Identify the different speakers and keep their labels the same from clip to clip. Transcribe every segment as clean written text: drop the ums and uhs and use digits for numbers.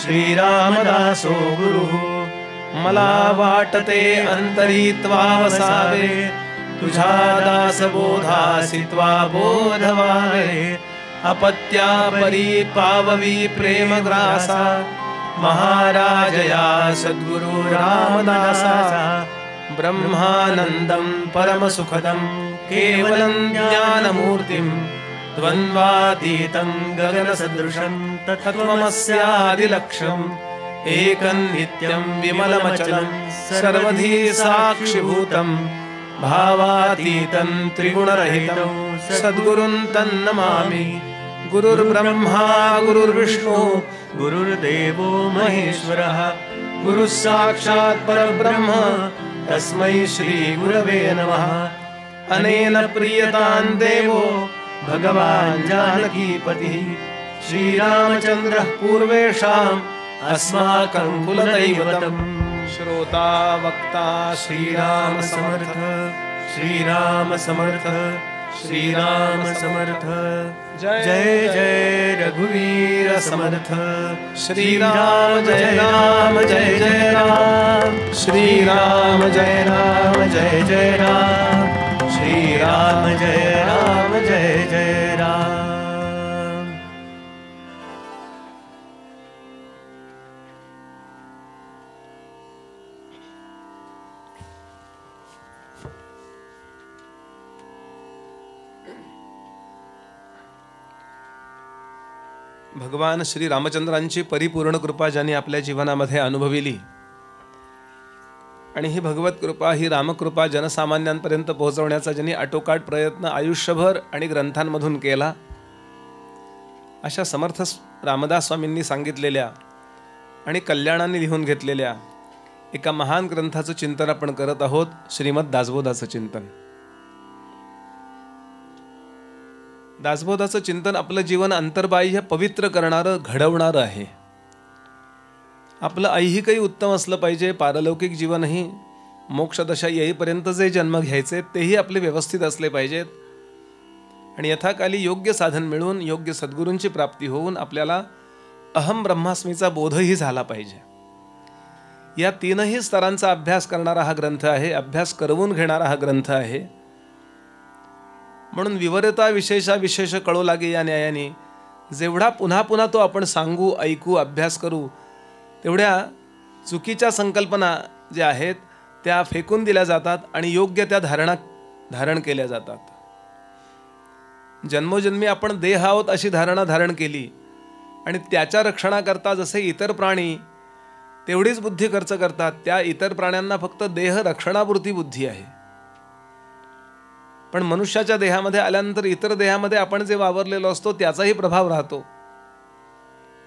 Speaker 1: श्रीरामदासो गुरुः मला वाटते अंतरी त्वा वसावे तुझा दास बोधासी त्वा बोधवावे अपत्या परी पाववी प्रेम ग्रासा महाराजया सद्गुरु रामदासा ब्रह्मानंदं परमसुखदं केवलं ज्ञानमूर्तिं द्वन्द्वातीतं गगनसदृशं तत्त्वमस्यादिलक्ष्यम् एकं नित्यं विमलमचलं सर्वधी साक्षिभूतं भावातीतं त्रिगुणरहितं सद्गुरुं तन्नमामि गुरुर्ब्रह्मा गुरुर्विष्णु गुरुर्देवो महेश्वरः गुरुः साक्षात् परब्रह्म तस्मै श्री गुरवे नमः। अनेन प्रीयतां देवो भगवान् जानकीपतिः श्रीरामचन्द्रः पूर्वेषाम् अस्माकं कुलदैवतम्। श्रोता वक्ता श्रीराम समर्थ श्रीराम समर्थ श्रीराम समर्थ जय जय रघुवीर समर्थ श्रीराम जय राम जय जय राम श्रीराम जय राम जय जय राम श्रीराम जय राम जय जय राम। भगवान श्री रामचंद्रांची परिपूर्ण कृपा ज्यांनी आपल्या जीवनामध्ये अनुभविली आणि ही भगवत कृपा ही रामकृपा जनसामान्यांपर्यंत पोहोचवण्याचा ज्यांनी आटोकाट प्रयत्न आयुष्यभर आणि ग्रंथांमधून केला अशा समर्थ रामदास स्वामींनी सांगितलेल्या आणि कल्याणाने लिहून घेतलेल्या एका महान ग्रंथाचं चिंतन आपण करत आहोत, श्रीमद दासबोधाचं चिंतन। दासबोधाचं चिंतन आपलं जीवन अंतर्बाह्य पवित्र करणारं घडवणारं आहे। आपलं ऐहिकही उत्तम असलं पाहिजे, पारलौकिक जीवनही मोक्षदशा येईपर्यंत जे जन्म घ्यायचे तेही आपले व्यवस्थित असले पाहिजेत आणि यथाकाली योग्य साधन मिळून योग्य सद्गुरूंची प्राप्ती होऊन आपल्याला अहम ब्रह्मास्मीचा बोधही झाला पाहिजे। या तीनही स्तरांचा अभ्यास करणारा हा ग्रंथ आहे, अभ्यास करवून घेणारा हा ग्रंथ आहे। म्हणून विवरता विशेषा विशेष कळो लागे या न्यायाने जेवढा पुन्हा पुन्हा तो आपण सांगू ऐकू अभ्यास करू तेवढ्या चुकीच्या संकल्पना ज्या आहेत त्या फेकून दिल्या जातात आणि योग्य त्या धारण केल्या जातात। जन्मोजन्मी आपण देह आहोत अशी धारणा धारण केली आणि त्याच्या रक्षणाकरता जसे इतर प्राणी तेवढीच बुद्धी खर्च करतात, त्या इतर प्राण्यांना फक्त देह रक्षणापुरती बुद्धी आहे। पण मनुष्याच्या देहामध्ये आल्यानंतर इतर देहामध्ये आपण जे वावरलेलो असतो त्याचाही प्रभाव राहतो।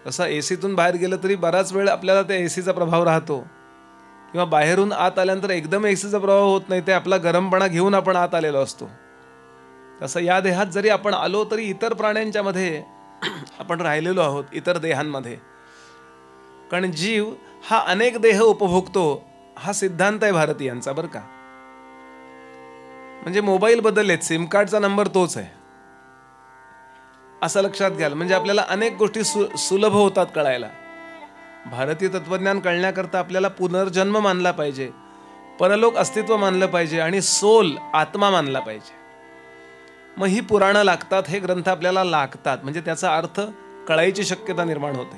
Speaker 1: तसा एसीतून बाहेर गेलं तरी बराच वेळ आपल्याला त्या एसीचा प्रभाव राहतो किंवा बाहेरून आत आल्यानंतर एकदम एसीचा प्रभाव होत नाही, ते आपला गरमपणा घेऊन आपण आत आलेलो असतो। तसं या देहात जरी आपण आलो तरी इतर प्राण्यांच्या मध्ये आपण राहिलेलो आहोत, इतर देहांमध्ये। कारण जीव हा अनेक देह उपभोगतो हा सिद्धांत आहे भारतीयांचा बरं का। म्हणजे मोबाईल बदललेत, सिम कार्डचा नंबर तोच आहे असं लक्षात घ्याल। म्हणजे आपल्याला अनेक गोष्टी सुलभ होतात कळायला। भारतीय तत्वज्ञान कळण्याकरता आपल्याला पुनर्जन्म मानला पाहिजे, परलोक अस्तित्व मानलं पाहिजे आणि सोल आत्मा मानला पाहिजे। मग ही पुराणं लागतात, हे ग्रंथ आपल्याला लागतात, म्हणजे त्याचा अर्थ कळायची शक्यता निर्माण होते।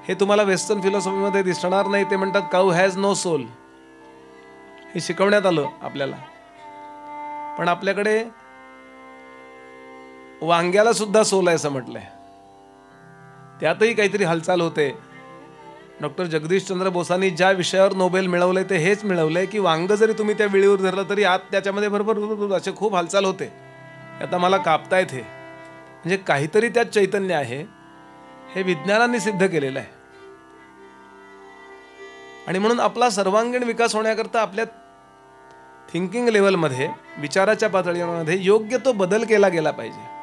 Speaker 1: हे तुम्हाला वेस्टर्न फिलॉसॉफीमध्ये दिसणार नाही। ते म्हणतात काऊ हॅज नो सोल, हे शिकवण्यात आलं आपल्याला। पण आपल्याकडे वांग्याला सुद्धा सोल आहे असं म्हटलंय, त्यातही काहीतरी हालचाल होते। डॉक्टर जगदीशचंद्र बोसांनी ज्या विषयावर नोबेल मिळवले ते हेच मिळवलंय की वांग जरी तुम्ही त्या विळीवर धरलं तरी आत त्याच्यामध्ये भरभर असे खूप हालचाल होते, आता मला कापतायत हे, म्हणजे काहीतरी त्यात चैतन्य आहे, हे विज्ञानाने सिद्ध केलेलं आहे। आणि म्हणून आपला सर्वांगीण विकास होण्याकरता आपल्या थिंकिंग लेवलमध्ये, विचाराच्या पातळीमध्ये योग्य तो बदल केला गेला पाहिजे।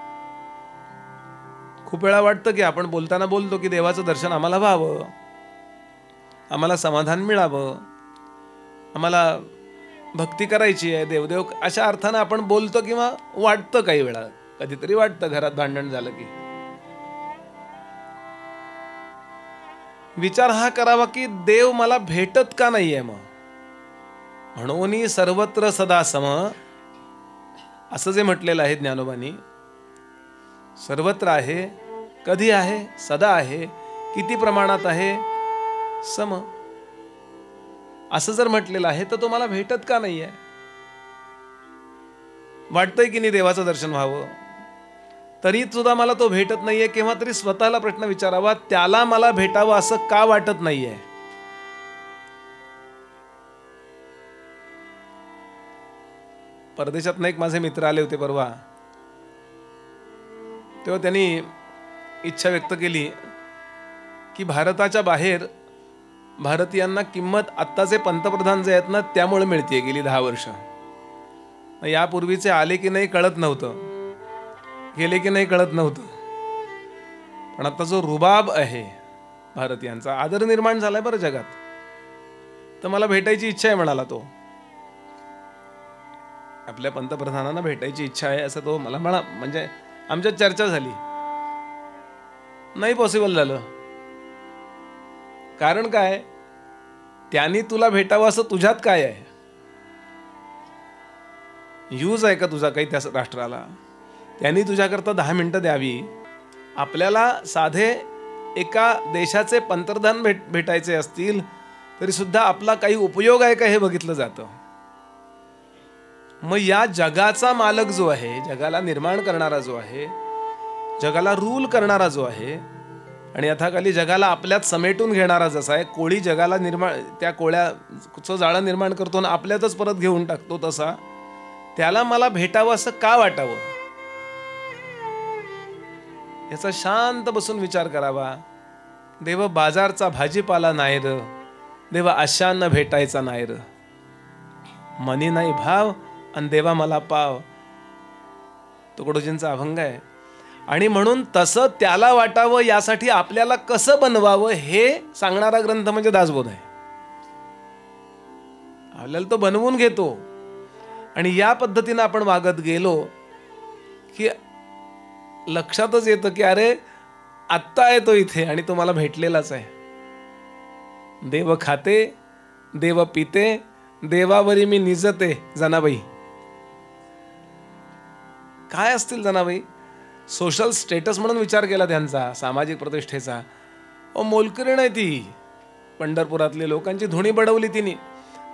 Speaker 1: खूप वेळा वाटतं की आपण बोलताना बोलतो की देवाचं दर्शन आम्हाला व्हावं, आम्हाला समाधान मिळावं, आम्हाला भक्ती करायची आहे, देवदेव अशा अर्थानं आपण बोलतो किंवा वाटतं, काही वेळा कधीतरी वाटतं घरात भांडण झालं की। विचार हा करावा की देव मला भेटत का नाहीये मग. म्हणून सर्वत्र सदा सम असं जे म्हटलेलं आहे ज्ञानोबांनी, सर्वत्र आहे, कधी आहे, सदा आहे, किती प्रमाणात आहे, सम असं जर म्हटलेलं आहे तर तो मला भेटत का नाहीये. वाटतंय की नाही देवाचं दर्शन व्हावं, तरी सुद्धा मला तो भेटत नाहीये. केव्हा तरी स्वतःला प्रश्न विचारावा, त्याला मला भेटावं असं का वाटत नाहीये. परदेशात एक माझे मित्र आले होते परवा, तेव्हा त्यांनी इच्छा व्यक्त केली की भारताच्या बाहेर भारतीयांना किंमत आत्ताचे पंतप्रधान जे आहेत ना त्यामुळे मिळते. गेली 10 वर्ष यापूर्वीचे आले की नाही कळत नव्हतं, गेले की नाही कळत नव्हतं, पण आता जो रुबाब आहे भारतीयांचा, आदर निर्माण झालाय बरं जगात, तर मला भेटायची इच्छा आहे म्हणाला तो. आपल्या पंतप्रधानांना भेटायची इच्छा आहे असं तो मला म्हणा. म्हणजे आमच्यात चर्चा झाली, नाही पॉसिबल झालं. कारण काय, त्यांनी तुला भेटावं असं तुझ्यात काय आहे, यूज आहे का तुझा काही त्या राष्ट्राला. त्यांनी तुझ्याकरता 10 मिनिटं द्यावी. आपल्याला साधे एका देशाचे पंतप्रधान भेटायचे असतील तरी सुद्धा आपला काही उपयोग आहे का हे बघितलं जातं. मग या जगाचा मालक जो आहे, जगाला निर्माण करणारा जो आहे, जगाला रूल करणारा जो आहे, आणि यथाखाली जगाला आपल्यात समेटून घेणारा जसा आहे, कोळी जगाला त्या कोळ्याचं जाळं निर्माण करतो आणि आपल्यातच परत घेऊन टाकतो, तसा त्याला मला भेटावं असं का वाटावं, याचा शांत बसून विचार करावा. देव बाजारचा भाजीपाला नाही र, देवा अशांना भेटायचा नाही र. मनी नाही भाव आणि देवा मला पाव, तुकडोजींचा अभंग आहे. आणि म्हणून तसं त्याला वाटावं यासाठी आपल्याला कसं बनवावं हे सांगणारा ग्रंथ म्हणजे दासबोध आहे. आपल्याला तो बनवून घेतो आणि या पद्धतीनं आपण वागत गेलो की लक्षातच येतं की अरे आत्ता आहे तो इथे आणि तो मला भेटलेलाच आहे. देव खाते, देव पिते, देवावरी मी निजते. जनाबाई काय असतील जनाबाई, सोशल स्टेटस म्हणून विचार केला त्यांचा, सामाजिक प्रतिष्ठेचा. मोलकरीण आहे ती, पंढरपुरातली लोकांची धुणी बडवली तिने,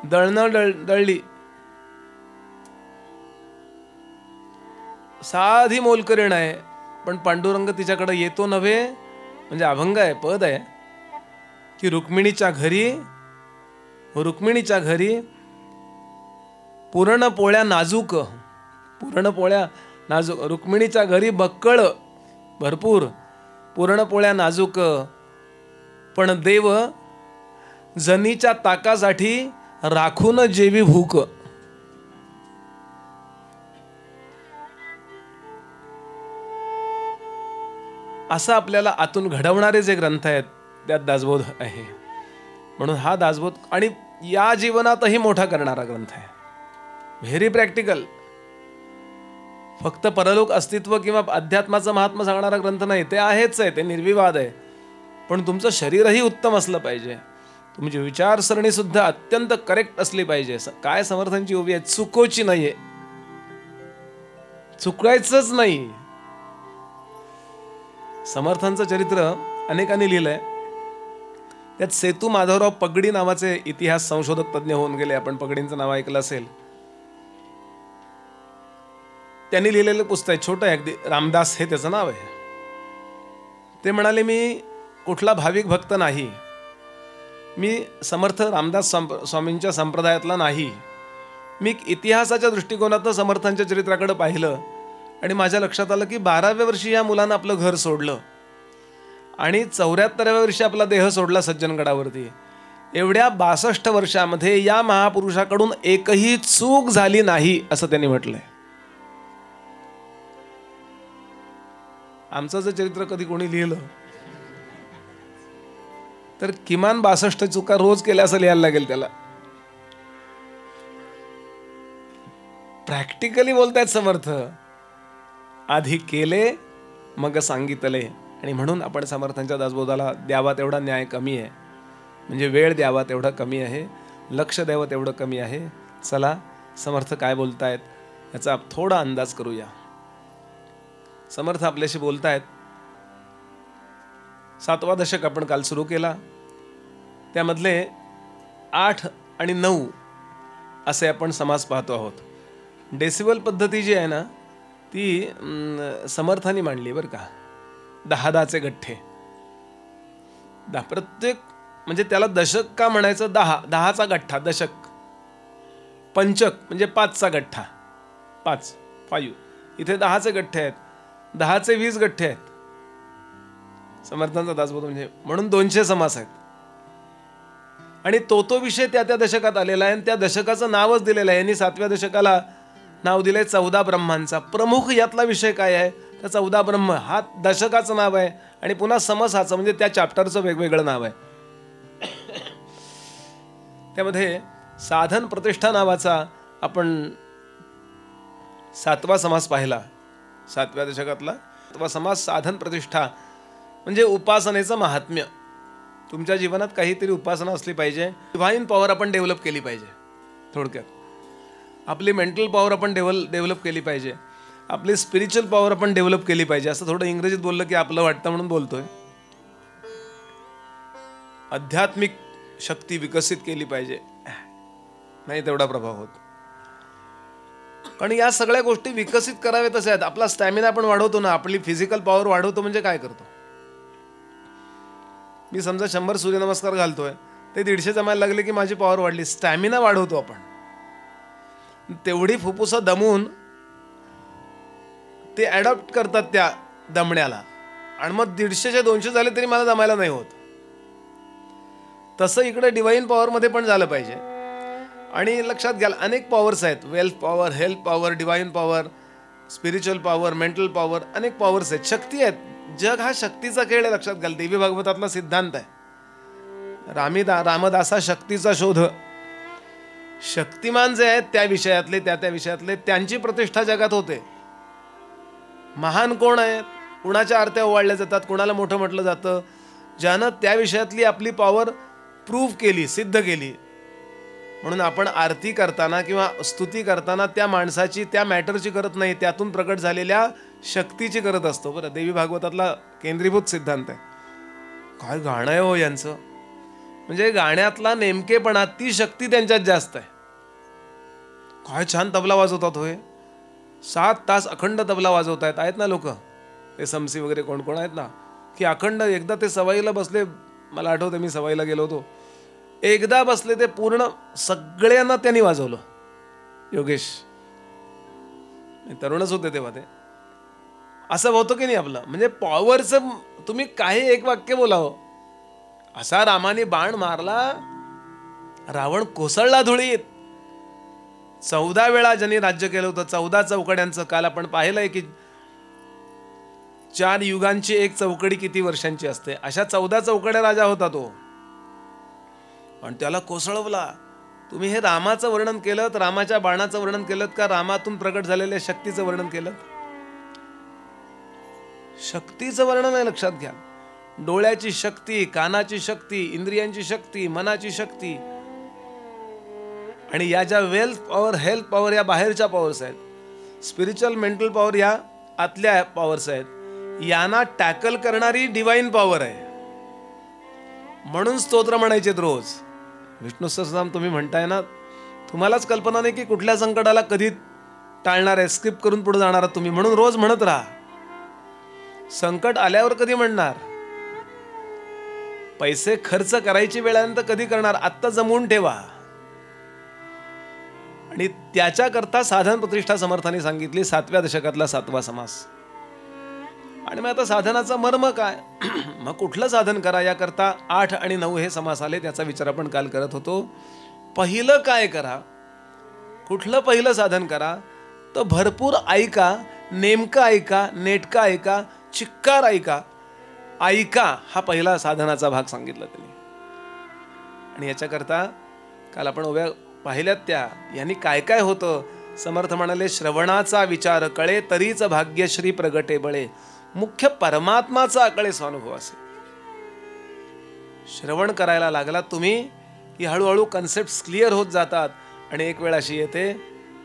Speaker 1: दळणं दळली, साधी मोलकरीण आहे. पण पांडुरंग तिच्याकडे येतो नव्हे, म्हणजे अभंग आहे, पद आहे की रुक्मिणीच्या घरी पुरणपोळ्या नाजूक, रुक्मिणीच्या घरी बक्कळ भरपूर, पुरणपोळ्या नाजूक, पण देव जनीच्या ताकासाठी राखून जेवी भूक. असं आपल्याला आतून घडवणारे जे ग्रंथ आहेत त्यात दासबोध आहे. म्हणून हा दासबोध आणि या जीवनातही मोठा करणारा ग्रंथ आहे. Very practical. फक्त परलोक अस्तित्व किंवा अध्यात्माचं महात्मा सांगणारा ग्रंथ नाही, ते आहेच आहे, ते निर्विवाद आहे. पण तुमचं शरीरही उत्तम असलं पाहिजे, तुमची विचारसरणी सुद्धा अत्यंत करेक्ट असली पाहिजे. काय समर्थांची उभी आहे, चुकोची नाहीये, चुकायचंच नाही. समर्थांचं चरित्र अनेकांनी लिहिलंय. त्यात सेतू माधवराव पगडी नावाचे इतिहास संशोधक तज्ञ होऊन गेले. आपण पगडींचं नाव ऐकलं असेल. त्यांनी लिहिलेलं पुस्तक आहे, छोटं आहे अगदी, रामदास हे त्याचं नाव आहे. ते म्हणाले, मी कुठला भाविक भक्त नाही, मी समर्थ रामदास स्वामींच्या संप्रदायातला नाही. मी इतिहासाच्या दृष्टिकोनातून समर्थांच्या चरित्राकडे पाहिलं आणि माझ्या लक्षात आलं की 12व्या वर्षी या मुलानं आपलं घर सोडलं आणि 74व्या वर्षी आपला देह सोडला सज्जनगडावरती. एवढ्या 62 वर्षामध्ये या महापुरुषाकडून एकही चूक झाली नाही असं त्यांनी म्हटलंय. आमचं जर चरित्र कधी कोणी लिहिलं तर किमान 62 चुका रोज केल्या असं लिहायला लागेल त्याला. प्रॅक्टिकली बोलतायत समर्थ. आधी केले मग सांगितले. आणि म्हणून आपण समर्थांच्या दासबोधाला द्यावा तेवढा न्याय कमी आहे, म्हणजे वेळ द्यावा तेवढा कमी आहे, लक्ष द्यावं तेवढं कमी आहे. चला समर्थ काय बोलतायत याचा थोडा अंदाज करूया. समर्थ आपल्याशी बोलतायत. 7वा दशक आपण काल सुरू केला. त्यामधले 8 आणि 9 असे आपण समास पाहतो आहोत. डेसिबल पद्धती जी आहे ना ती समर्थांनी मांडली बरं का. 10-10चे गठ्ठे. प्रत्येक म्हणजे त्याला दशक का म्हणायचं. 10चा गठ्ठा दशक. पंचक म्हणजे 5चा गठ्ठा. 5 इथे 10चे गठ्ठे आहेत. 10चे 20 गठ्ठे आहेत. समर्थांचा दासबोध म्हणजे म्हणून 200 समास आहेत. आणि तो विषय त्या दशकात आलेला आहे आणि त्या दशकाचं नावच दिलेलं आहे. यांनी 7व्या दशकाला नाव दिलंय 14 ब्रह्मांचा. प्रमुख यातला विषय काय आहे तर 14 ब्रह्म हा दशकाचं नाव आहे आणि पुन्हा समसाचं म्हणजे त्या चॅप्टरचं वेगवेगळं नाव आहे. त्यामध्ये साधन प्रतिष्ठा नावाचा आपण 7वा समास पाहिला. 7व्या दशकातला 7वा समास साधन प्रतिष्ठा म्हणजे उपासनेचं महात्म्य. तुमच्या जीवनात काहीतरी उपासना असली पाहिजे. डिव्हाइन पॉवर आपण डेव्हलप केली पाहिजे. थोडक्यात आपली मेंटल पॉवर आपण डेव्हलप केली पाहिजे. आपली स्पिरिच्युअल पॉवर आपण डेव्हलप केली पाहिजे. असं थोडं इंग्रजीत बोललं की आपलं वाटतं म्हणून बोलतोय. आध्यात्मिक शक्ती विकसित केली पाहिजे, नाही तेवढा प्रभाव होत. कारण या सगळ्या गोष्टी विकसित कराव्यात तसे आहेत. आपला स्टॅमिना आपण वाढवतो ना, आपली फिजिकल पॉवर वाढवतो म्हणजे काय करतो. मी समजा 100 सूर्यनमस्कार घालतोय, ते 150 जमायला लागले की माझी पॉवर वाढली. स्टॅमिना वाढवतो आपण. तेवढी फुफ्फुसं दमून ते ॲडॉप्ट करतात त्या दमण्याला आणि मग 150-200 झाले तरी मला दमायला नाही होत. तसं इकडे डिवाइन पॉवरमध्ये पण झालं पाहिजे. आणि लक्षात घ्याल अनेक पॉवर्स आहेत. Wealth power, health power, divine power, spiritual power, mental power, अनेक पॉवर्स आहेत, शक्ती आहेत. जग हा शक्तीचा खेळ आहे. लक्षात घ्याल देवी भागवतातला सिद्धांत आहे. रामदासा शक्तीचा शोध. शक्तिमान जे आहेत त्या विषयातले त्या विषयातले त्यांची प्रतिष्ठा जगात होते. महान कोण आहेत, कुणाच्या आरत्या ओवाळल्या जातात, कुणाला मोठं म्हटलं जातं, ज्यानं त्या विषयातली आपली पॉवर प्रूव्ह केली, सिद्ध केली. म्हणून आपण आरती करताना किंवा स्तुती करताना त्या माणसाची त्या मॅटरची करत नाही, त्यातून प्रकट झालेल्या शक्तीची करत असतो. बरं, देवी भागवतातला केंद्रीभूत सिद्धांत आहे. काय गाणं आहे हो यांचं. म्हणजे गाण्यातला नेमकेपणा, ती शक्ती त्यांच्यात जास्त आहे. काय छान तबला वाजवतात होय. 7 तास अखंड तबला वाजवतायत. आहेत ना लोक, ते समसी वगैरे कोण कोण आहेत ना, की अखंड. एकदा ते सवाईला बसले, मला आठवतं मी सवाईला गेलो होतो, एकदा बसले ते पूर्ण सगळ्यांना त्यांनी वाजवलं. योगेश तरुणच होते तेव्हा. ते असं होतं की नाही आपलं. म्हणजे पॉवरचं तुम्ही काही एक वाक्य बोलावं. असा रामाने बाण मारला, रावण कोसळला धुळीत. 14 वेळा ज्यांनी राज्य केलं होतं, 14 चौकड्यांचं. काल आपण पाहिलंय की 4 युगांची एक चौकडी किती वर्षांची असते, अशा 14 चौकड्या राजा होता तो. आणि त्याला कोसळवला. तुम्ही हे रामाचं वर्णन केलं, रामाच्या बाणाचं वर्णन केलं का रामातून प्रकट झालेल्या शक्तीचं वर्णन केलं? शक्तीचं वर्णन आहे. लक्षात घ्या. डोळ्याची शक्ती, कानाची शक्ती, इंद्रियांची शक्ती, मनाची शक्ती. आणि या ज्या वेल्थ पॉवर, हेल्थ पॉवर या बाहेरच्या पॉवर्स आहेत, स्पिरिच्युअल मेंटल पॉवर या आतल्या पॉवर्स आहेत, यांना टॅकल करणारी डिवाइन पॉवर आहे. म्हणून स्तोत्र म्हणायचे रोज. विष्णू सहस्रनाम तुम्ही म्हणताय ना, तुम्हालाच कल्पना नाही की कुठल्या संकटाला कधी टाळणार आहे, स्किप करून पुढे जाणार तुम्ही. म्हणून रोज म्हणत राहा. संकट आल्यावर कधी म्हणणार, पैसे खर्च करायची वेळानंतर कधी करणार, आत्ता जमवून ठेवा. आणि त्याच्याकरता साधन प्रतिष्ठा समर्थाने सांगितली. 7व्या दशकातला 7वा समास. आणि मग आता साधनाचा मर्म काय, मग कुठलं साधन करा याकरता 8 आणि 9 हे समास आले. त्याचा विचार आपण काल करत होतो. पहिलं काय करा, कुठलं पहिलं साधन करा, तर भरपूर ऐका, नेमकं ऐका, नेटका ऐका, चिक्कार ऐका. ऐका हा पहिला साधनाचा भाग सांगितला त्यांनी. आणि याच्याकरता काल आपण उभ्या पाहिल्यात त्या, यांनी काय काय होतं. समर्थ म्हणाले, श्रवणाचा विचार कळे तरीच भाग्यश्री प्रगटे बळे. मुख्य परमात्माचा अकळे स्वानुभव असेल. श्रवण करायला लागला तुम्ही की हळूहळू कन्सेप्ट क्लिअर होत जातात आणि एक वेळ अशी येते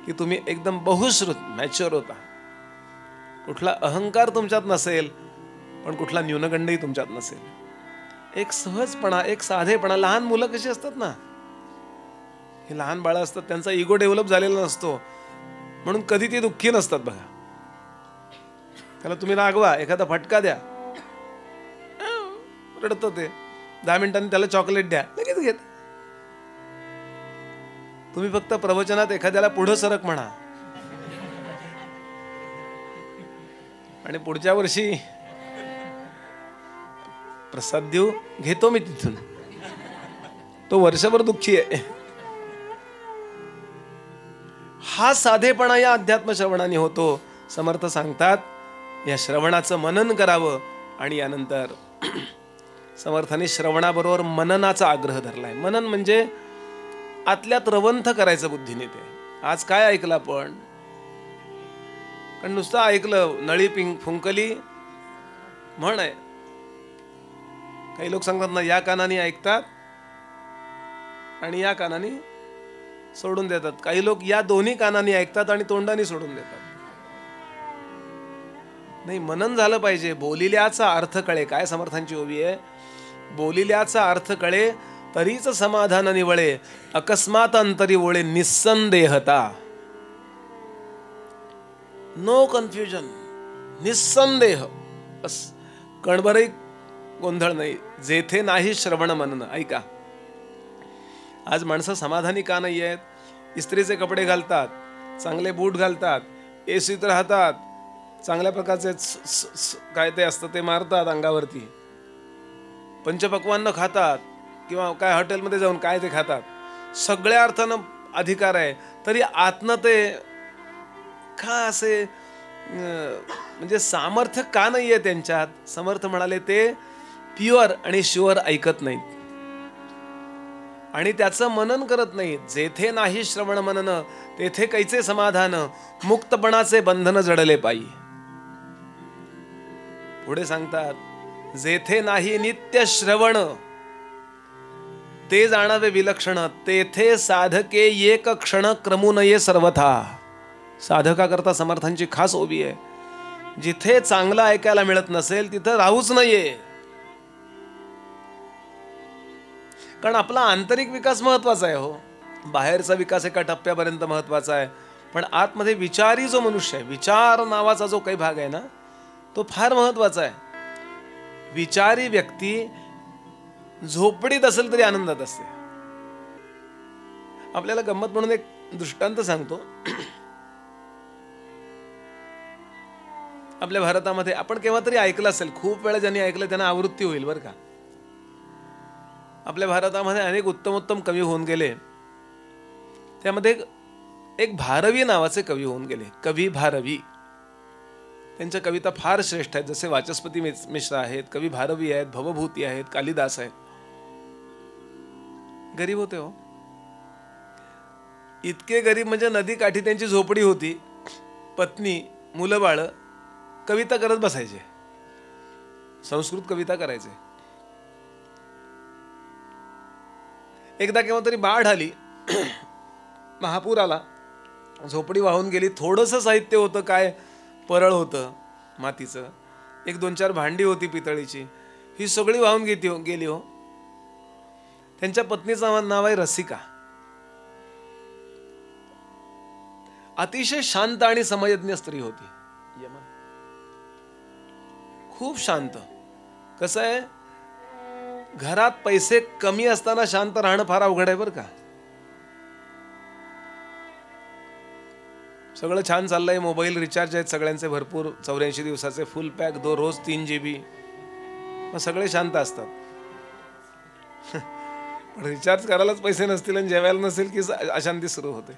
Speaker 1: की तुम्ही एकदम बहुश्रुत मॅच्युअर होता. कुठला अहंकार तुमच्यात नसेल, पण कुठला न्यूनगंडही तुमच्यात नसेल. एक सहजपणा, एक साधेपणा. लहान मुलं कशी असतात ना, हे लहान बाळं असतात, त्यांचा इगो डेव्हलप झालेला नसतो, म्हणून कधी ते दुःखी नसतात. बघा, त्याला तुम्ही रागवा, एखादा फटका द्या, रडतं ते. 10 मिनिटांनी त्याला चॉकलेट द्या, लगेच घेत. तुम्ही फक्त प्रवचनात एखाद्याला पुढं सरक म्हणा आणि पुढच्या वर्षी प्रसाद देऊ, घेतो मी तिथून, तो वर्षभर दुःखी आहे. हा साधेपणा या अध्यात्म श्रवणाने होतो. समर्थ सांगतात, या श्रवणाचं मनन करावं. आणि यानंतर समर्थांनी श्रवणाबरोबर मननाचा आग्रह धरलाय. मनन म्हणजे आतल्यात रवंथ करायचं बुद्धीने. ते आज काय ऐकलं आपण, कारण नुसतं ऐकलं, नळी फुंकली म्हण आहे. काही लोक सांगतात ना, या कानाने ऐकतात आणि या कानाने सोडून देतात. काही लोक या दोन्ही कानाने ऐकतात आणि तोंडाने सोडून देतात. नाही, मनन झालं पाहिजे. बोलिल्याचा अर्थ कळे. काय समर्थांची ओवी आहे, बोलिल्याचा अर्थ कळे तरीच समाधान निवळे, अकस्मात अंतरी ओळे निस्संदेहता. नो कन्फ्युजन, निस्संदेह, बस. कणभरही गोंधळ नाही. जेथे नाही श्रवण मनन. ऐका, आज माणसं समाधानी का नाही आहेत? इस्त्रीचे कपडे घालतात, चांगले बूट घालतात, एसीत राहतात, चांगल्या प्रकारचे काय ते असतं ते मारतात अंगावरती, पंचपक्वान्न खातात किंवा काय हॉटेलमध्ये जाऊन काय ते खातात. सगळ्या अर्थानं अधिकार आहे, तरी आतनं ते का असे म्हणजे सामर्थ्य का नाही आहे त्यांच्यात? समर्थ म्हणाले ते प्युअर आणि शुअर ऐकत नाहीत आणि त्याचं मनन करत नाहीत. जेथे नाही श्रवण मनन तेथे कैचे समाधान, मुक्तपणाचे बंधन जडले पायी. पुढे सांगतात, जेथे नाही नित्य श्रवण ते जाणावे विलक्षण, तेथे साधके एक क्षण क्रमू नये सर्वथा. साधका करता समर्थांची खास ओवी आहे. जिथे चांगलं ऐकायला मिळत नसेल तिथं राहूच नाहीये. कारण आपला आंतरिक विकास महत्वाचा आहे. हो, बाहेरचा विकास एका टप्प्यापर्यंत महत्वाचा आहे, पण आतमध्ये विचारी जो मनुष्य आहे, विचार नावाचा जो काही भाग आहे ना, तो फार महत्वाचा आहे. विचारी व्यक्ती झोपडीत असेल तरी आनंदात असते. आपल्याला गंमत म्हणून एक दृष्टांत सांगतो. आपल्या भारतामध्ये आपण केव्हा तरी ऐकलं असेल, खूप वेळा ज्यांनी ऐकलं त्यांना आवृत्ती होईल बरं का. आपल्या भारतामध्ये अनेक उत्तम उत्तम कवी होऊन गेले. त्यामध्ये एक भारवी नावाचे कवी होऊन गेले, कवी भारवी. त्यांच्या कविता फार श्रेष्ठ आहेत. जसे वाचस्पती मिश्र आहेत, कवी भारवी आहेत, भवभूती आहेत, कालिदास आहेत. गरीब होते हो, इतके गरीब म्हणजे नदी काठी त्यांची झोपडी होती, पत्नी, मुलं बाळ, कविता करत बसायचे, संस्कृत कविता करायचे. एकदा केव्हा तरी बाढ आली, महापूर आला, झोपडी वाहून गेली. थोडंसं साहित्य होतं, काय परळ होतं मातीचं, 1-2-4 भांडी होती पितळीची, ही सगळी वाहून गेली. हो, त्यांच्या पत्नीचं नाव आहे रसिका. अतिशय शांत आणि समयज्ञ स्त्री होती. खूप शांत. कसं आहे, घरात पैसे कमी असताना शांत राहणं फार अवघड आहे बरं का. सगळं छान चाललंय, मोबाईल रिचार्ज आहेत सगळ्यांचे भरपूर, 84 दिवसाचे फुल पॅक, रोज 3 GB, मग सगळे शांत असतात. पण रिचार्ज करायलाच पैसे नसतील आणि जेवायला नसेल की अशांती सुरू होते.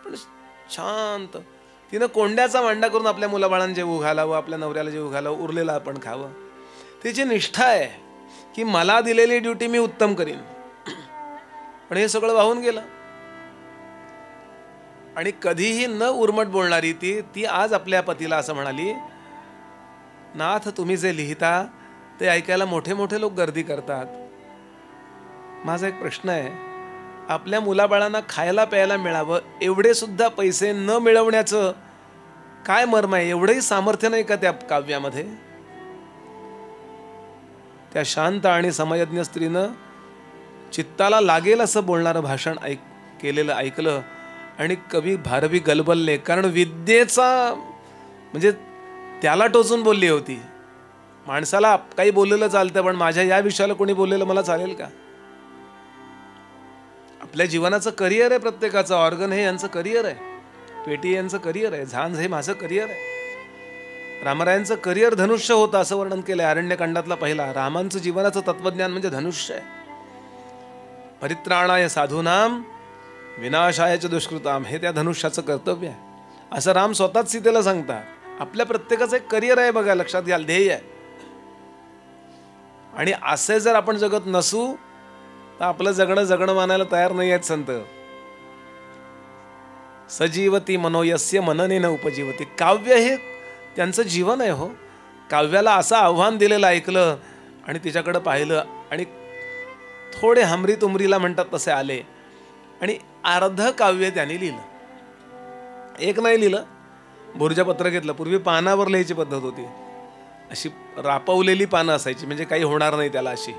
Speaker 1: पण शांत तिनं कोंड्याचा मांडा करून आपल्या मुलाबाळांना जेवू घालावं, आपल्या नवऱ्याला जेवू घालावं, उरलेलं आपण खावं. तिची निष्ठा आहे की मला दिलेली ड्युटी मी उत्तम करीन. पण हे सगळं वाहून गेलं. आणि कधीही न उर्मट बोलणारी ती आज आपल्या पतीला असं म्हणाली नाथ तुम्ही जे लिहिता ते ऐकायला मोठे मोठे लोक गर्दी करतात. माझा एक प्रश्न आहे, आपल्या मुलाबाळांना खायला प्यायला मिळावं एवढे सुद्धा पैसे न मिळवण्याचं काय मर्म आहे? एवढंही सामर्थ्य नाही का त्या काव्यामध्ये? त्या शांत आणि समयज्ञ स्त्रीनं चित्ताला लागेल असं बोलणारं भाषण केलेलं ऐकलं आणि कवी भारवी गलबलले. कारण विद्येचा म्हणजे त्याला टोचून बोलली होती. माणसाला काही बोललेलं चालतं, पण माझ्या या विषयाला कोणी बोललेलं मला चालेल का? आपल्या जीवनाचं करिअर आहे प्रत्येकाचं. ऑर्गन हे यांचं करिअर आहे, पेटी यांचं करिअर आहे, झांज हे माझं करिअर आहे. रामरायांचं करिअर धनुष्य होतं असं वर्णन केलंय अरण्यकांडातला पहिला. रामांचं जीवनाचं तत्वज्ञान म्हणजे धनुष्य आहे. परित्राणाय साधूनाम विनाशाय च दुष्कृताम हे त्या धनुष्याचं कर्तव्य आहे असं राम स्वतःच सीतेला सांगतात. आपल्या प्रत्येकाचं एक करिअर आहे बघा, लक्षात घ्या, ध्येय आहे. आणि असे जर आपण जगत नसू तर आपलं जगणं मानायला तयार नाही आहेत संत. सजीवती मनोयस्य मननेन उपजीवती. काव्य हे त्यांचं जीवन आहे हो. काव्याला असं आव्हान दिलेलं ऐकलं आणि तिच्याकडे पाहिलं आणि थोडे हमरी तुमरीला म्हणतात तसे आले आणि अर्ध काव्य त्यांनी लिहिलं. एक नाही लिहिलं, बुर्जपत्र घेतलं. पूर्वी पानावर लिहायची पद्धत होती, अशी रापवलेली पानं असायची, म्हणजे काही होणार नाही त्याला, अशी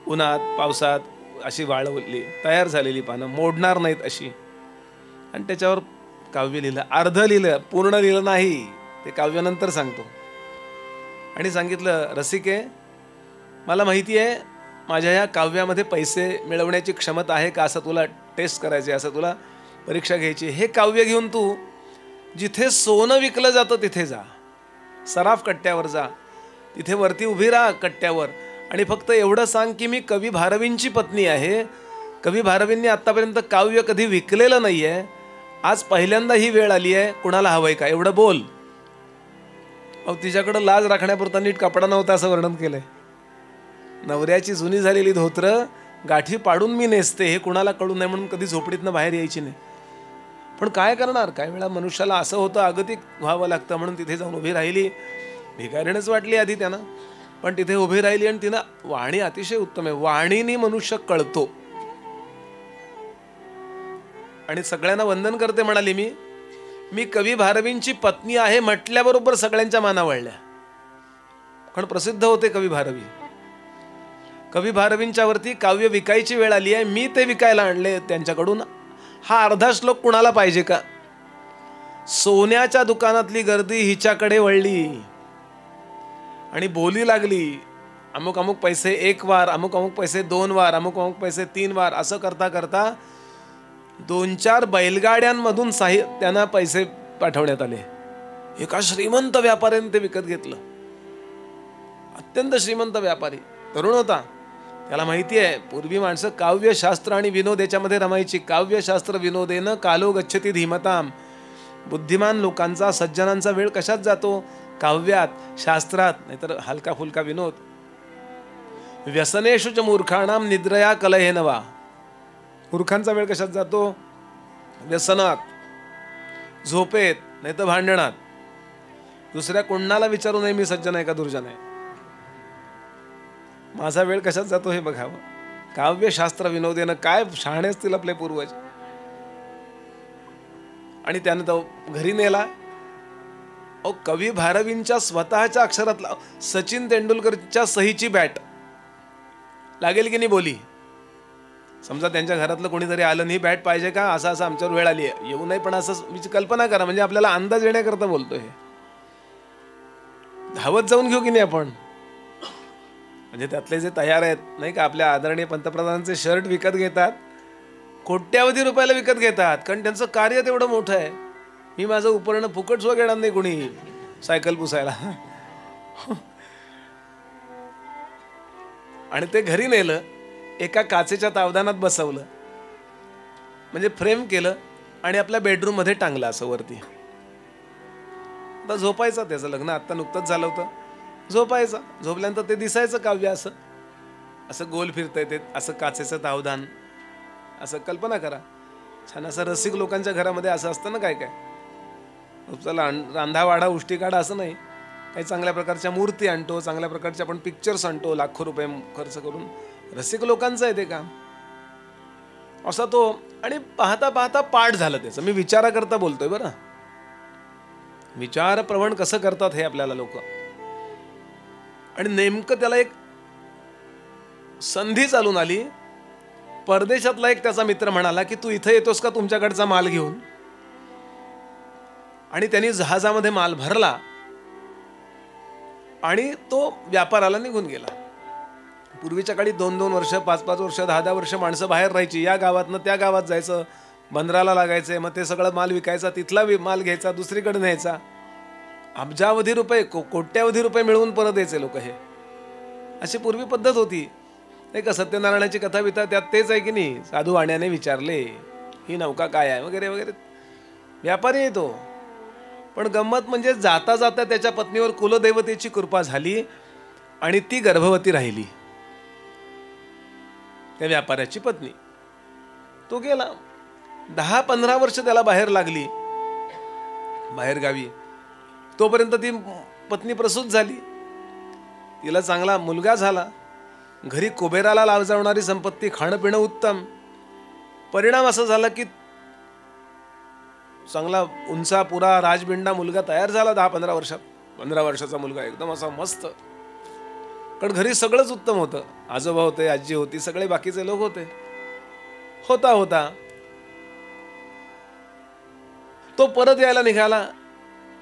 Speaker 1: उन्हात पावसात अशी वाळवली तयार झालेली पानं, मोडणार नाहीत अशी. आणि त्याच्यावर काव्य लिहिलं. अर्ध लिहिलं, पूर्ण लिहिलं नाही, ते काव्यानंतर सांगतो. आणि सांगितलं, रसिके मला माहिती आहे माझ्या या काव्यामध्ये पैसे मिळवण्याची क्षमता आहे का, असं तुला टेस्ट करायचे, असं तुला परीक्षा घ्यायची. हे काव्य घेऊन तू जिथे सोनं विकलं जातं तिथे जा, सराफ कट्ट्यावर जा, तिथे वरती उभी राहा कट्ट्यावर आणि फक्त एवढं सांग की मी कवी भारवींची पत्नी आहे. कवी भारवींनी आतापर्यंत काव्य कधी विकलेलं नाहीये, आज पहिल्यांदा ही वेळ आली आहे, कुणाला हवंय का, एवढं बोल. अहो तिच्याकडं लाज राखण्यापुरता नीट कपडा नव्हता असं वर्णन केलंय. नवऱ्याची जुनी झालेली धोत्र गाठी पाडून मी नेसते हे कुणाला कळू नये म्हणून कधी झोपडीतनं बाहेर यायची नाही. पण काय करणार, काही वेळा मनुष्याला असं होतं अगतिक व्हावं लागतं, म्हणून तिथे जाऊन उभी राहिली. भिकारीणच वाटली आधी त्यांना, पण तिथे उभी राहिली आणि तिनं वाणी अतिशय उत्तम आहे. वाणीने मनुष्य कळतो. आणि सगळ्यांना वंदन करते म्हणाली, मी कवी भारवींची पत्नी आहे म्हटल्याबरोबर सगळ्यांच्या माना वळल्या. कारण प्रसिद्ध होते कवी भारवी. कवी भारवींच्या वरती काव्य विकायची वेळ आली आहे, मी ते विकायला आणले त्यांच्याकडून. हा अर्धा श्लोक कुणाला पाहिजे का? सोन्याच्या दुकानातली गर्दी हिच्याकडे वळली आणि बोली लागली. अमुक अमुक पैसे 1 वार, अमुक अमुक पैसे 2 वार, अमुक अमुक पैसे 3 वार, असं करता करता 2-4 बैलगाड्यांमधून त्यांना पैसे पाठवण्यात आले. एका श्रीमंत व्यापाऱ्याने ते विकत घेतलं. अत्यंत श्रीमंत व्यापारी, तरुण होता. त्याला माहिती आहे पूर्वी माणसं काव्यशास्त्र आणि विनोद याच्यामध्ये रमायची. काव्यशास्त्र विनोदेन कालो गच्छती धीमताम. बुद्धिमान लोकांचा, सज्जनांचा वेळ कशात जातो? काव्यात, शास्त्रात, नाहीतर हलका फुलका विनोद. व्यसनेषु च मूर्खाणाम निद्रया कलहेनवा. मूर्खांचा वेळ कशात जातो? व्यसनात, झोपेत, नाहीतर भांडणात. दुसऱ्या कोणाला विचारू नये मी सज्जन आहे का दुर्जन आहे. माझा वेळ कशात जातो हे बघावं. काव्यशास्त्र विनोदेनं काय शहाणे असतील आपले पूर्वज. आणि त्यानं तो घरी नेला. कवी भारवींच्या स्वतःच्या अक्षरातला सचिन तेंडुलकरच्या सहीची बॅट लागेल की नाही बोली. समजा त्यांच्या घरातलं कोणीतरी आलं, नाही बॅट पाहिजे का, असं असं आमच्यावर वेळ आली आहे, येऊ नाही पण असं कल्पना करा. म्हणजे आपल्याला अंदाज येण्याकरता बोलतोय. धावत जाऊन घेऊ की नाही आपण. म्हणजे त्यातले जे तयार आहेत नाही का, आपल्या आदरणीय पंतप्रधानांचे शर्ट विकत घेतात, कोट्यावधी रुपयाला विकत घेतात, कारण त्यांचं कार्य तेवढं मोठं आहे. मी माझं उपरणं फुकट सुद्धा घेणार नाही कोणी सायकल पुसायला. आणि ते घरी नेलं, एका काचेच्या तावदानात बसवलं, म्हणजे फ्रेम केलं आणि आपल्या बेडरूम मध्ये टांगलं असं वरती. आता झोपायचा, त्याचं लग्न आता नुकतंच झालं होतं, झोपायचा. झोपल्यानंतर ते दिसायचं काव्य असं असं गोल फिरतंय ते, असं काचेचं तावदान, असं कल्पना करा. छान असं रसिक लोकांच्या घरामध्ये असं असतं ना, काय काय चला रांधा वाढा उष्टी काढा असं नाही, काही चांगल्या प्रकारच्या मूर्ती आणतो, चांगल्या प्रकारचे आपण पिक्चर्स आणतो, लाखो रुपये खर्च करून. रसिक लोकांचं आहे ते काम. असा तो, आणि पाहता पाहता पाठ झालं त्याचं. मी विचाराकरता बोलतोय बरं, विचारप्रवण कसं करतात हे आपल्याला लोक. आणि नेमकं त्याला एक संधी चालून आली. परदेशातला एक त्याचा मित्र म्हणाला की तू इथं येतोस का तुमच्याकडचा माल घेऊन. आणि त्यांनी जहाजामध्ये माल भरला आणि तो व्यापाराला निघून गेला. पूर्वीच्या काळी 2-2 वर्ष, 5-5 वर्ष, 10-10 वर्ष माणसं बाहेर राहायची. या गावातनं त्या गावात जायचं, बंदराला लागायचं, मग ते सगळं माल विकायचा, तिथला माल घ्यायचा, दुसरीकडे न्यायचा. अब्जावधी रुपये, कोट्यावधी रुपये मिळवून परत यायचे लोक. हे अशी पूर्वी पद्धत होती. नाही का, सत्यनारायणाची कथा बिथा त्यात तेच आहे की नाही. साधू वाण्याने विचारले ही नौका काय आहे वगैरे वगैरे. व्यापारी आहे तो. पण गंमत म्हणजे जाता जाता त्याच्या पत्नीवर कुलदेवतेची कृपा झाली आणि ती गर्भवती राहिली, त्या व्यापाऱ्याची पत्नी. तो गेला. 10-15 वर्ष त्याला बाहेर लागली, बाहेर गावी. तोपर्यंत ती पत्नी प्रसूत झाली, तिला चांगला मुलगा झाला. घरी कुबेराला लावजावणारी संपत्ती, खाणं पिणं उत्तम. परिणाम असा झाला की चांगला उंचा पुरा राजबिंडा मुलगा तयार झाला 10-15 वर्षात. 15 वर्षाचा मुलगा एकदम असा मस्त. कारण घरी सगळंच उत्तम होतं. आजोबा होते, आजी होती, सगळे बाकीचे लोक होते. होता होता तो परत यायला निघाला.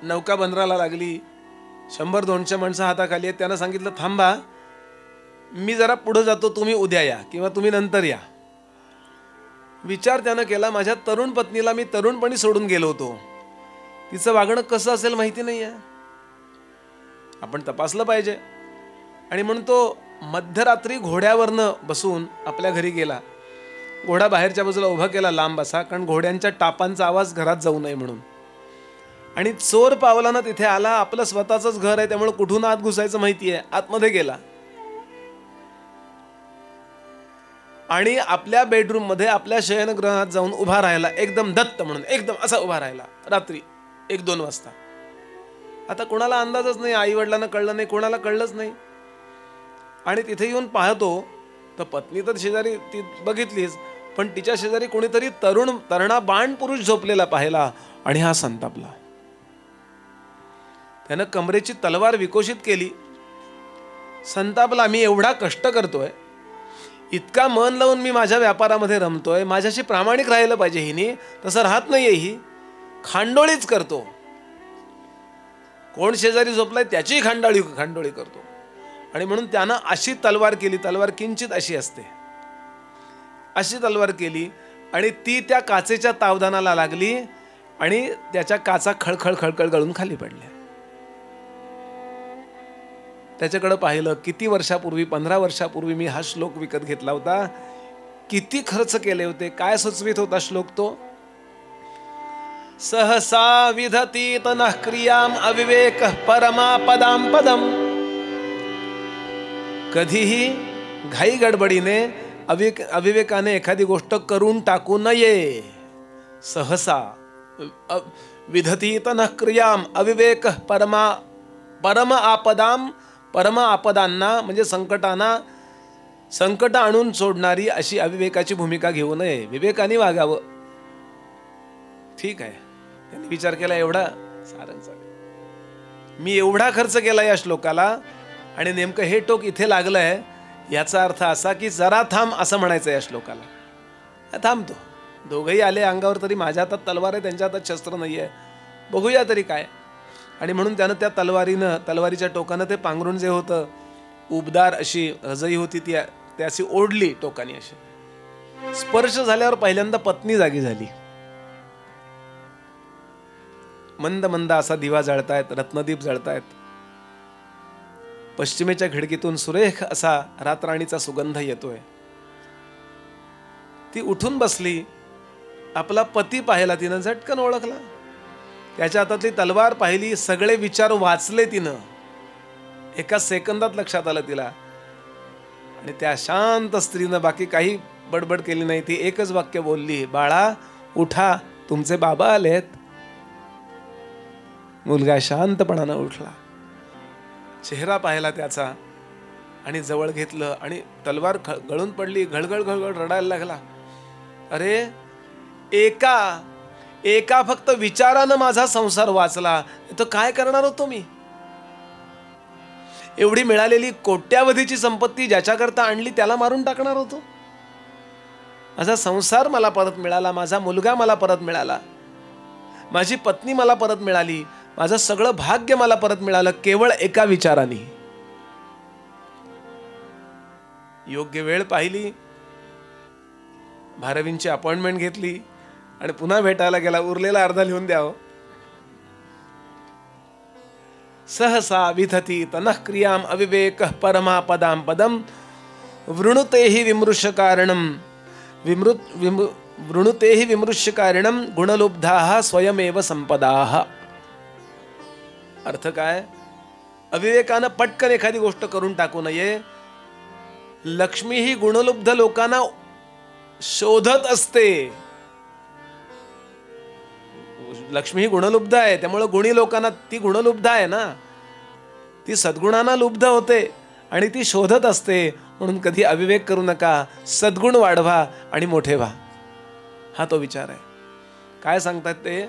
Speaker 1: नौका बंदराला लागली. 100-200 माणसं हाताखाली आहेत. त्यानं सांगितलं थांबा, मी जरा पुढे जातो, तुम्ही उद्या या किंवा तुम्ही नंतर या. विचार त्यानं केला, माझ्या तरुण पत्नीला मी तरुणपणी सोडून गेलो होतो, तिचं वागणं कसं असेल माहिती नाही आहे, आपण तपासलं पाहिजे. आणि म्हणून तो मध्यरात्री घोड्यावरनं बसून आपल्या घरी गेला. घोडा बाहेरच्या बाजूला उभा केला लांब असा, कारण घोड्यांच्या टापांचा आवाज घरात जाऊ नये म्हणून. आणि चोर पावलानं तिथे आला. आपलं स्वतःचंच घर आहे त्यामुळे कुठून आत घुसायचं माहिती आहे. आतमध्ये गेला आणि आपल्या बेडरूम मध्ये आपल्या शयनगृहात जाऊन उभा राहिला, एकदम दत्त म्हणून, एकदम असा उभा राहिला. रात्री 1-2 वाजता. आता कोणाला अंदाजच नाही, आई वडिलांना कळलं नाही, कोणाला कळलंच नाही. आणि तिथे येऊन पाहतो तर पत्नी तर शेजारी ती बघितलीच, पण तिच्या शेजारी कोणीतरी तरुणा बाण पुरुष झोपलेला पाहिला आणि हा संतापला. त्यानं कमरेची तलवार विकोशित केली. संतापला, मी एवढा कष्ट करतोय, इतका मन लावून मी माझ्या व्यापारामध्ये रमतोय, माझ्याशी प्रामाणिक राहिलं पाहिजे, हिने तसं राहत नाहीये, ही खांडोळीच करतो. कोण शेजारी झोपलाय त्याची खांडोळी करतो. आणि म्हणून त्यानं अशी तलवार केली, तलवार किंचित अशी असते, अशी तलवार केली आणि ती त्या काचेच्या तावदानाला लागली आणि त्याच्या काचा खळखळ खळखळ गळून खाली पडल्या. त्याच्याकडे पाहिलं, किती वर्षापूर्वी, 15 वर्षापूर्वी मी हा श्लोक विकत घेतला होता, किती खर्च केले होते, काय सुचवित होता श्लोक तो. सहसा विधती तनः क्रियाम अविवेक परमापदाम पदम. कधीही घाई गडबडीने अविवेकाने एखादी गोष्ट करून टाकू नये. सहसा विधती तनः क्रियाम अविवेक परम आपदाम. परम आपदांना म्हणजे संकटांना संकट आणून सोडणारी अशी अविवेकाची भूमिका घेऊ नये. विवेकाने वागावं. ठीक आहे, त्यांनी विचार केला, एवढा सारंग मी एवढा खर्च केला या श्लोकाला आणि नेमकं हे टोक इथे लागलंय, याचा अर्थ असा की जरा थांब असं म्हणायचं या श्लोकाला. थांबतो. दोघंही आले अंगावर, तरी माझ्या हातात तलवार आहे, त्यांच्या हातात शस्त्र नाहीये, बघूया तरी काय. आणि म्हणून त्यानं त्या तलवारीच्या टोकानं ते पांघरून जे होतं, उबदार अशी रजई होती, ती अशी ओढली टोकानी. अशी स्पर्श झाल्यावर पहिल्यांदा पत्नी जागी झाली. मंद मंद असा दिवा जळतायत, रत्नदीप जळतायत. पश्चिमेच्या खिडकीतून सुरेख असा रातराणीचा सुगंध येतोय. ती उठून बसली. आपला पती पाहिला तिनं, झटकन ओळखला. त्याच्या हातातली तलवार पाहिली, सगळे विचार वाचले तिनं. एका सेकंदात लक्षात आलं तिला. आणि त्या शांत स्त्रीनं बाकी काही बडबड केली नाही. ती एकच वाक्य बोलली, बाळा उठा, तुमचे बाबा आलेत. मुलगा शांतपणानं उठला. चेहरा पाहिला त्याचा आणि जवळ घेतलं आणि तलवार गळून पडली, घळघळ घळघळ रडायला लागला. अरे एका फक्त विचारानं माझा संसार वाचला, तर काय करणार होतो मी? एवढी मिळालेली कोट्यावधीची संपत्ती ज्याच्याकरता आणली त्याला मारून टाकणार होतो? माझा संसार मला परत मिळाला, माझा मुलगा मला परत मिळाला, माझी पत्नी मला परत मिळाली, माझं सगळं भाग्य मला परत मिळालं केवळ एका विचाराने. योग्य वेळ पाहिली, भारवींची अपॉइंटमेंट घेतली आणि पुन्हा भेटायला गेला. उरलेला अर्धा लिहून द्यावं. सहसा विधती तनः क्रियाम अविवेक परमा पदाम पदम वृणुतेहि विमृश्य कारणम वृणुतेहि विमृश्य कारणम गुणलुब्धाः स्वयमेव संपदाः. अर्थ काय? अविवेकानं पटकन एखादी गोष्ट करून टाकू नये. लक्ष्मी ही गुणलुब्ध लोकांना शोधत असते. लक्ष्मी ही गुणलुब्ध आहे, त्यामुळे गुणी लोकांना ती गुणलुब्ध आहे ना, ती सद्गुणांना लुब्ध होते आणि ती शोधत असते. म्हणून कधी अविवेक करू नका, सद्गुण वाढवा आणि मोठे व्हा. हा तो विचार आहे. काय सांगतात ते?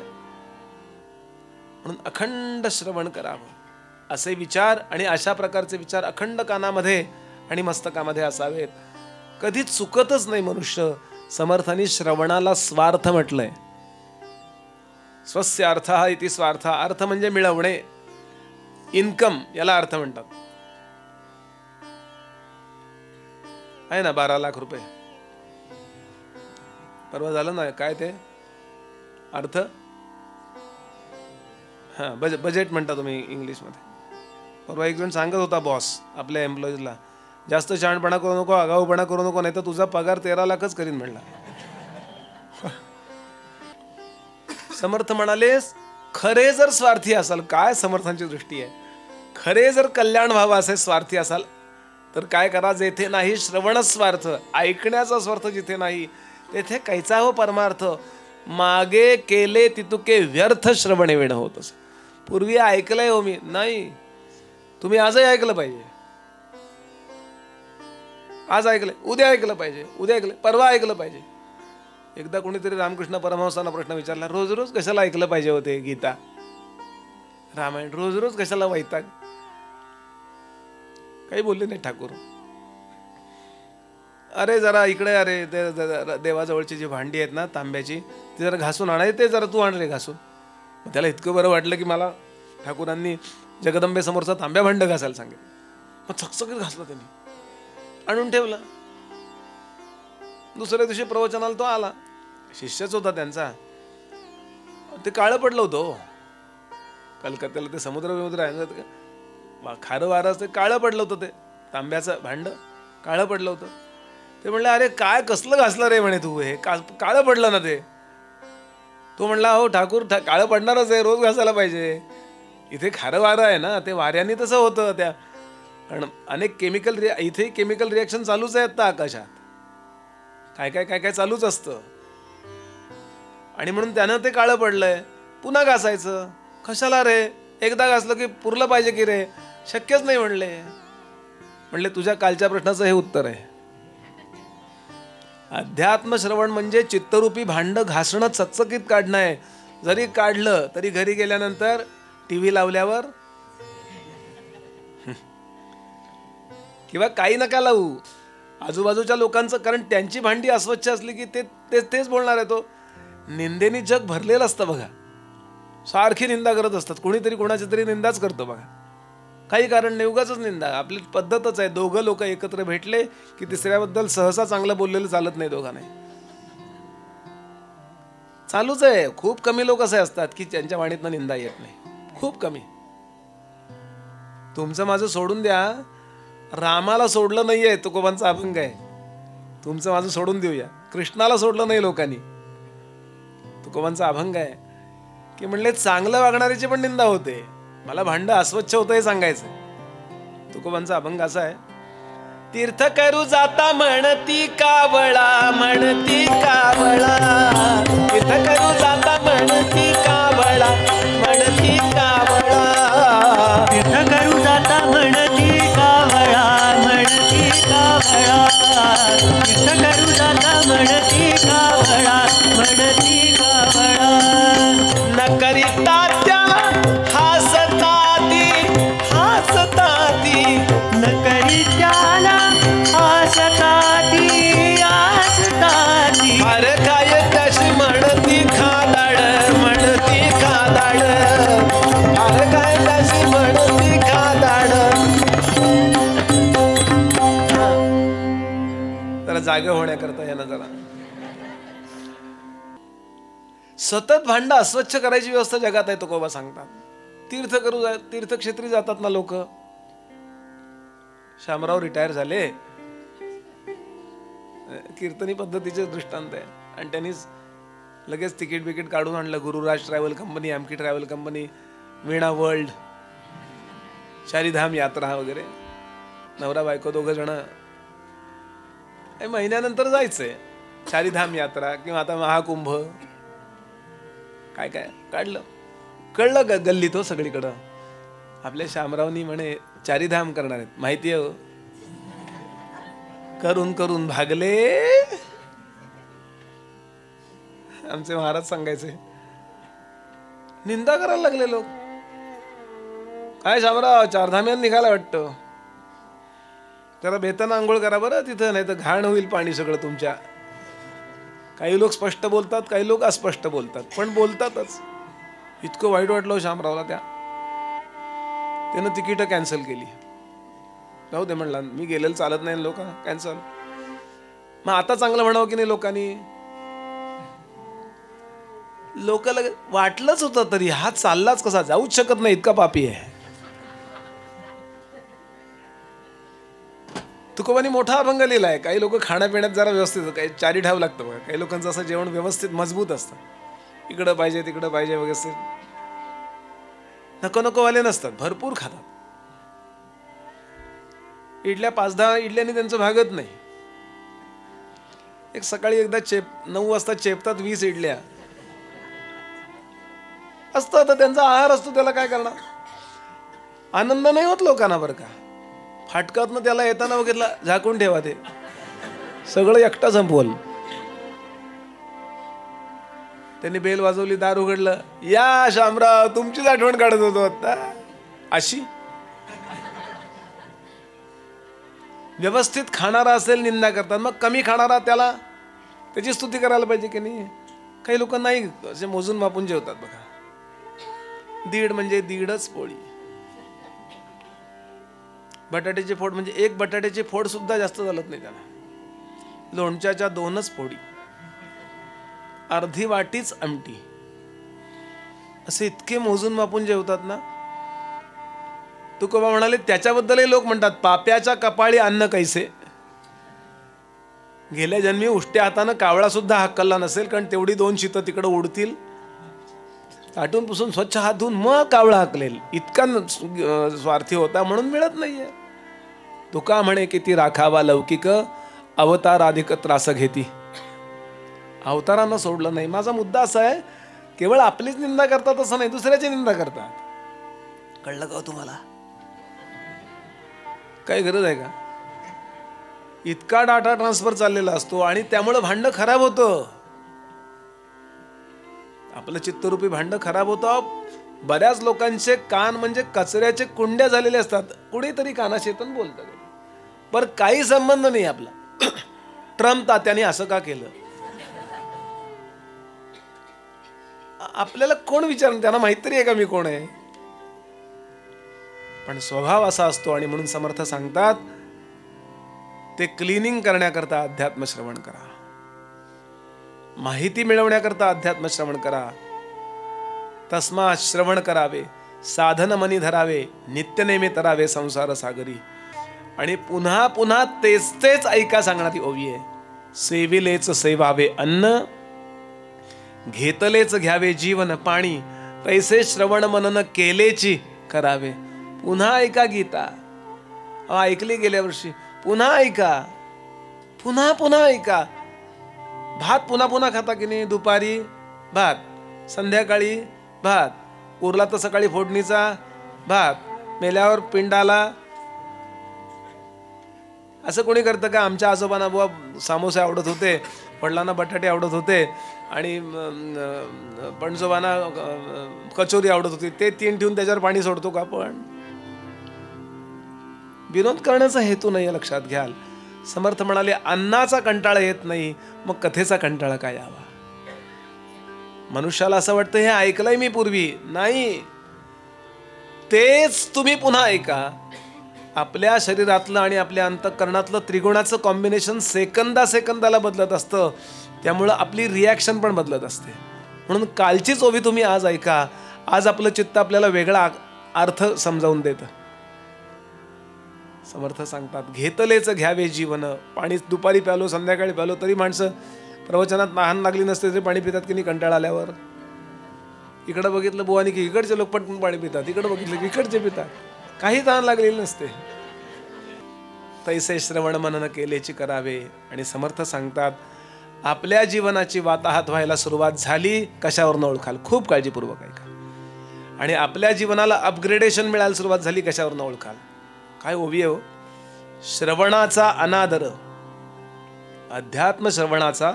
Speaker 1: म्हणून अखंड श्रवण करावं असे विचार आणि अशा प्रकारचे विचार अखंड कानामध्ये आणि मस्तकामध्ये असावेत. कधी चुकतच नाही मनुष्य. समर्थांनी श्रवणाला स्वार्थ म्हटलंय. स्वस्य अर्थः इति स्वार्थ. अर्थ म्हणजे मिळवणे, इन्कम, याला अर्थ म्हणतात. आहे ना 12 लाख रुपये परवा झालं ना, काय ते अर्थ? हा, बजेट म्हणता तुम्ही इंग्लिश मध्ये. परवा एक जण सांगत होता बॉस आपल्या एम्प्लॉईजला, जास्त शहाणपणा करू नको, आगाऊपणा करू नको, नाही तर तुझा पगार 13 लाखच करीन म्हणला. समर्थ म्हणाले, खरे जर स्वार्थी असाल, काय समर्थांची दृष्टी आहे, खरे जर कल्याण व्हावं असे स्वार्थी असाल तर काय करा? जेथे नाही श्रवणच स्वार्थ, ऐकण्याचा स्वार्थ जिथे नाही तेथे कैचा हो परमार्थ. मागे केले तितुके व्यर्थ श्रवणे विण होत असे. पूर्वी ऐकलंय हो मी, नाही, तुम्ही आजही ऐकलं पाहिजे. आज ऐकलंय, उद्या ऐकलं पाहिजे, उद्या ऐकलं, परवा ऐकलं पाहिजे. एकदा कोणीतरी रामकृष्ण परमहंसांना प्रश्न विचारला, रोज रोज कशाला ऐकलं पाहिजे होते गीता रामायण, रोज रोज कशाला वैताग? काही बोलले नाही ठाकूर. अरे जरा इकडे, अरे ते देवाजवळची जी भांडी आहेत ना तांब्याची, ती जरा घासून आणायची, ते जरा तू आण रे घासून. त्याला इतकं बरं वाटलं की मला ठाकूरांनी जगदंबे समोरचा तांब्या भांड घासायला सांगितलं. मग चकचकीत घासलं त्यांनी, आणून ठेवला. दुसऱ्या दिवशी प्रवचनाला तो आला, शिष्यच होता त्यांचा. ते काळं पडलं होतं कलकत्त्याला, ते समुद्र आहे, खारं वारं असते, काळं पडलं होतं ते तांब्याचं भांड, काळं पडलं होतं. ते म्हणलं, अरे काय कसलं घासलं रे म्हणे तू, हे काळं पडलं ना ते. तो म्हणला, हो ठाकूर, काळं पडणारच आहे, रोज घासायला पाहिजे. इथे खारं वारं आहे ना, ते वाऱ्याने तसं होतं. त्या कारण अनेक केमिकल इथे केमिकल रिॲक्शन चालूच आहेत ना आकाशात, काय काय काय काय चालूच असतं. आणि म्हणून त्यानं ते काळं पडलंय, पुन्हा घासायचं कशाला रे? एकदा घासलं की पुरलं पाहिजे की रे? शक्यच नाही म्हणले तुझ्या कालच्या प्रश्नाचं हे उत्तर आहे. अध्यात्म श्रवण म्हणजे चित्तरूपी भांड घासणं, चकचकीत काढणं आहे. जरी काढलं तरी घरी गेल्यानंतर टीव्ही लावल्यावर किंवा काही नका लावू आजूबाजूच्या लोकांचं, कारण त्यांची भांडी अस्वच्छ असली की तेच बोलणार आहे. तो निंदेनी जग भरलेलं असतं बघा, सारखी निंदा करत असतात. कोणीतरी कोणाची तरी निंदाच करतो बघा, काही कारण नाही, उगाचच निंदा. आपली पद्धतच आहे, दोघं लोक एकत्र भेटले की तिसऱ्याबद्दल सहसा चांगलं बोललेलं चालत नाही, दोघांनाही चालूच आहे. खूप कमी लोक असे असतात की त्यांच्या वाणीतनं निंदा येत नाही, खूप कमी. तुमचं माझं सोडून द्या, रामाला सोडलं नाहीये, तुकोबांचा अभंग आहे. तुमचं माझं सोडून देऊया, कृष्णाला सोडलं नाही लोकांनी, तुकोबांचा अभंग आहे की म्हणले चांगलं वागणाऱ्याची पण निंदा होते. मला भांड अस्वच्छ होतं हे सांगायचं. तुकोबांचा अभंग असा आहे, तीर्थ करू जाता म्हणती कावळा, म्हणती कावळा, तीर्थ करू जाता म्हणती कावळा, म्हणती कावळा, तीर्थ करू जाता
Speaker 2: तीर्थ करू जाता म्हणती कावळा, म्हणती कावळा.
Speaker 1: न करिता त्याला हासताती, हासताती,
Speaker 2: न करी त्याला आसताती, आसताती.
Speaker 1: अरे काय त्याशी म्हणती खादाड, म्हणती खादाड, अरे काय त्याशी म्हणती खादाड. जरा जागे होण्याकरता यानं जरा सतत भांड अस्वच्छ करायची व्यवस्था जगात आहे, तुकोबा सांगतात. तीर्थक्षेत्री जातात ना लोक. शामराव रिटायर झाले, कीर्तनी पद्धतीचे दृष्टांत आहे. आणि त्यांनी लगेच तिकीट बिकीट काढून आणलं. गुरुराज ट्रॅव्हल कंपनी, आमकी travel company, Veena world, Chardham यात्रा वगैरे. नवरा बायको दोघ जण महिन्यानंतर जायचंय. चारीधाम यात्रा किंवा आता महाकुंभ, काय काय काढलं. कळलं गल्लीत हो सगळीकडं. आपल्या शामरावनी म्हणे चारीधाम करणार आहेत, माहिती आहे. करून करून भागले. आमचे महाराज सांगायचे, निंदा करायला लागले लोक. काय शामराव चारधाम्यात निघाला वाटतं, जरा बेतानं आंघोळ करा बरं तिथं, नाही तर घाण होईल पाणी सगळं तुमच्या. काही लोक स्पष्ट बोलतात, काही लोक अस्पष्ट बोलतात, पण बोलतातच. इतकं वाईट वाटलं शामरावला. त्यानं तिकीट कॅन्सल केली. जाऊ दे म्हणला, मी गेलेलं चालत नाही, लोक कॅन्सल. मग आता चांगलं म्हणावं की नाही लोकांनी. लोकांना वाटलंच होतं तरी हा चाललाच कसा, जाऊच शकत नाही, इतका पापी आहे. तुकोबांनी मोठा अभंग लिहिलाय. काही लोक खाण्यापिण्यात जरा व्यवस्थित, काही चारी ठाव लागतं बघा. काही लोकांचं असं जेवण व्यवस्थित मजबूत असतं, इकडं पाहिजे तिकडं पाहिजे वगैरे. नको नको वाले नसतात, भरपूर खातात. इडल्या 5-10 इडल्याने त्यांचं भागत नाही. एक सकाळी एकदा 9 वाजता चेपतात 20 इडल्या असतं, तर त्यांचा आहार असतो. त्याला काय करणार, आनंद नाही होत लोकांना बरं का. फाटकातनं त्याला येताना बघितला, झाकून ठेवा, ते सगळं एकटा संपवल. त्यांनी बेल वाजवली, दार उघडलं, या शामराव तुमचीच आठवण काढत होतो आता. अशी व्यवस्थित खाणारा असेल निंदा करतात, मग कमी खाणारा त्याला त्याची स्तुती करायला पाहिजे की नाही. काही लोक नाही, असे मोजून मापून जेवतात बघा. 1.5 म्हणजे 1.5च पोळी. बटाट्याचे फोड म्हणजे 1 बटाट्याचे फोड सुद्धा जास्त चालत नाही त्याला. लोणच्याच्या 2च फोडी, अर्धी वाटीच आमटी, असे इतके मोजून मापून जेवतात ना. तुकोबा म्हणाले, त्याच्याबद्दलही लोक म्हणतात, पाप्याच्या कपाळी अन्न कैसे. गेल्या जन्मी उष्ट्या हातानं कावळा सुद्धा हक्कलला नसेल, कारण तेवढी 2 शीतं तिकडे उडतील. ताटून पुसून स्वच्छ हात धुवून मग कावळा हकलेल. इतका स्वार्थी होता म्हणून मिळत नाहीये. तुका म्हणे किती राखावा लौकिक, अवतार अधिक त्रास घेती. अवतारांना सोडलं नाही. माझा मुद्दा असा आहे, केवळ आपलीच निंदा करतात असं नाही, दुसऱ्याची निंदा करतात. कळलं का तुम्हाला? काही गरज आहे का? इतका डाटा ट्रान्सफर चाललेला असतो आणि त्यामुळे भांडं खराब होतं. आपलं चित्तरूपी भांडं खराब होतं. बऱ्याच लोकांचे कान म्हणजे कचऱ्याचे कुंड्या झालेले असतात. कुणीतरी कानाशी येतं बोलतात, पर काही संबंध नाही आपला. ट्रम्प तात्याने असं का केलं, आपल्याला कोण विचारणार? त्यांना माहित तरी आहे का मी कोण आहे? पण स्वभाव असा असतो. आणि म्हणून समर्थ सांगतात, ते क्लिनिंग करण्याकरता अध्यात्म श्रवण करा, माहिती मिळवण्याकरता अध्यात्म श्रवण करा. तस्मा श्रवण करावे, साधन मनी धरावे, नित्यनेमी तरावे संसार सागरी. आणि पुन्हा पुन्हा तेच तेच ऐका सांगण्यात ओवी आहे. सेविलेच सेवावे अन्न, घेतलेच घ्यावे जीवन पाणी, तैसे श्रवण मनन केलेची करावे. पुन्हा ऐका गीता, ऐकली गेल्या वर्षी, पुन्हा ऐका, पुन्हा पुन्हा ऐका. भात पुन्हा पुन्हा खाता की नाही? दुपारी भात, संध्याकाळी भात, उरला तर सकाळी फोडणीचा भात, मेल्यावर पिंडाला असं कोणी करतं का? आमच्या आजोबांना बुवा सामोसे आवडत होते, वडिलांना बटाटे आवडत होते आणि पणजोबांना कचोरी आवडत होती, ते 3 ठेवून त्याच्यावर पाणी सोडतो का आपण? विनोद करण्याचा हेतू नाही, लक्षात घ्याल. समर्थ म्हणाले अन्नाचा कंटाळा येत नाही, मग कथेचा कंटाळा काय यावा? मनुष्याला असं वाटतं हे ऐकलंय मी पूर्वी, नाही, तेच तुम्ही पुन्हा ऐका. आपल्या शरीरातलं आणि आपल्या अंतःकरणातलं त्रिगुणाचं कॉम्बिनेशन सेकंदाला बदलत असतं, त्यामुळं आपली रिॲक्शन पण बदलत असते. म्हणून कालचीच ओवी तुम्ही आज ऐका. आज आपलं चित्त आपल्याला वेगळा अर्थ समजावून देतं. समर्थ सांगतात घेतलेच घ्यावे जीवन. पाणी दुपारी प्यालो, संध्याकाळी प्यालो, तरी माणसं प्रवचनात तहान लागली नसते तरी पाणी पितात की नाही कंटाळा आल्यावर. इकडं बघितलं बुवानी की इकडचे लोक पण पाणी पितात, इकडं बघितलं की इकडचे पितात, काही तहान लागलेली नसते. तैसे श्रवण मनन केलेची करावे. आणि समर्थ सांगतात आपल्या जीवनाची वाताहत व्हायला सुरुवात झाली, कशावरून ओळखाल? खूप काळजीपूर्वक ऐका. आणि आपल्या जीवनाला अपग्रेडेशन मिळायला सुरुवात झाली, कशावरून ओळखाल? काय ओवी आहे हो? श्रवणाचा अनादर, अध्यात्म श्रवणाचा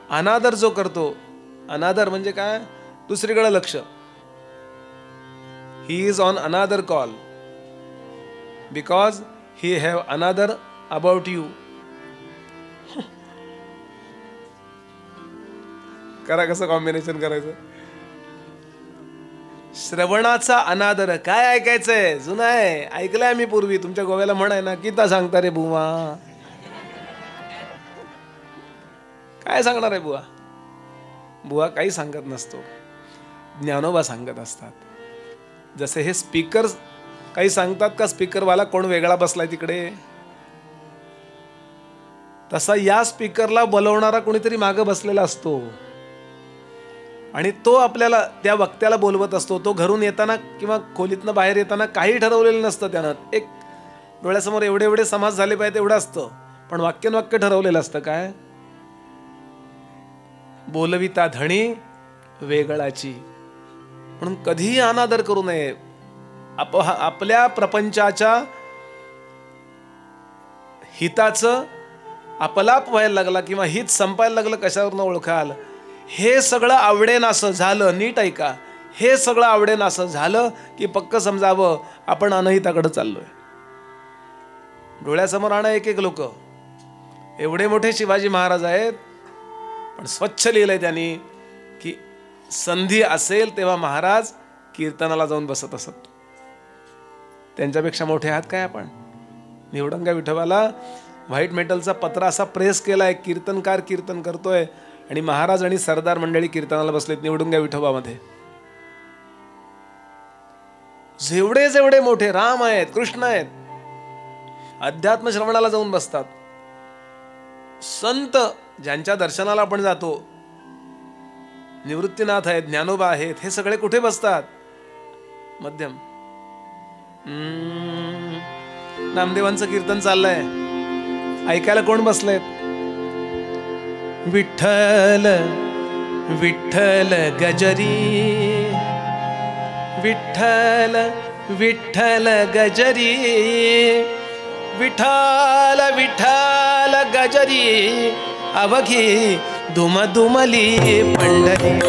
Speaker 1: अनादर जो करतो, अनादर म्हणजे काय? दुसरीकडे लक्ष. ही इज ऑन अनादर कॉल बिकॉज ही हॅव अनादर अबाउट यू. करा कसं कॉम्बिनेशन करायचं? श्रवणाचा अनादर. काय ऐकायचंय? जुनं आहे, ऐकलंय मी पूर्वी. तुमच्या गोव्याला म्हण आहे ना, किता सांगता रे बुवा. काय सांगणार आहे बुवा? बुवा काही सांगत नसतो, ज्ञानोबा सांगत असतात. जसे हे स्पीकर काही सांगतात का? स्पीकरवाला कोण वेगळा बसलाय तिकडे, तसा या स्पीकरला बोलवणारा कोणीतरी मागं बसलेला असतो आणि तो आपल्याला त्या वक्त्याला बोलवत असतो. तो घरून येताना किंवा खोलीतनं बाहेर येताना काही ठरवलेलं नसतं त्यानं. एक डोळ्यासमोर एवढे एवढे समाज झाले पाहिजे एवढं असतं, पण वाक्य ठरवलेलं असतं. काय? बोलविता धणी वेगळाची. म्हणून कधीही अनादर करू नये. आपल्या प्रपंचाच्या हिताचं अपलाप व्हायला लागला किंवा हित संपायला लागलं, कशावरून ओळखाल? हे सगळं आवडेनासं झालं. नीट ऐका, हे सगळं आवडेनासं झालं की पक्क समजावं आपण अनहिताकडे चाललोय. डोळ्यासमोर आणा एक एक लोक. एवढे मोठे शिवाजी महाराज आहेत, पण स्वच्छ लिहिलंय त्यांनी की संधी असेल तेव्हा महाराज कीर्तनाला जाऊन बसत असत. त्यांच्यापेक्षा मोठे आहात काय आपण? निवडंगा विठोबाला व्हाईट मेटलचा पत्रा असा प्रेस केलाय, कीर्तनकार कीर्तन करतोय आणि महाराज आणि सरदार मंडळी कीर्तनाला बसलेत निवडुंगा विठोबामध्ये. जेवढे जेवढे मोठे राम आहेत, कृष्ण आहेत, अध्यात्म श्रवणाला जाऊन बसतात. संत ज्यांच्या दर्शनाला आपण जातो, निवृत्तीनाथ आहेत, ज्ञानोबा आहेत, हे सगळे कुठे बसतात? मध्यम. नामदेवांचं कीर्तन चाललंय, ऐकायला कोण बसलेत? विठ्ठल विठ्ठल गजरी, विठ्ठल विठ्ठल गजरी, विठ्ठल विठ्ठल गजरी, अवघी दुमदुमली पंढरी,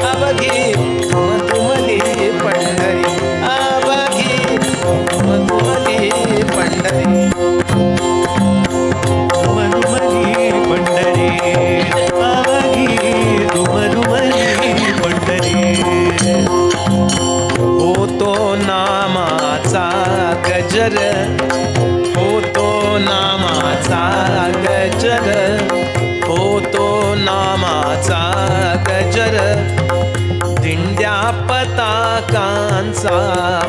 Speaker 1: अवघी दुमदुमली पंढरी, अवघी दुमदुमली पंढरी,
Speaker 2: दुमदुमली पंढरी, अवघी दुमदुमली पंढरी.
Speaker 1: होतो नामाचा गजर, होतो नामाचा गजर, होतो नामाचा गजर, दिंड्या पताकांचा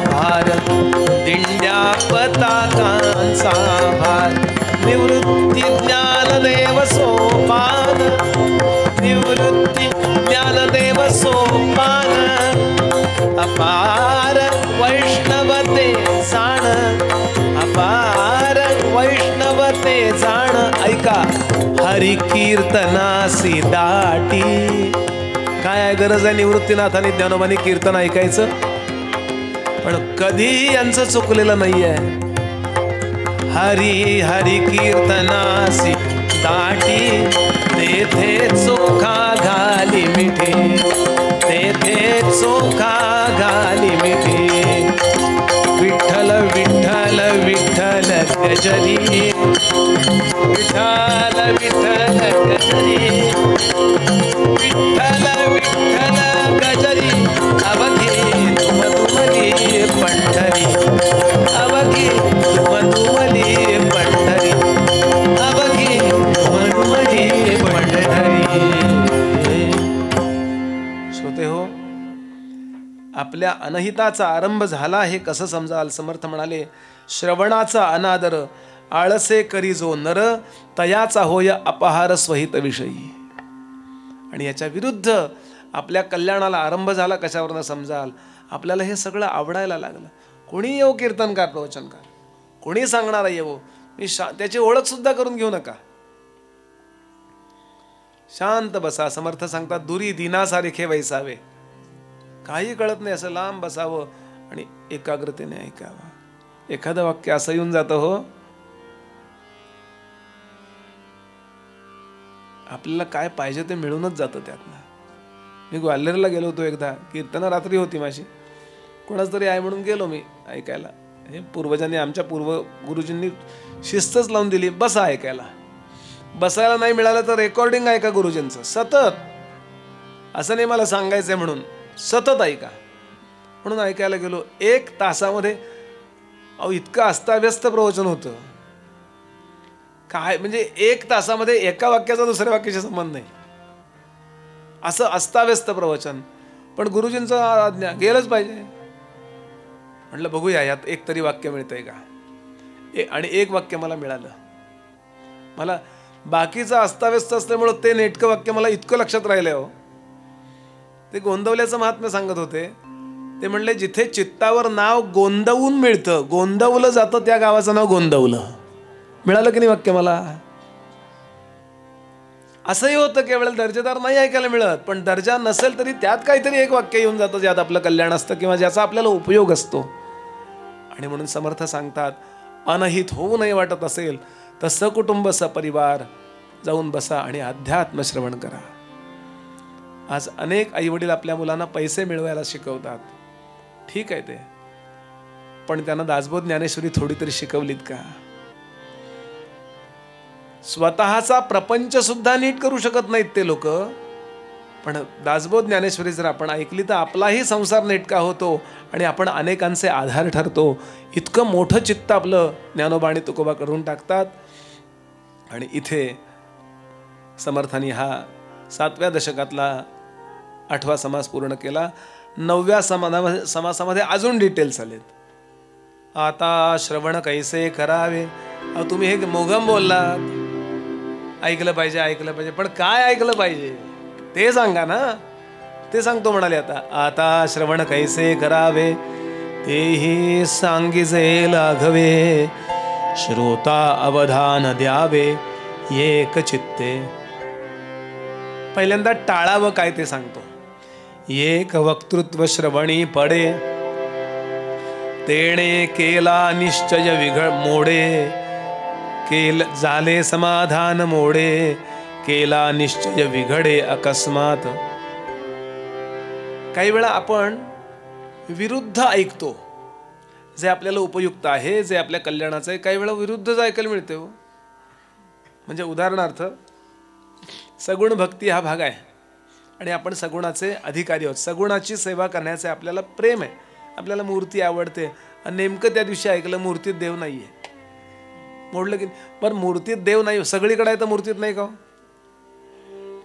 Speaker 1: भार, दिंड्या पताकांचा भार, निवृत्ती ज्ञानदेव सोपान, निवृत्ती ज्ञानदेव सोपान, अपार वैष्णवते जाण, अपार वैष्णवते जाण. ऐका, हरी कीर्तनासी दाटी. काय आहे गरज आहे निवृत्तीनाथ आणि ज्ञानोबांनी कीर्तन ऐकायचं? पण कधी यांचं चुकलेलं नाहीये. हरी हरी कीर्तनासी ताटी तेथे चोखा घाली मिठी तेथे चोखा घाली मिठी विठ्ठल विठ्ठल विठ्ठल गजरी विठ्ठल विठ्ठल गजरी विठ्ठल विठ्ठल गजरी अवघी तुमली पंढरी अवघी तुमली पंढरी अवघी तुमली पंढरी. श्रोते हो, आपल्या अनहिताचा आरंभ झाला हे कसं समजाल? समर्थ म्हणाले, श्रवणाचा अनादर आळसे करी जो नर तयाचा होय अपहार स्वहित विषयी. आणि याच्या विरुद्ध आपल्या कल्याणाला आरंभ झाला कशावरनं समजाल? आपल्याला हे सगळं आवडायला लागलं. कोणी येऊ कीर्तनकार प्रवचनकार, कोणी सांगणारा येवो, मी त्याची ओळख सुद्धा करून घेऊ नका. शांत बसा. समर्थ सांगतात, दुरी दिनासारखे वैसावे. काही कळत नाही असं लांब बसावं आणि एकाग्रतेने ऐकावं. एखादं वाक्य असं येऊन जातं हो, आपल्याला काय पाहिजे ते मिळूनच जातं त्यातनं. मी ग्वाल्हेरला गेलो होतो एकदा, कीर्तन रात्री होती माझी, कोणाच तरी आहे म्हणून गेलो मी ऐकायला. हे पूर्वजांनी, आमच्या गुरुजींनी शिस्तच लावून दिली, बसा ऐकायला. बसायला नाही मिळालं तर रेकॉर्डिंग ऐका गुरुजींचं सतत. असं नाही मला सांगायचंय म्हणून, सतत ऐका म्हणून ऐकायला गेलो. 1 तासामध्ये इतकं अस्ताव्यस्त प्रवचन होतं. काय म्हणजे 1 तासामध्ये एका वाक्याचा दुसऱ्या वाक्याशी संबंध नाही, असं अस्ताव्यस्त प्रवचन. पण गुरुजींचं आज्ञा, गेलंच पाहिजे. म्हटलं बघूया यात एक तरी वाक्य मिळतंय का. आणि एक वाक्य मला मिळालं. मला बाकीचं अस्ताव्यस्त असल्यामुळं ते नेटकं वाक्य मला इतकं लक्षात राहिलंय हो. ते गोंदवल्याचं महात्म्य सांगत होते. ते म्हणले, जिथे चित्तावर नाव गोंदवून मिळतं, गोंदवलं जातं, त्या गावाचं नाव गोंदवलं. मिळालं की नाही वाक्य मला? असंही होतं केवळ दर्जेदार नाही ऐकायला मिळत, पण दर्जा नसेल तरी त्यात काहीतरी एक वाक्य येऊन जातं ज्यात आपलं कल्याण असतं किंवा ज्याचा आपल्याला उपयोग असतो. आणि म्हणून समर्थ सांगतात, अनहित होऊ नये वाटत असेल तर सकुटुंब सपरिवार जाऊन बसा आणि अध्यात्म श्रवण करा. आज अनेक आईवडील आपल्या मुलांना पैसे मिळवायला शिकवतात, ठीक आहे ते, पण त्यांना दासबोध ज्ञानेश्वरी थोडी तरी शिकवलीत का? स्वतःचा प्रपंच सुद्धा नीट करू शकत नाहीत ते लोक, पण दासबोध ज्ञानेश्वरी जर आपण ऐकली तर आपलाही संसार नेटका होतो आणि आपण अनेकांचे आधार ठरतो. इतकं मोठं चित्त आपलं ज्ञानोबा आणि तुकोबा करून टाकतात. आणि इथे समर्थांनी हा 7व्या दशकातला 8वा समास पूर्ण केला. 9व्या समासामध्ये अजून डिटेल्स आलेत. आता श्रवण कैसे करावे. तुम्ही हे मोघम बोललात, ऐकलं पाहिजे ऐकलं पाहिजे, पण काय ऐकलं पाहिजे ते सांगा ना. ते सांगतो म्हणाले. आता श्रवण कैसे करावे तेही सांगिजे लाघवे, श्रोता अवधान द्यावे एक चित्ते. पहिल्यांदा टाळावं काय ते सांगतो. एक वक्तृत्व श्रवणी पडे, तेणे केला निश्चय विघळ मोडे, झाले समाधान मोडे, केला निश्चय विघडे अकस्मात. काही वेळा आपण विरुद्ध ऐकतो, जे आपल्याला उपयुक्त आहे, जे आपल्या कल्याणाचं आहे, काही वेळा विरुद्धच ऐकायला मिळते हो. म्हणजे उदाहरणार्थ, सगुण भक्ती हा भाग आहे आणि आपण सगुणाचे अधिकारी आहोत. सगुणाची सेवा करण्याचे आपल्याला प्रेम आहे, आपल्याला मूर्ती आवडते, आणि नेमकं त्या दिवशी ऐकलं मूर्तीत देव नाहीये. मोडलं की बरं, मूर्तीत देव नाही, सगळीकडे आहे तर मूर्तीत नाही का?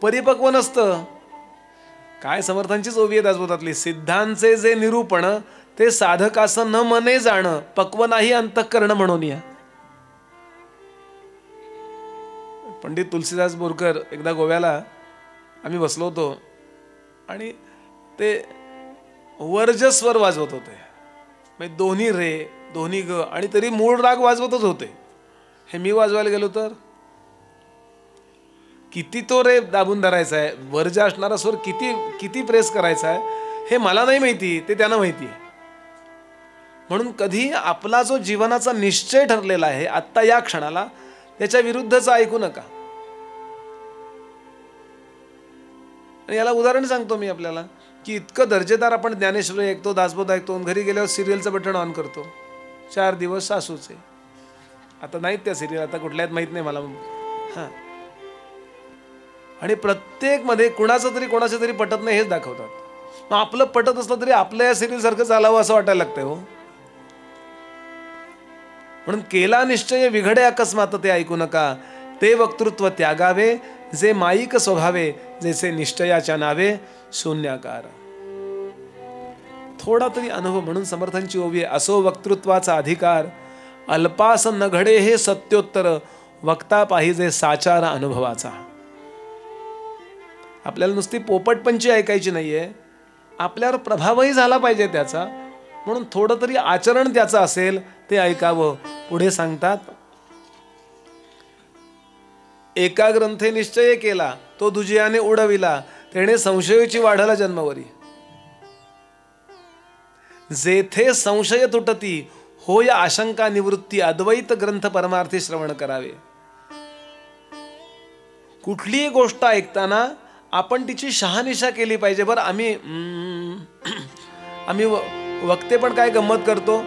Speaker 1: परिपक्व नसतं. काय समर्थांचीच ओवी आहे दासबोधातली, सिद्धांचे जे निरूपण ते साधकासं न मने जाणं, पक्व नाही अंतःकरण म्हणून या. पंडित तुलसीदास बोरकर एकदा गोव्याला आम्ही बसलो होतो आणि ते वर्जस्वर वाजवत होते, म्हणजे दोन्ही रे दोन्ही ग, आणि तरी मूळ राग वाजवतच होते. हे मी वाजवायला गेलो तर किती तो रे दाबून धरायचा आहे, वर्ज असणारा स्वर किती किती प्रेस करायचा आहे हे मला नाही माहिती, ते त्यांना माहिती आहे. म्हणून कधी आपला जो जीवनाचा निश्चय ठरलेला आहे आत्ता या क्षणाला, त्याच्या विरुद्धचं ऐकू नका. आणि याला उदाहरण सांगतो मी आपल्याला, की इतकं दर्जेदार आपण ज्ञानेश्वरी ऐकतो, दासबोध ऐकतो, घरी गेल्यावर सिरियलचं बटन ऑन करतो. 4 दिवस सासूचे, आता नाहीत त्या सिरियल, आता कुठल्यात माहीत नाही मला. हां, आणि प्रत्येक मध्ये कुणाचं तरी पटत नाही हेच दाखवतात. मग आपलं पटत असलं तरी आपलं या सिरियल सारखं चालावं असं वाटायला लागतंय हो. म्हणून केला निश्चय विघडे अकस्मात ते ऐकू नका. ते वक्तृत्व त्यागावे जे माईक स्वभावे, जैसे निश्चयाच्या नावे शून्याकार. थोडा तरी अनुभव म्हणून समर्थांची ओवी आहे. असो वक्तृत्वाचा अधिकार, अल्पास न घडे हे सत्योत्तर, वक्ता पाहिजे साचार अनुभवाचा. आपल्याला नुसती पोपटपंची ऐकायची नाहीये, आपल्यावर प्रभावही झाला पाहिजे त्याचा. म्हणून थोडं तरी आचरण त्याचं असेल ते ऐकावं. पुढे सांगतात, एका ग्रंथे निश्चय केला, तो दुजियाने उडविला, तेणे संशयाची वाढला जन्मवरी. जेथे संशय तुटती, होय आशंका निवृत्ती, अद्वैत ग्रंथ परमार्थी श्रवण करावे. कुठलीही गोष्ट ऐकताना आपण तिची शहानिशा केली पाहिजे. बरं, आम्ही वक्ते पण काय गंमत करतो,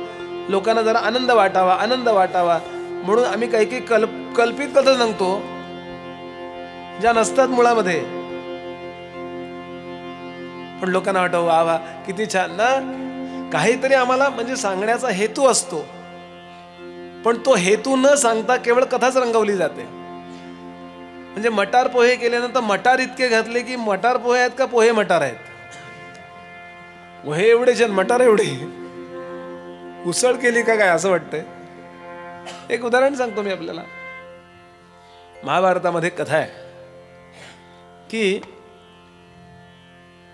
Speaker 1: लोकांना जरा आनंद वाटावा म्हणून आम्ही काही कल्पित कथा सांगतो ज्या नसतात मुळामध्ये. पण लोकांना वाटावं वा वा किती छान ना, काहीतरी आम्हाला म्हणजे सांगण्याचा हेतू असतो. पण तो हेतू न सांगता केवळ कथाच रंगवली जाते. म्हणजे मटार पोहे केल्यानंतर मटार इतके घातले की मटार पोहे आहेत का पोहे मटार आहेत. पोहे एवढे छान, मटार एवढे, उसळ केली का काय असं वाटतंय. एक उदाहरण सांगतो मी आपल्याला. महाभारतामध्ये कथा आहे की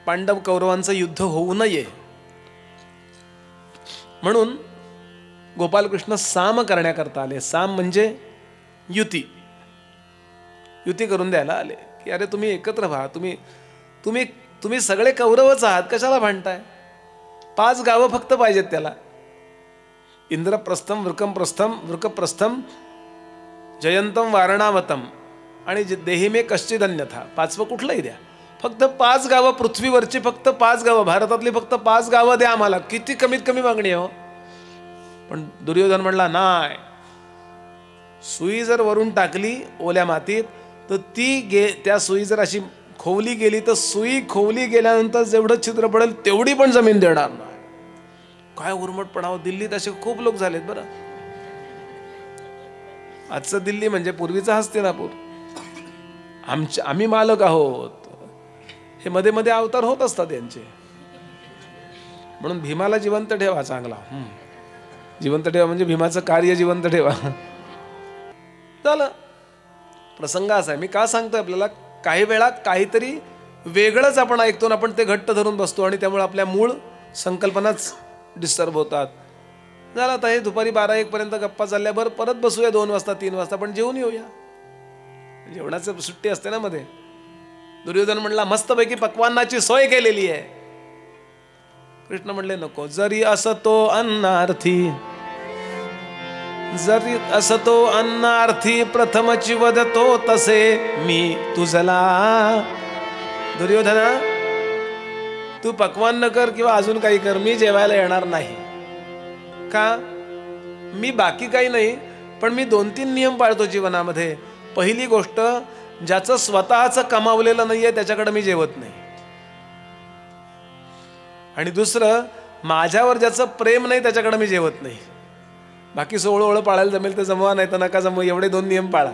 Speaker 1: पांडव कौरवांचं युद्ध होऊ नये म्हणून गोपालकृष्ण साम करण्याकरता आले. साम म्हणजे युती करून द्यायला आले की अरे तुम्ही एकत्र व्हा, तुम्ही सगळे कौरवच आहात, कशाला भांडताय. 5 गावं फक्त पाहिजेत त्याला. इंद्रप्रस्थम, वृकप्रस्थम, जयंतम, वारणावतम आणि देहिमे कश्चिदन्यथा. 5वं कुठलंही द्या, फक्त 5 गावं पृथ्वीवरची, फक्त 5 गावं, भारतातली फक्त 5 गावं द्या आम्हाला. किती कमीत कमी मागणी हो. पण दुर्योधन म्हणला नाही. सुई जर वरून टाकली ओल्या मातीत तर त्या सुई जर अशी खोवली गेली तर सुई खोवली गेल्यानंतर जेवढं छिद्र पडेल तेवढी पण जमीन देणार नाही. काय उर्मटपणावं. दिल्लीत असे खूप लोक झालेत बरं. आजचं दिल्ली म्हणजे पूर्वीचा हस्तिनापूर. आम्ही मालक आहोत हे मध्ये मध्ये अवतार होत असतात यांचे. म्हणून भीमाला जिवंत ठेवा, चांगला जिवंत ठेवा, म्हणजे भीमाचं कार्य जिवंत ठेवा. झालं. प्रसंग असा आहे. मी का सांगतोय आपल्याला, काही वेळा काहीतरी वेगळंच आपण ऐकतो आणि आपण ते घट्ट धरून बसतो आणि त्यामुळे आपल्या मूळ संकल्पनाच डिस्टर्ब होतात. झालं. आता हे दुपारी 12-1 पर्यंत गप्पा चालल्या, बरं परत बसूया 2 वाजता 3 वाजता, पण जेवून येऊया. जेवणाचं सुट्टी असते ना मध्ये. दुर्योधन म्हणला मस्तपैकी पक्वान्नाची सोय केलेली आहे. कृष्ण म्हणले नको. जरी असतो अन्नार्थी प्रथमची वदतो तसे मी तुझला. दुर्योधना तू पक्वान न कर किंवा अजून काही कर, मी जेवायला येणार नाही. का? मी बाकी काही नाही, पण मी 2-3 नियम पाळतो जीवनामध्ये. पहिली गोष्ट, ज्याचं स्वतःचं कमावलेलं नाहीये त्याच्याकडे मी जेवत नाही. आणि दुसरं, माझ्यावर ज्याचं प्रेम नाही त्याच्याकडे मी जेवत नाही. बाकी 16 पाळायला जमेल तर जमवा, नाही तर नका जमवा. एवढे 2 नियम पाळा.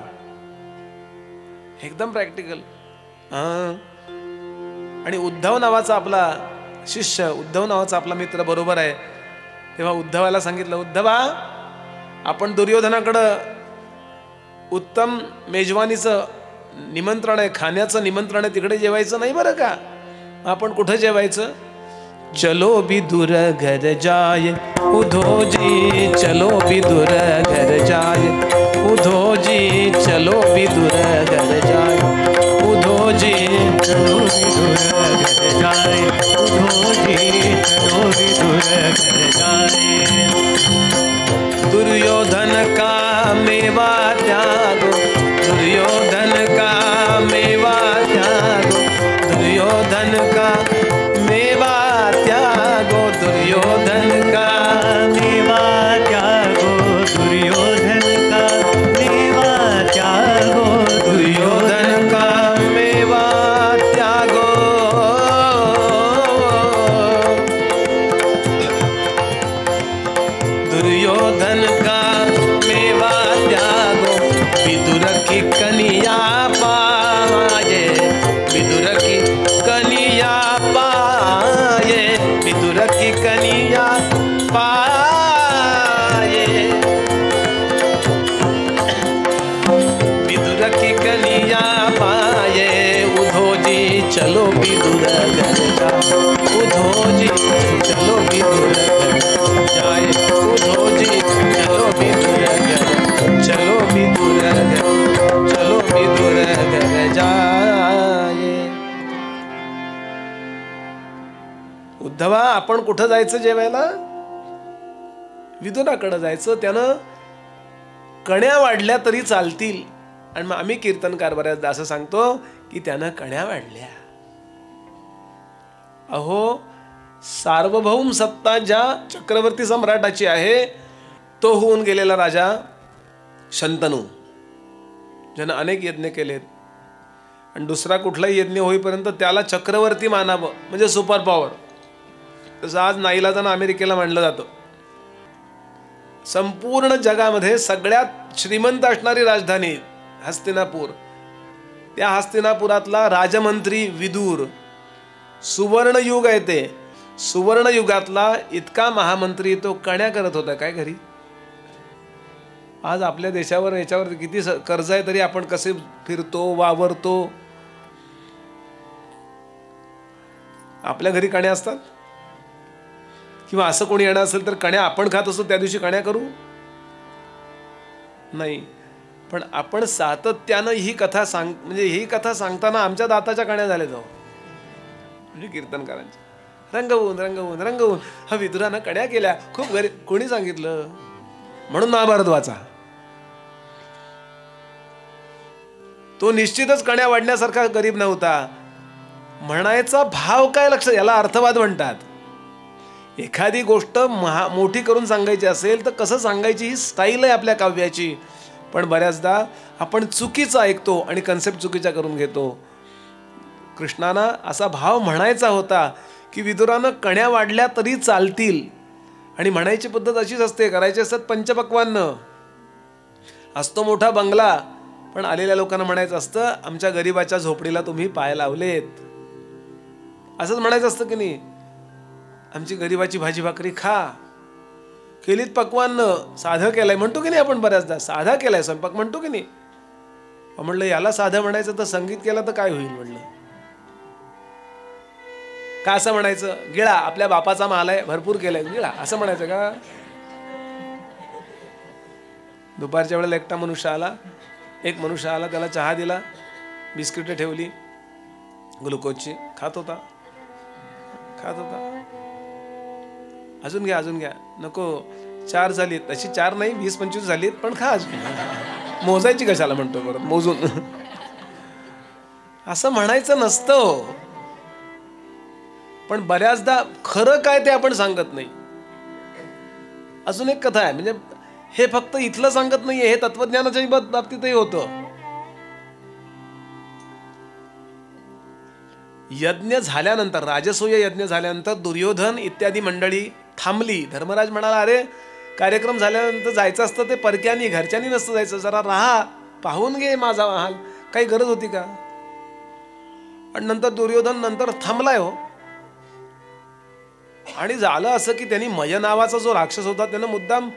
Speaker 1: एकदम प्रॅक्टिकल. आणि उद्धव नावाचा आपला शिष्य, उद्धव नावाचा आपला मित्र बरोबर आहे. तेव्हा उद्धवाला सांगितलं, उद्धवा आपण दुर्योधनाकडं उत्तम मेजवानीचं निमंत्रण आहे, खाण्याचं निमंत्रण आहे, तिकडे जेवायचं नाही बरं का. आपण कुठं जेवायचं? चलो विदुर घर जाय उधोजी, चलो विदुर घर जाय उधोजी, चलो विदुर घर जाय उधोजी,
Speaker 2: चलो विदुर घर जाय उधोजी, चलो विदुर घर जाय.
Speaker 1: चलो विदुर घर जाए। उधोजी चलो विदुर घर जाए। उधोजी चलो विदुर घर, चलो विदुर घर, चलो विदुर घर जाए। उद्धवा, आपण कुठं जायचं जेवायला? विदुराकडे जायचं. त्यानं कण्या वाढल्या तरी चालतील. आणि मग आम्ही कीर्तनकार बऱ्याचदा असं सांगतो की त्यानं कण्या वाढल्या. अहो, सार्वभौम सत्ता ज्या चक्रवर्ती सम्राटाची आहे तो होऊन गेलेला राजा शंतनू, ज्यानं अनेक यज्ञ केलेत, आणि दुसरा कुठलाही यज्ञ होईपर्यंत त्याला चक्रवर्ती मानावं म्हणजे सुपर पॉवर. तसं आज नाईलाजानं अमेरिकेला मानलं जातं. संपूर्ण जगामध्ये सगळ्यात श्रीमंत असणारी राजधानी हस्तिनापूर. त्या हस्तिनापुरातला राजमंत्री विदुर, सुवर्ण युग आहे ते. सुवर्ण युगातला इतका महामंत्री तो कण्या करत होता काय घरी. आज आपल्या देशावर याच्यावर किती कर्ज आहे तरी आपण कसे फिरतो, वावरतो. आपल्या घरी कण्या असतात किंवा असं कोणी येणार असेल तर कण्या आपण खात असतो त्या दिवशी कण्या करू नाही. पण आपण सातत्यानं ही कथा म्हणजे ही कथा सांगताना आमच्या दाताच्या कण्या झाल्या जाऊ म्हणजे कीर्तनकारांच्या. रंगवून रंगवून रंगवून हा विदुरानं कण्या केल्या खूप घरी. कोणी सांगितलं? म्हणून महाभारत वाचा. तो निश्चितच कण्या वाढण्यासारखा गरीब नव्हता. म्हणायचा भाव काय लक्ष, याला अर्थवाद म्हणतात. एखादी गोष्ट मोठी करून सांगायची असेल तर कसं सांगायची ही स्टाईल आहे आपल्या काव्याची. पण बऱ्याचदा आपण चुकीचं ऐकतो आणि कन्सेप्ट चुकीचा करून घेतो. कृष्णाना असा भाव म्हणायचा होता की विदुरानं कण्या वाढल्या तरी चालतील. आणि म्हणायची पद्धत अशीच असते, करायची असतात पंचपक्वान्न. असतो मोठा बंगला, पण आलेल्या लोकांना म्हणायचं असतं आमच्या गरीबाच्या झोपडीला तुम्ही पाय लावलेत. असंच म्हणायचं असतं की नाही. आमची गरीबाची भाजी भाकरी खा. केलीत पक्वान्न, साधं केलंय म्हणतो की नाही आपण बऱ्याचदा. साधा केलाय स्वयंपाक म्हणतो की नाही. म्हणलं याला साधं म्हणायचं तर संगीत केलं तर काय होईल म्हणलं. का असं म्हणायचं? गिळा, आपल्या बापाचा माल आहे, भरपूर केलाय, गिळा असं म्हणायचं का? दुपारच्या वेळेला एकटा मनुष्य आला, एक मनुष्य आला, त्याला चहा दिला, बिस्किटे ठेवली ग्लुकोजची, खात होता. अजून घ्या, अजून घ्या. नको, 4 झालीत. तशी 4 नाही, 20-25 झालीत, पण खा अजून. मोजायची कशाला म्हणतो परत मोजून. असं म्हणायचं नसतं. पण बऱ्याचदा खरं काय ते आपण सांगत नाही. अजून एक कथा आहे, म्हणजे हे फक्त इथलं सांगत नाहीये, हे तत्वज्ञानाच्या बाबतीतही होतं. यज्ञ झाल्यानंतर, राजसूय यज्ञ झाल्यानंतर दुर्योधन इत्यादी मंडळी थांबली. धर्मराज म्हणाला, अरे कार्यक्रम झाल्यानंतर जायचं असतं ते परक्यानी, घरच्यांनी नसतं जायचं, जरा राहा, पाहून घे माझा हाल, काही गरज होती का? आणि नंतर दुर्योधन नंतर थांबलाय हो. आणि झालं असं की त्यांनी मय नावाचा जो राक्षस होता त्यानं मुद्दाम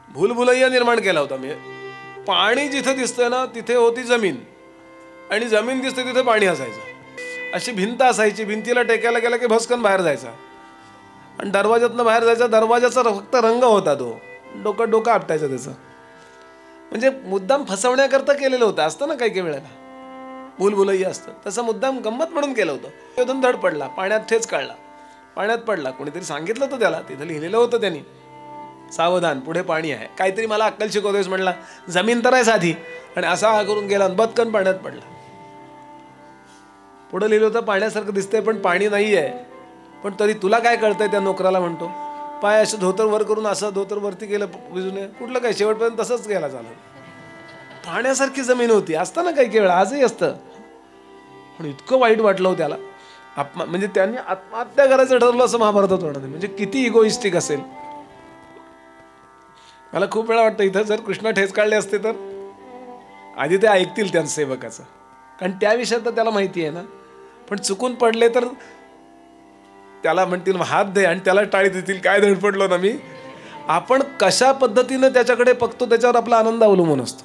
Speaker 1: भूलभुलैया निर्माण केला होता. म्हणजे पाणी जिथे दिसतंय ना तिथे होती जमीन, आणि जमीन दिसते तिथे पाणी असायचं. अशी भिंत असायची, भिंतीला टेकायला गेला की भस्कन बाहेर जायचा, आणि दरवाजातनं बाहेर जायचा. दरवाजाचा फक्त रंग होता तो, डोकं आपटायचं त्याचं. म्हणजे मुद्दाम फसवण्याकरता केलेलं होतं. असतं ना काही काही वेळेला भूलभुलैया असतं, तसं मुद्दाम गंमत म्हणून केलं होतं. दुर्योधन धड पडला, पाण्यात ठेच काढला, पाण्यात पडला. कोणीतरी सांगितलं होतं त्याला, तिथं लिहिलेलं होतं त्यांनी, सावधान पुढे पाणी आहे. काहीतरी मला अक्कल शिकवतोयस म्हणला. जमीन तर आहे साधी, आणि असा करून गेला, बदकन पाण्यात पडला. पुढे लिहिलं होतं पाण्यासारखं दिसतंय पण पाणी नाही आहे. पण तरी तुला काय कळतंय, त्या नोकराला म्हणतो. पाय असं धोतर वर करून असं धोतर वरती गेलं, विजून कुठलं काय, शेवटपर्यंत तसंच गेला चालू. पाण्यासारखी जमीन होती. असतं ना काही काही वेळा, आजही असतं. पण इतकं वाईट वाटलं त्याला, म्हणजे त्यांनी आत्महत्या करायचं ठरवलं असं महाभारतात होणार. म्हणजे किती इगोइस्टिक असेल. मला खूप वेळा वाटतं इथं जर कृष्ण ठेच काढले असते तर आधी ते ऐकतील त्या सेवकाचं, कारण त्या विषयात तर त्याला माहिती आहे ना. पण चुकून पडले तर त्याला म्हणतील हात दे, आणि त्याला टाळी देतील, काय धडपडलो ना मी. आपण कशा पद्धतीनं त्याच्याकडे बघतो त्याच्यावर आपला आनंद अवलंबून असतो.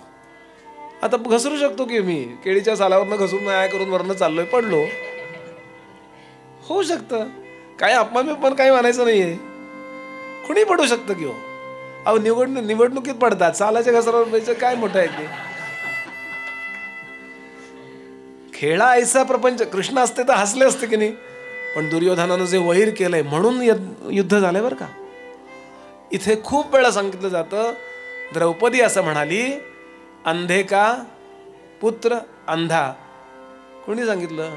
Speaker 1: आता घसरू शकतो की मी केळीच्या सालावरनं घसरून आया करून वरनं चाललोय, पडलो, होऊ शकतं. काय अपमान काही मानायचं नाहीये, कुणी पडू शकतं की हो. अहो निवडणुकीत पडतात, सालाच्या घसरावर पाहिजे, काय मोठं आहे ते. खेळा ऐसा प्रपंच. कृष्ण असते तर हसले असते की नाही, पण दुर्योधनानं जे वैर केलंय म्हणून युद्ध झालंय बरं का. इथे खूप वेळा सांगितलं जातं, द्रौपदी असं म्हणाली, अंधे का पुत्र अंधा. कोणी सांगितलं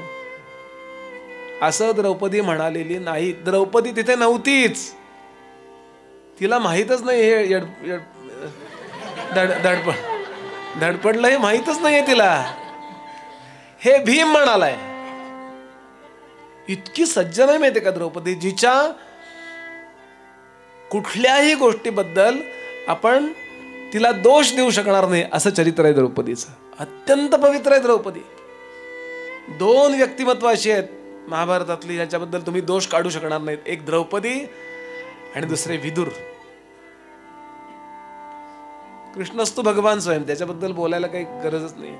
Speaker 1: असं? द्रौपदी म्हणालेली नाही. द्रौपदी तिथे नव्हतीच, तिला माहीतच नाही हे धडपडलं, हे माहीतच नाहीये तिला. हे भीम म्हणालाय. इतकी सज्जन आहे माहिती का द्रौपदी, जिच्या कुठल्याही गोष्टीबद्दल आपण तिला दोष देऊ शकणार नाही असं चरित्र आहे द्रौपदीचं. अत्यंत पवित्र आहे द्रौपदी. 2 व्यक्तिमत्व अशी आहेत महाभारतातली याच्याबद्दल तुम्ही दोष काढू शकणार नाहीत. एक द्रौपदी आणि दुसरे विदुर. कृष्णस्तु भगवान स्वयं, त्याच्याबद्दल बोलायला काही गरजच नाही.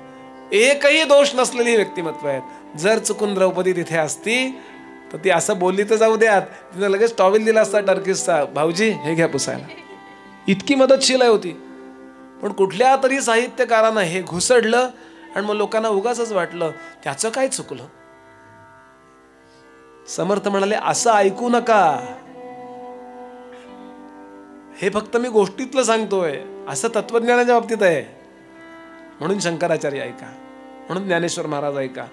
Speaker 1: एकही दोष नसलेली व्यक्तिमत्व आहेत. जर चुकून द्रौपदी तिथे असती तर ती असं बोलली तर जाऊ द्यात, तिने लगेच टॉवेल दिला असता टर्किसचा, भाऊजी हे घ्या पुसायला. इतकी मदतशील आहे होती. पण कुठल्या तरी साहित्यकारानं हे घुसडलं आणि मग लोकांना उगाचच वाटलं त्याचं काय चुकलं. समर्थ म्हणाले असं ऐकू नका, हे फक्त मी गोष्टीतलं सांगतोय, असं तत्वज्ञानाच्या बाबतीत आहे. म्हणून शंकराचार्य ऐका, म्हणून ज्ञानेश्वर महाराज ऐका.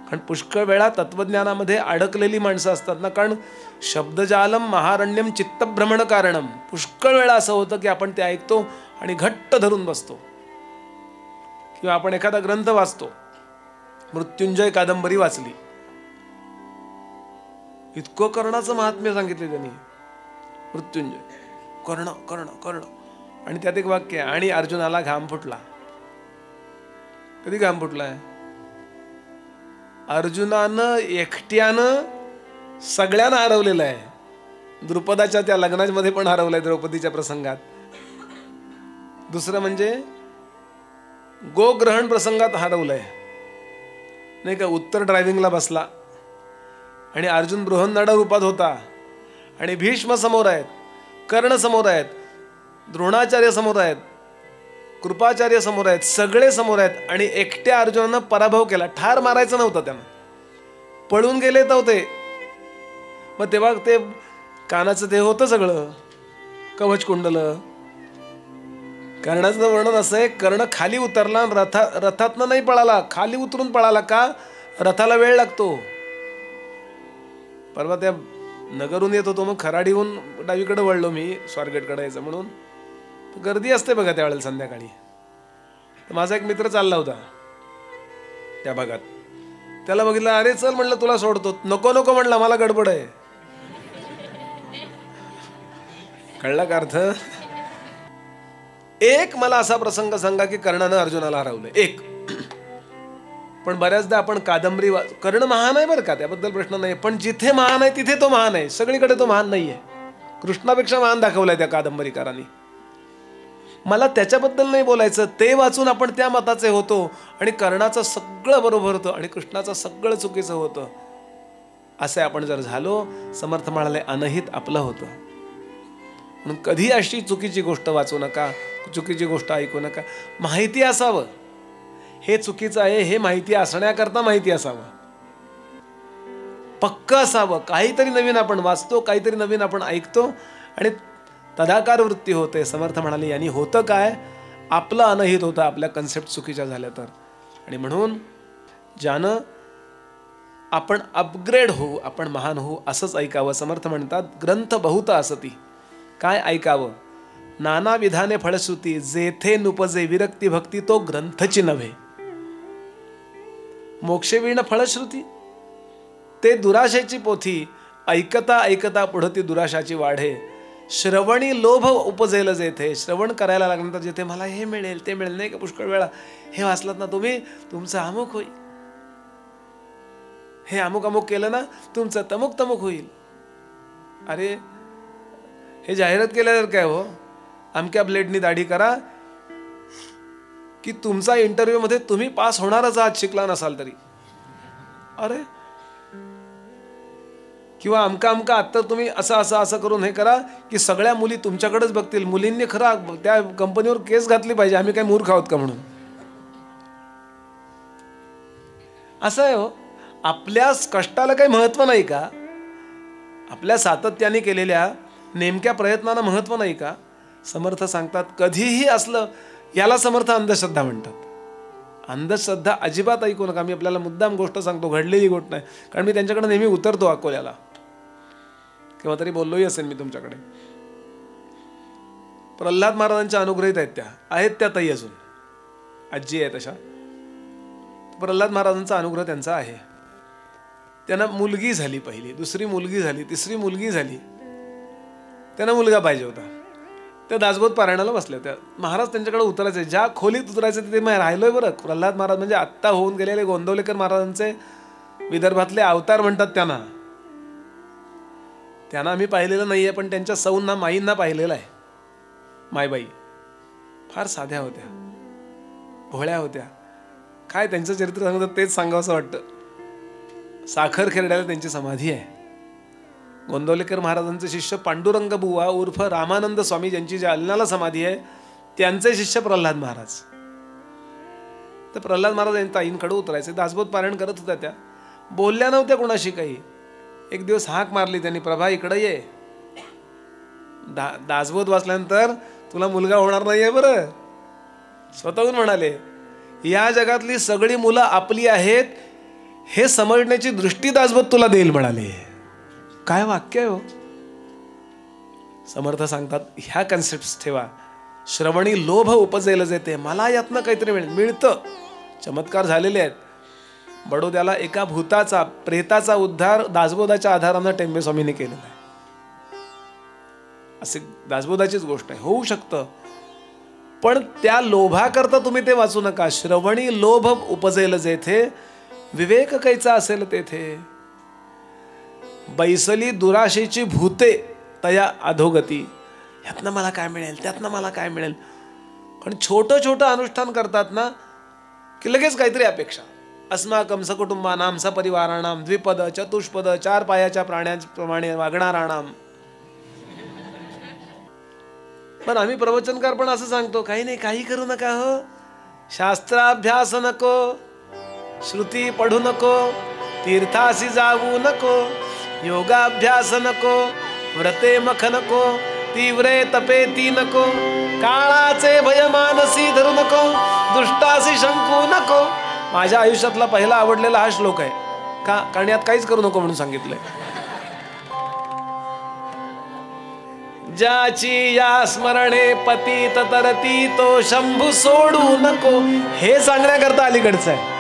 Speaker 1: कारण पुष्कळ वेळा तत्वज्ञानामध्ये अडकलेली माणसं असतात ना. कारण शब्दजालम महारण्यम चित्तभ्रमण कारणम. पुष्कळ वेळा असं होतं की आपण ते ऐकतो आणि घट्ट धरून बसतो. किंवा आपण एखादा ग्रंथ वाचतो, मृत्युंजय कादंबरी वाचली, इतकं कर्णाचं महात्म्य सांगितले त्यांनी. मृत्युंजय कर्ण कर्ण कर्ण, आणि त्यात एक वाक्य आहे, आणि अर्जुनाला घाम फुटला. कधी घाम फुटलाय? अर्जुनानं एकट्यानं सगळ्यांना हरवलेलं आहे. द्रुपदाच्या त्या लग्नामध्ये पण हरवलंय द्रौपदीच्या प्रसंगात. दुसरं म्हणजे गोग्रहण प्रसंगात हरवलंय नाही का. उत्तर ड्रायव्हिंगला बसला आणि अर्जुन बृहन्नड रूपात होता आणि भीष्म समोर आहेत, कर्ण समोर आहेत, द्रोणाचार्य समोर आहेत, कृपाचार्य समोर आहेत, सगळे समोर आहेत, आणि एकट्या अर्जुनानं पराभव केला. ठार मारायचं नव्हतं त्यांना, पळून गेले नव्हते. मग तेव्हा ते कानाचं ते होतं सगळं कवच कुंडल. कर्णाचं वर्णन असं आहे, कर्ण खाली उतरला, रथातनं नाही पळाला, खाली उतरून पळाला. का? रथाला वेळ लागतो. परवा त्या नगरून येत होतो, मग खराडीहून डावीकडे वळलो मी, स्वारगेटकडे यायचं म्हणून. गर्दी असते बघा त्यावेळेला संध्याकाळी. माझा एक मित्र चालला होता त्या भागात, त्याला बघितलं, अरे चल म्हणलं तुला सोडतो. नको नको म्हणला, मला गडबड आहे. कळला का अर्थ? एक मला असा प्रसंग सांगा की कर्णानं अर्जुनाला हरवलं, एक. पण बऱ्याचदा आपण कादंबरी कर्ण महान आहे बरं का, त्याबद्दल प्रश्न नाही, पण जिथे महान आहे तिथे तो महान आहे, सगळीकडे तो महान नाहीये. कृष्णापेक्षा महान दाखवलाय त्या कादंबरीकारांनी. मला त्याच्याबद्दल नाही बोलायचं, ते वाचून आपण त्या मताचे होतो आणि कर्णाचं सगळं बरोबर होतं आणि कृष्णाचं सगळं चुकीचं होतं. असे आपण जर झालो, समर्थ म्हणाले अनहित आपलं होतं. म्हणून कधी अशी चुकीची गोष्ट वाचू नका, चुकीची गोष्ट ऐकू नका. माहिती असावं हे चुकीचं आहे हे माहिती असण्याकरता माहिती असावं, पक्क असावं. काहीतरी नवीन आपण वाचतो, काहीतरी नवीन आपण ऐकतो आणि तदाकार वृत्ती होते. समर्थ म्हणाले यांनी होतं काय, आपलं अनहित होतं आपल्या कन्सेप्ट चुकीच्या झाल्या तर. आणि म्हणून ज्यानं आपण अपग्रेड होऊ, आपण महान होऊ, असंच ऐकावं. समर्थ म्हणतात ग्रंथ बहुत असती. काय ऐकावं? नाना विधाने फळश्रुती, जेथे नुपजे विरक्ती भक्ती, तो ग्रंथची नव्हे. मोक्षवीण फळश्रुती, ते दुराशेची पोथी, ऐकता ऐकता पुढं ती दुराशाची वाढे. श्रवणी लोभ उपजेल जेथे, श्रवण करायला लागल्यानंतर जिथे मला हे मिळेल ते मिळेल, नाही का पुष्कळ वेळा हे वाचलात ना तुम्ही, तुमचं अमुक होईल, हे अमुक अमुक केलं ना तुमचं तमुक तमुक होईल. अरे हे जाहिरात केल्यावर काय हो, अमक्या ब्लेडनी दाढी करा, की तुमचा इंटरव्ह्यू मध्ये तुम्ही पास होणारच आहात शिकला नसाल तरी. अरे किंवा अमका अमका आता तुम्ही असं असं असं करून हे करा की सगळ्या मुली तुमच्याकडेच बघतील. मुलींनी खरा त्या कंपनीवर केस घातली पाहिजे, आम्ही काय मूर्ख आहोत का म्हणून. असं आहे हो, आपल्या कष्टाला काही महत्व नाही का? आपल्या सातत्याने केलेल्या नेमक्या प्रयत्नांना महत्व नाही का? समर्थ सांगतात कधीही असलं, याला समर्थ अंधश्रद्धा म्हणतात. अंधश्रद्धा अजिबात ऐकू नका. मी आपल्याला मुद्दाम गोष्ट सांगतो, घडलेली गोष्ट नाही, कारण मी त्यांच्याकडे नेहमी उतरतो अकोल्याला, किंवा तरी बोललोही असेल मी तुमच्याकडे. प्रल्हाद महाराजांच्या अनुग्रहित आहेत त्या ताई, अजून आजी आहे तशा. प्रल्हाद महाराजांचा अनुग्रह त्यांचा आहे. त्यांना मुलगी झाली, पहिली, दुसरी मुलगी झाली, तिसरी मुलगी झाली. त्यांना मुलगा पाहिजे होता. त्या दासबोध पारायणाला बसल्या होत्या. महाराज त्यांच्याकडे उतरायचे, ज्या खोलीत उतरायचं तिथे मी राहिलोय बरं. प्रल्हाद महाराज म्हणजे आत्ता होऊन गेलेले गोंदवलेकर महाराजांचे विदर्भातले अवतार म्हणतात त्यांना. त्यांना आम्ही पाहिलेलं नाहीये, पण त्यांच्या सौंना माईंना पाहिलेलं आहे. मायबाई फार साध्या होत्या, भोळ्या होत्या. काय त्यांचं चरित्र सांगतात तेच सांगावं असं वाटतं. साखर खेरड्याला त्यांची समाधी आहे. गोंदवलेकर महाराजांचे शिष्य पांडुरंग बुवा उर्फ रामानंद स्वामी, ज्यांची जालन्याला समाधी आहे, त्यांचे शिष्य प्रल्हाद महाराज. तर प्रल्हाद महाराज यांच्या ताईंकडे उतरायचे. दासबोध पारायण करत होत्या. त्या बोलल्या नव्हत्या कोणाशी काही. एक दिवस हाक मारली त्यांनी, प्रभा इकडे ये. दासबोध वाचल्यानंतर तुला मुलगा होणार नाहीये बरं. स्वतःहून म्हणाले, या जगातली सगळी मुलं आपली आहेत हे समजण्याची दृष्टी दासबोध तुला देईल म्हणाले. काय वाक्य आहे हो. समर्थ सांगतात ह्या कन्सेप्ट ठेवा. श्रवणी लोभ उपजेल जेते, मला यातनं काहीतरी मिळतं. चमत्कार झालेले आहेत. बडोद्याला एका भूताचा, प्रेताचा उद्धार दासबोधाच्या आधारानं टेंबे स्वामींनी केलेला आहे. असे दासबोधाचीच गोष्ट आहे, होऊ शकतं. पण त्या लोभाकरता तुम्ही ते वाचू नका. श्रवणी लोभ उपजेल जेथे, विवेक कैचा असेल तेथे. बैसली दुराशेची भूते तया अधोगती. ह्यातनं मला काय मिळेल, त्यातनं मला काय मिळेल. पण छोटं छोटं अनुष्ठान करतात ना की लगेच काहीतरी अपेक्षा. अस्माकम सकुटुंबानाम सपरिवाराणाम द्विपद चतुष्पद, 4 पायाच्या प्राण्यांप्रमाणे वागणाराणाम. पण आम्ही प्रवचनकार पण असं सांगतो, काही नाही, काही करू नका हो. शास्त्राभ्यास नको, श्रुती पढू नको, तीर्थासी जाऊ नको, योगाभ्यास नको, व्रते मख नको, तीव्रे तपे ती नको, काळाचे भय मानसी धरू नको, दुष्टासी शंकू नको. माझ्या आयुष्यातला पहिला आवडलेला हा श्लोक आहे. का? कारण यात काहीच करू नको म्हणून सांगितलंय. ज्याची या स्मरणे पतित तरती तो शंभू सोडू नको, हे सांगण्याकरता अलीकडचं आहे.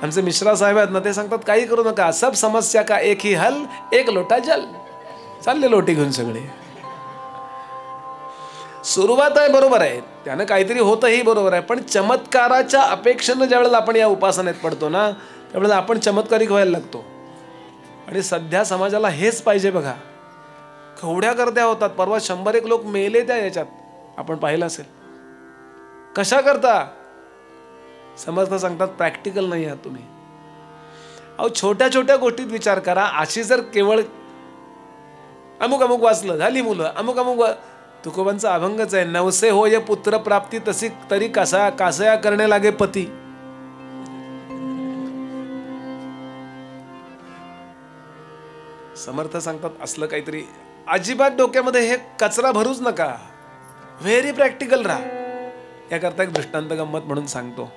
Speaker 1: आमचे मिश्रा साहेब आहेत ना, ते सांगतात काही करू नका, सब समस्या का एक ही हल, एक लोटा जल. चालले लोटी घेऊन सगळे. सुरुवात आहे बरोबर आहे, त्यानं काहीतरी होतंही बरोबर आहे. पण चमत्काराच्या अपेक्षेनं ज्यावेळेला आपण या उपासनेत पडतो ना, त्यावेळेला आपण चमत्कारिक व्हायला लागतो. आणि सध्या समाजाला हेच पाहिजे बघा. केवढ्या गर्द्या होतात. परवा 101 लोक मेले त्या याच्यात, आपण पाहिलं असेल. कशा करता? समर्थ सांगतात प्रॅक्टिकल नाही आहात तुम्ही. अहो छोट्या छोट्या गोष्टीत विचार करा. अशी जर केवळ अमुक अमुक वाचलं झाली मुलं, अमुक अमुक. तुकोबांचा अभंगच आहे, नवसे होय पुत्र प्राप्ती तशी तरी कासया करणे लागे पती. समर्थ सांगतात असलं काहीतरी अजिबात डोक्यामध्ये हे कचरा भरूच नका. व्हेरी प्रॅक्टिकल राहा. याकरता एक दृष्टांत गंमत म्हणून सांगतो.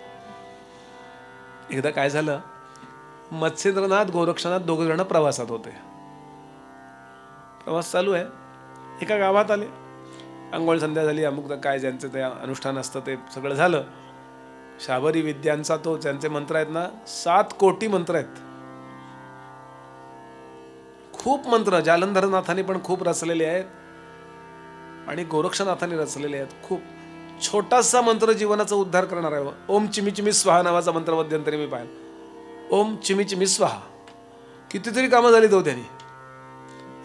Speaker 1: एकदा काय झालं, मत्स्येंद्रनाथ गोरक्षनाथ 2 जण प्रवासात होते. प्रवास चालू आहे. एका गावात आले. अंघोळ संध्या झाली, अमुक काय ज्यांचं ते अनुष्ठान असतं ते सगळं झालं. शाबरी विद्यांचा तो ज्यांचे मंत्र आहेत ना, 7 कोटी मंत्र आहेत. खूप मंत्र जालंधरनाथांनी पण खूप रचलेले आहेत आणि गोरक्षनाथांनी रचलेले आहेत. खूप छोटासा मंत्र जीवनाचा उद्धार करणार आहे. ओम चिमी चिमी स्वाहा नावाचा मंत्र मध्यंतरी मी पाहिला. ओम चिमी चिमी स्वाहा. कितीतरी कामं झाली तो त्यांनी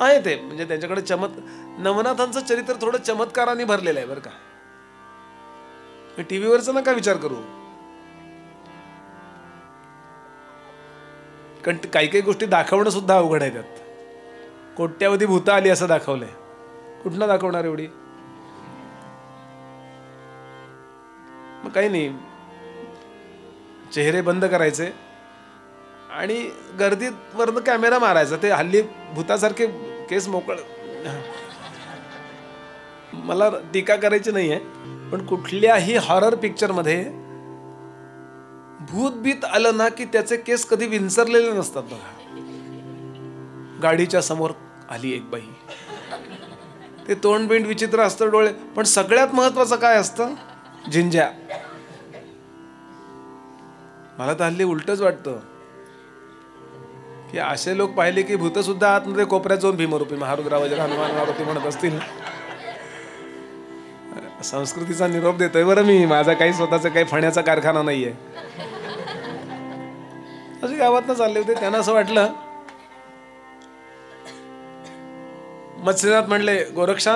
Speaker 1: आहे ते. म्हणजे त्यांच्याकडे नवनाथांचं चरित्र थोडं चमत्काराने भरलेलं आहे बरं का. टीव्हीवरचा नका विचार करू, कारण काही काही गोष्टी दाखवणं सुद्धा अवघड आहे. त्यात कोट्यावधी भूत आली असं दाखवलंय. कुठनं दाखवणार एवढी? मग काही नाही, चेहरे बंद करायचे आणि गर्दीत वरनं कॅमेरा मारायचा. ते हल्ली भूतासारखे केस मोकळ. मला टीका करायची नाहीये, पण कुठल्याही हॉरर पिक्चर मध्ये भूत बीत आलं ना की त्याचे केस कधी विंचरलेले नसतात बघा. गाडीच्या समोर आली एक बाई, ते तोंड बिंड विचित्र असतं, डोळे, पण सगळ्यात महत्वाचं काय असतं? झिंज्या. मला तर हल्ली उलटच वाटतं की असे लोक पाहिले की भूत सुद्धा आतमध्ये कोपऱ्यात जाऊन भीमरूपी महारुद्रा वज्र हनुमान मारुती म्हणत असतील. संस्कृतीचा निरोप देतोय बरं मी. माझा काही स्वतःचा काही फण्याचा कारखाना नाहीये. असे गावातनं चालले होते, त्यांना असं वाटलं. मत्स्यनाथ म्हणले, गोरक्षा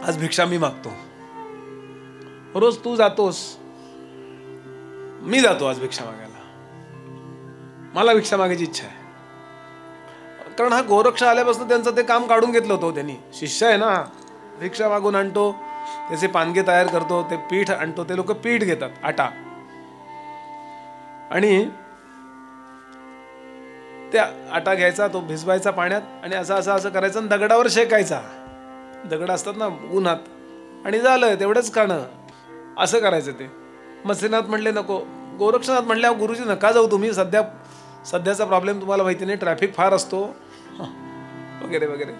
Speaker 1: आज भिक्षा मी मागतो. रोज तू जातोस, मी जातो आज भिक्षा मागायला. मला भिक्षा मागायची इच्छा आहे. कारण हा गोरक्षा आल्यापासून त्यांचं ते काम काढून घेतलं होतं. त्यांनी, शिष्य आहे ना, भिक्षा मागून आणतो, त्याचे पानगे तयार करतो, ते पीठ आणतो. ते लोक पीठ घेतात, आटा, आणि त्या आटा घ्यायचा, तो भिजवायचा पाण्यात, आणि असं असं असं करायचं आणि दगडावर शेकायचा. दगड असतात ना उन्हात, आणि झालं तेवढंच खाणं. असं करायचं ते. मत्स्यनाथ म्हणले नको. गोरक्षनाथ म्हणले, गुरुजी नका जाऊ तुम्ही, सध्याचा प्रॉब्लेम तुम्हाला माहिती नाही, ट्रॅफिक फार असतो वगैरे वगैरे.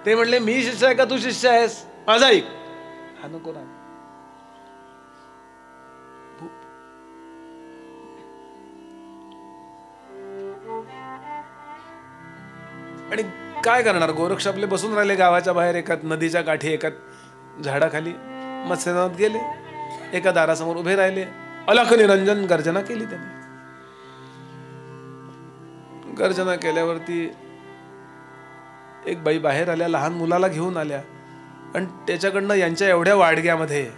Speaker 1: ते म्हणले, मी शिष्य आहे का तू शिष्य आहेस? माझा ऐक. हा नको ना. आणि काय करणार? गोरक्ष आपले बसून राहिले गावाच्या बाहेर एका नदीच्या काठी, एका झाडाखाली. मत्स्यनाथ गेले, एका दारासमोर उभे राहिले. अलख निरंजन गर्जना केली त्यांनी. गर्जना केल्यावरती एक बाई बाहेर आल्या, लहान मुलाला घेऊन आल्या, आणि त्याच्याकडनं यांच्या एवढ्या वाडग्यामध्ये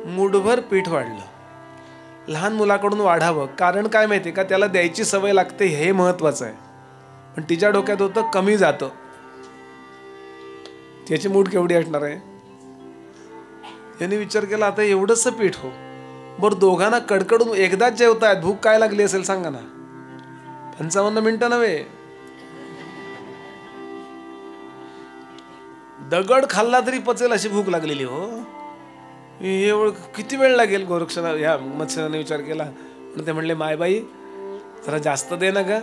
Speaker 1: मुठभर पीठ वाढलं. लहान मुलाकडून वाढावं, कारण काय माहिती का, त्याला द्यायची सवय लागते, हे महत्वाचं आहे. पण तिच्या डोक्यात होतं कमी जातं. त्याची मूठ केवढी असणार आहे? यांनी विचार केला, आता एवढंच पीठ हो, बरं दोघांना कडकडून एकदाच जेवतायत, भूक काय लागली असेल सांगा ना. 55 मिनिटं नव्हे, दगड खाल्ला तरी पचेल अशी भूक लागलेली हो. एवढं किती वेळ लागेल? गोरक्षला ह्या मत्स्यनाने विचार केला. पण ते म्हणले, मायबाई जरा जास्त दे ना ग,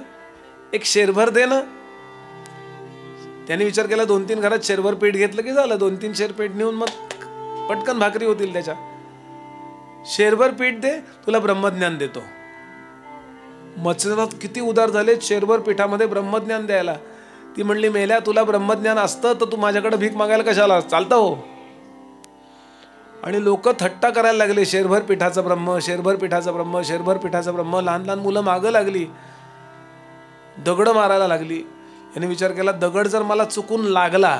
Speaker 1: एक शेरभर दे ना. त्याने विचार केला, 2-3 घरात शेरभर पीठ घेतलं की झालं. 2-3 शेर पीठ नेऊन मग पटकन भाकरी होतील त्याच्या. शेरभर पीठ दे, तुला ब्रह्मज्ञान देतो. मत्स्यनाथ किती उदार झाले, शेरभर पीठामध्ये ब्रह्मज्ञान द्यायला. ती म्हणली, मेल्या, तुला ब्रह्मज्ञान असतं तर तू माझ्याकडे भीक मागायला कशाला? चालतं हो. आणि लोक थट्टा करायला लागले, शेरभर पिठाचं ब्रह्म, शेरभर पिठाचं ब्रह्म, शेरभर पिठाचं ब्रह्म. लहान लहान मुलं मागं लागली, दगड मारायला लागली. याने विचार केला, दगड जर मला चुकून लागला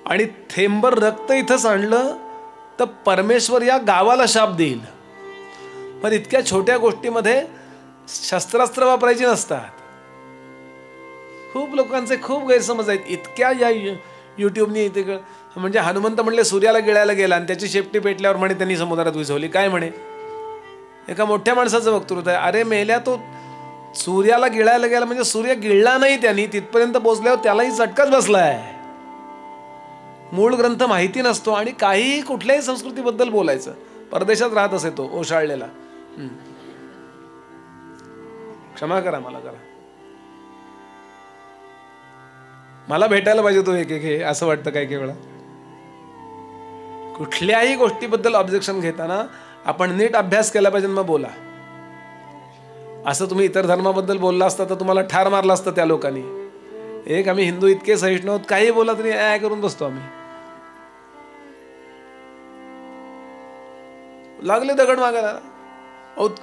Speaker 1: आणि थेंबर रक्त इथं सांडलं तर परमेश्वर या गावाला शाप देईल. पण इतक्या छोट्या गोष्टीमध्ये शस्त्रास्त्र वापरायची नसतात. खूप लोकांचे खूप गैरसमज आहेत. इतक्या या युट्यूबनी इथे, म्हणजे हनुमंत म्हणले सूर्याला गिळायला गेला आणि त्याची शेपटी पेटल्यावर म्हणे त्यांनी समुद्रात विझवली. काय म्हणे? एका मोठ्या माणसाचं वक्तृत्व आहे. अरे मेल्या, तो सूर्याला गिळायला गेला म्हणजे सूर्य गिळला नाही त्यांनी, तिथपर्यंत पोहोचल्यावर त्यालाही चटकाच बसलाय. मूळ ग्रंथ माहिती नसतो आणि काही कुठल्याही संस्कृतीबद्दल बोलायचं. परदेशात राहत असे तो ओशाळलेला. क्षमा करा मला, करा. मला भेटायला पाहिजे तो एक एक असं वाटतं काही वेळा. कुठल्याही गोष्टीबद्दल ऑब्जेक्शन घेताना आपण नीट अभ्यास केला पाहिजे, मग बोला. असं तुम्ही इतर धर्माबद्दल बोलला असता तर तुम्हाला ठार मारला असतं त्या लोकांनी. एक आम्ही हिंदू इतके सहिष्णू आहोत, काही बोला तरी ऍ करून बसतो आम्ही. लागले दगड मागायला.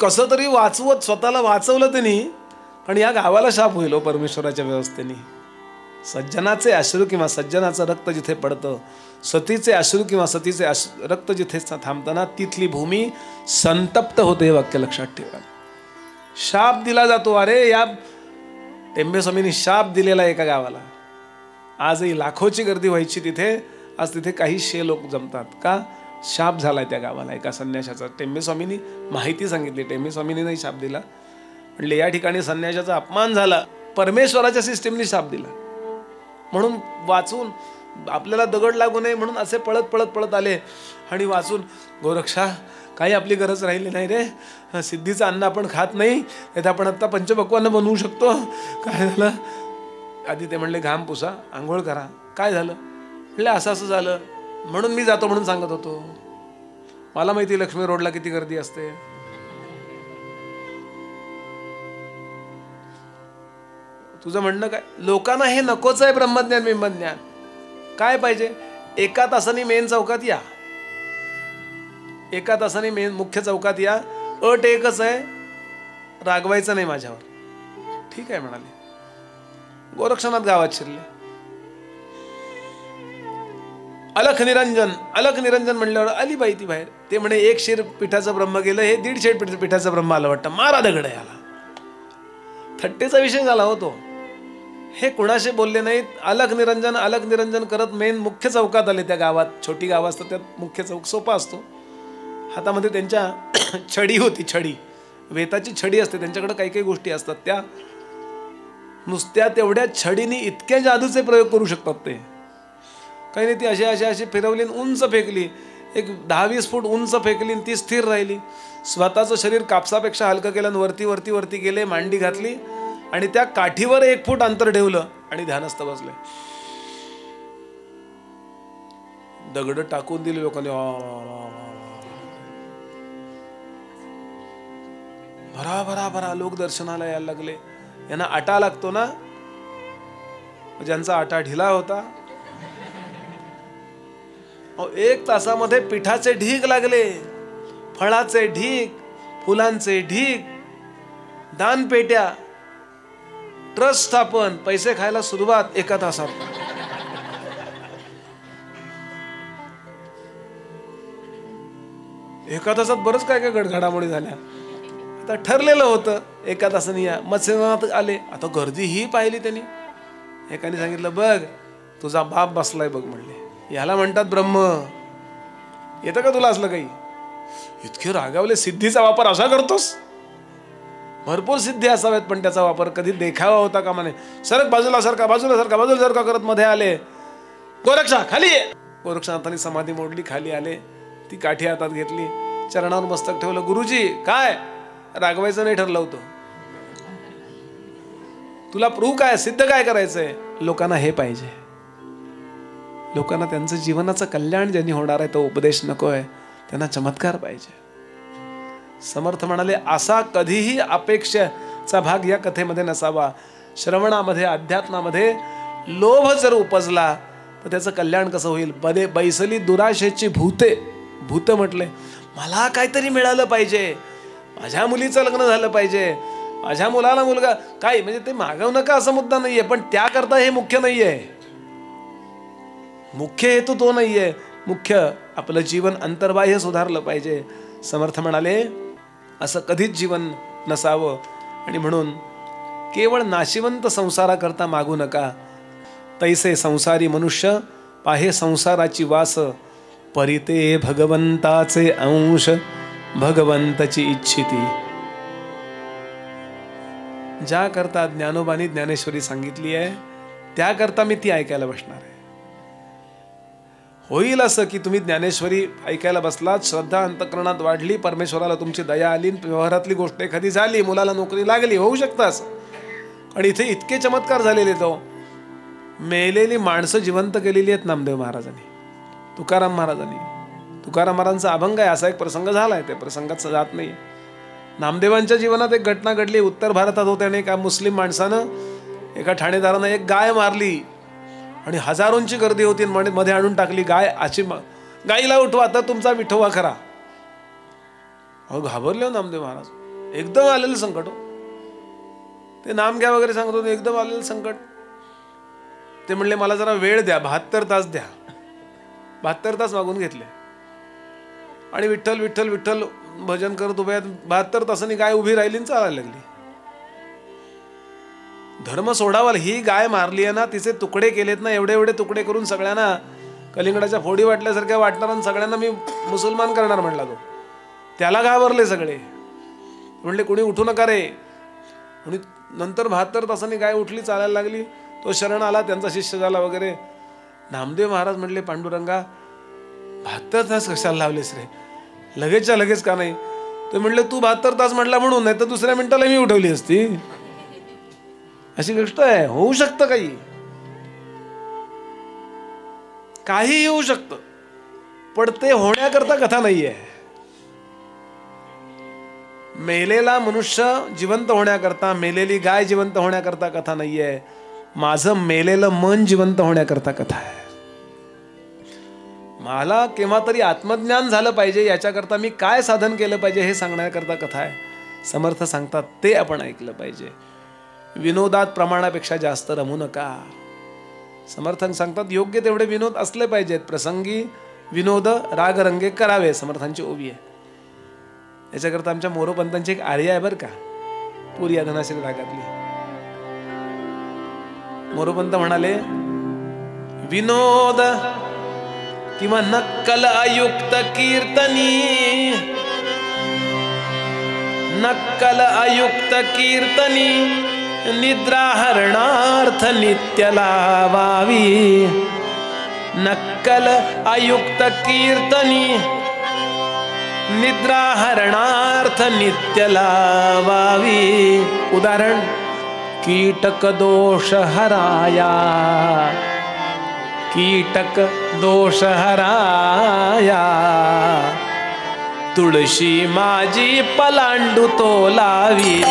Speaker 1: कसं तरी वाचवत, स्वतःला वाचवलं त्यांनी. पण या गावाला शाप होईल हो परमेश्वराच्या व्यवस्थेने. सज्जनाचे अश्रू किंवा सज्जनाचं रक्त जिथे पडतं, सतीचे अश्रू किंवा सतीचे रक्त जिथे थांबताना तिथली भूमी संतप्त होते. हे वाक्य लक्षात ठेवा. शाप दिला जातो. अरे या टेंबे स्वामींनी शाप दिलेला एका गावाला. आजही लाखोची गर्दी व्हायची तिथे, आज तिथे काही लोक जमतात का? शाप झालाय त्या गावाला एका संन्याशाचा. टेंबे स्वामींनी माहिती सांगितली. टेंबे स्वामींनी नाही शाप दिला, म्हणले या ठिकाणी संन्याशाचा अपमान झाला, परमेश्वराच्या सिस्टीमनी शाप दिला. म्हणून वाचून आपल्याला दगड लागू नये म्हणून असे पळत पळत पळत आले आणि वाचून, गोरक्षा काही आपली गरज राहिली नाही रे, सिद्धीचं अन्न आपण खात नाही, तर आपण आत्ता पंचपक्वान्न बनवू शकतो. काय झालं? आधी ते म्हणले घाम पुसा, आंघोळ करा. काय झालं? म्हणले असं असं झालं म्हणून मी जातो म्हणून सांगत होतो. मला माहिती लक्ष्मी रोडला किती गर्दी असते. तुझं म्हणणं काय? लोकांना हे नकोच आहे ब्रह्मज्ञान बिंबज्ञान. काय पाहिजे? एका तासाने मेन चौकात या, एका तासाने मेन मुख्य चौकात या. अट एकच आहे, रागवायचं नाही माझ्यावर. ठीक आहे म्हणाले. गोरक्षनाथ गावात शिरले. अलख निरंजन, अलख निरंजन म्हणल्यावर आली बाई ती बाहेर. ते म्हणे 1 शीर पिठाचं ब्रह्म गेलं, हे 1.5 शीर पिठाचं ब्रह्म आलं वाटतं. मारा दगड याला. थट्टेचा विषय झाला होतो. हे कुणाशी बोलले नाहीत. अलख निरंजन करत मेन मुख्य चौकात आले. त्या गावात छोटी गाव असतं, त्यात मुख्य चौक सोपा असतो. हातामध्ये त्यांच्या छडी होती. छडी, वेताची छडी असते त्यांच्याकडे. काही काही गोष्टी असतात त्या नुसत्या तेवढ्या छडीने इतक्या जादूचे प्रयोग करू शकतात ते. काही नाही, ती अशी फिरवली, उंच फेकली, एक 10-20 फूट उंच फेकली, ती स्थिर राहिली. स्वतःचं शरीर कापसापेक्षा हलकं केलं, वरती वरती वरती गेले, मांडी घातली आणि त्या काठीवर 1 फूट अंतर ठेवलं आणि ध्यानस्थ बसले. दगड टाकून दिले लोकांनी. भरा भरा भरा लोक दर्शनाला यायला लागले. यांना आटा लागतो ना, ज्यांचा आटा ढिला होता, 1 तासामध्ये पिठाचे ढीग लागले, फळाचे ढीग, फुलांचे ढीग, दानपेट्या, ट्रस्ट स्थापन, पैसे खायला सुरुवात 1 तासात. एका तासात बरंच काय काय घडामोडी झाल्या. आता ठरलेलं होतं 1 तासाने या. मत्स्यनाथ आले. आता गर्दी ही पाहिली त्यांनी. एकाने सांगितलं, बघ तुझा बाप बसलाय बघ. म्हणले याला म्हणतात ब्रह्म. येतं का तुला असलं काही? इतके रागावले. सिद्धीचा वापर असा करतोस? भरपूर सिद्धी असाव्यात पण त्याचा वापर कधी देखावा होता का म्हणे. सरक बाजूला सरका, बाजूला सरका, बाजूला सरका करत मध्ये आले. गोरक्षा खाली ये. गोरक्षनाथांनी समाधी मोडली, खाली आले. ती काठी हातात घेतली, चरणावर मस्तक ठेवलं. गुरुजी काय रागवायचं नाही ठरलं होतं. तुला प्रूव्ह काय, सिद्ध काय करायचंय? लोकांना हे पाहिजे. लोकांना त्यांचं जीवनाचं कल्याण ज्यांनी होणार आहे तो उपदेश नको आहे, त्यांना चमत्कार पाहिजे. समर्थ म्हणाले असा कधीही अपेक्षेचा भाग या कथेमध्ये नसावा. श्रवणामध्ये, अध्यात्मामध्ये लोभ जर उपजला तर त्याचं कल्याण कसं होईल? बैसली दुराशेची भूते. भूत म्हटले मला काहीतरी मिळालं पाहिजे, माझ्या मुलीचं लग्न झालं पाहिजे, माझ्या मुलाला मुलगा, काय म्हणजे ते मागवू नका असा मुद्दा नाहीये, पण त्याकरता हे मुख्य नाहीये. मुख्य हेतू तो नाहीये. मुख्य आपलं जीवन अंतर्बाह्य सुधारलं पाहिजे. समर्थ म्हणाले असं कधीच जीवन नसावं. आणि म्हणून केवळ नाशिवंत संसाराकरता मागू नका. तैसे संसारी मनुष्य पाहे संसाराची वास, परिते भगवंताचे अंश भगवंताची इच्छिती. ज्या करता ज्ञानोबानी ज्ञानेश्वरी सांगितली आहे त्याकरता मी ती ऐकायला बसणार आहे. होईल असं की तुम्ही ज्ञानेश्वरी ऐकायला बसलात, श्रद्धा अंतःकरणात वाढली, परमेश्वराला तुमची दया आली, व्यवहारातली गोष्ट एखादी झाली, मुलाला नोकरी लागली, होऊ शकतं असं. आणि इथे इतके चमत्कार झालेले, तो मेलेली माणसं जिवंत केलेली आहेत नामदेव महाराजांनी, तुकाराम महाराजांनी. तुकाराम महाराजांचा अभंग आहे, असा एक प्रसंग झालाय, त्या प्रसंगात जात नाही. नामदेवांच्या जीवनात एक घटना घडली. उत्तर भारतात होते आणि एका मुस्लिम माणसानं, एका ठाणेदारानं एक गाय मारली आणि हजारोंची गर्दी होती, मध्ये आणून टाकली गाय. अशी गाईला उठवा तर तुमचा विठोबा खरा. अहो घाबरले हो नामदेव महाराज. एकदम आलेलं संकट. ते नाम घ्या वगैरे सांगत होते. एकदम आलेलं संकट. ते म्हणले मला जरा वेळ द्या, 72 तास द्या. 72 तास मागून घेतले आणि विठ्ठल विठ्ठल विठ्ठल भजन करत उभे. 72 तासांनी गाय उभी राहिली आणि चालायला लागली. धर्म सोडावा. ही गाय मारली आहे ना, तिचे तुकडे केलेत ना, एवढे एवढे तुकडे करून सगळ्यांना कलिंगडाच्या फोडी वाटल्यासारख्या वाटणार आणि सगळ्यांना मी मुसलमान करणार म्हणला तो. त्याला घाबरले सगळे. म्हणले कोणी उठू नका रे. आणि नंतर 72 तासांनी गाय उठली, चालायला लागली. तो शरण आला, त्यांचा शिष्य झाला वगैरे. नामदेव महाराज म्हणले पांडुरंगा 72 तास कशाला लावलेस रे, लगेचच्या लगेच का नाही. ते म्हणले तू 72 तास म्हटला म्हणून, नाही तर दुसऱ्या मिनिटाला मी उठवली असती. अशी गोष्ट आहे. होऊ शकतं काही होऊ शकतं, पण ते होण्याकरता कथा नाहीये. मेलेला मनुष्य जिवंत होण्याकरता, मेलेली गाय जिवंत होण्याकरता कथा नाहीये. माझं मेलेलं मन जिवंत होण्याकरता कथा आहे. मला केव्हा तरी आत्मज्ञान झालं पाहिजे, याच्याकरता मी काय साधन केलं पाहिजे हे सांगण्याकरता कथा आहे. समर्थ सांगतात ते आपण ऐकलं पाहिजे. विनोदात प्रमाणापेक्षा जास्त रमू नका. समर्थन सांगतात योग्य तेवढे विनोद असले पाहिजेत. प्रसंगी विनोद रागरंगे करावे, समर्थांची ओवी आहे. याच्याकरता आमच्या मोरोपंतांची एक आर्या आहे बरं का, पुरी धनाश्री रागातली. मोरोपंत म्हणाले विनोद किंवा नक्कल अयुक्त कीर्तनी, नक्कल अयुक्त कीर्तनी निद्राहरणार्थ नित्य लावावी. नक्कल अयुक्त कीर्तनी निद्राहरणार्थ नित्य लावावी. उदाहरण कीटक दोष हराया, कीटक दोष हराया. तुळशी माझी पलांडू तो लावी.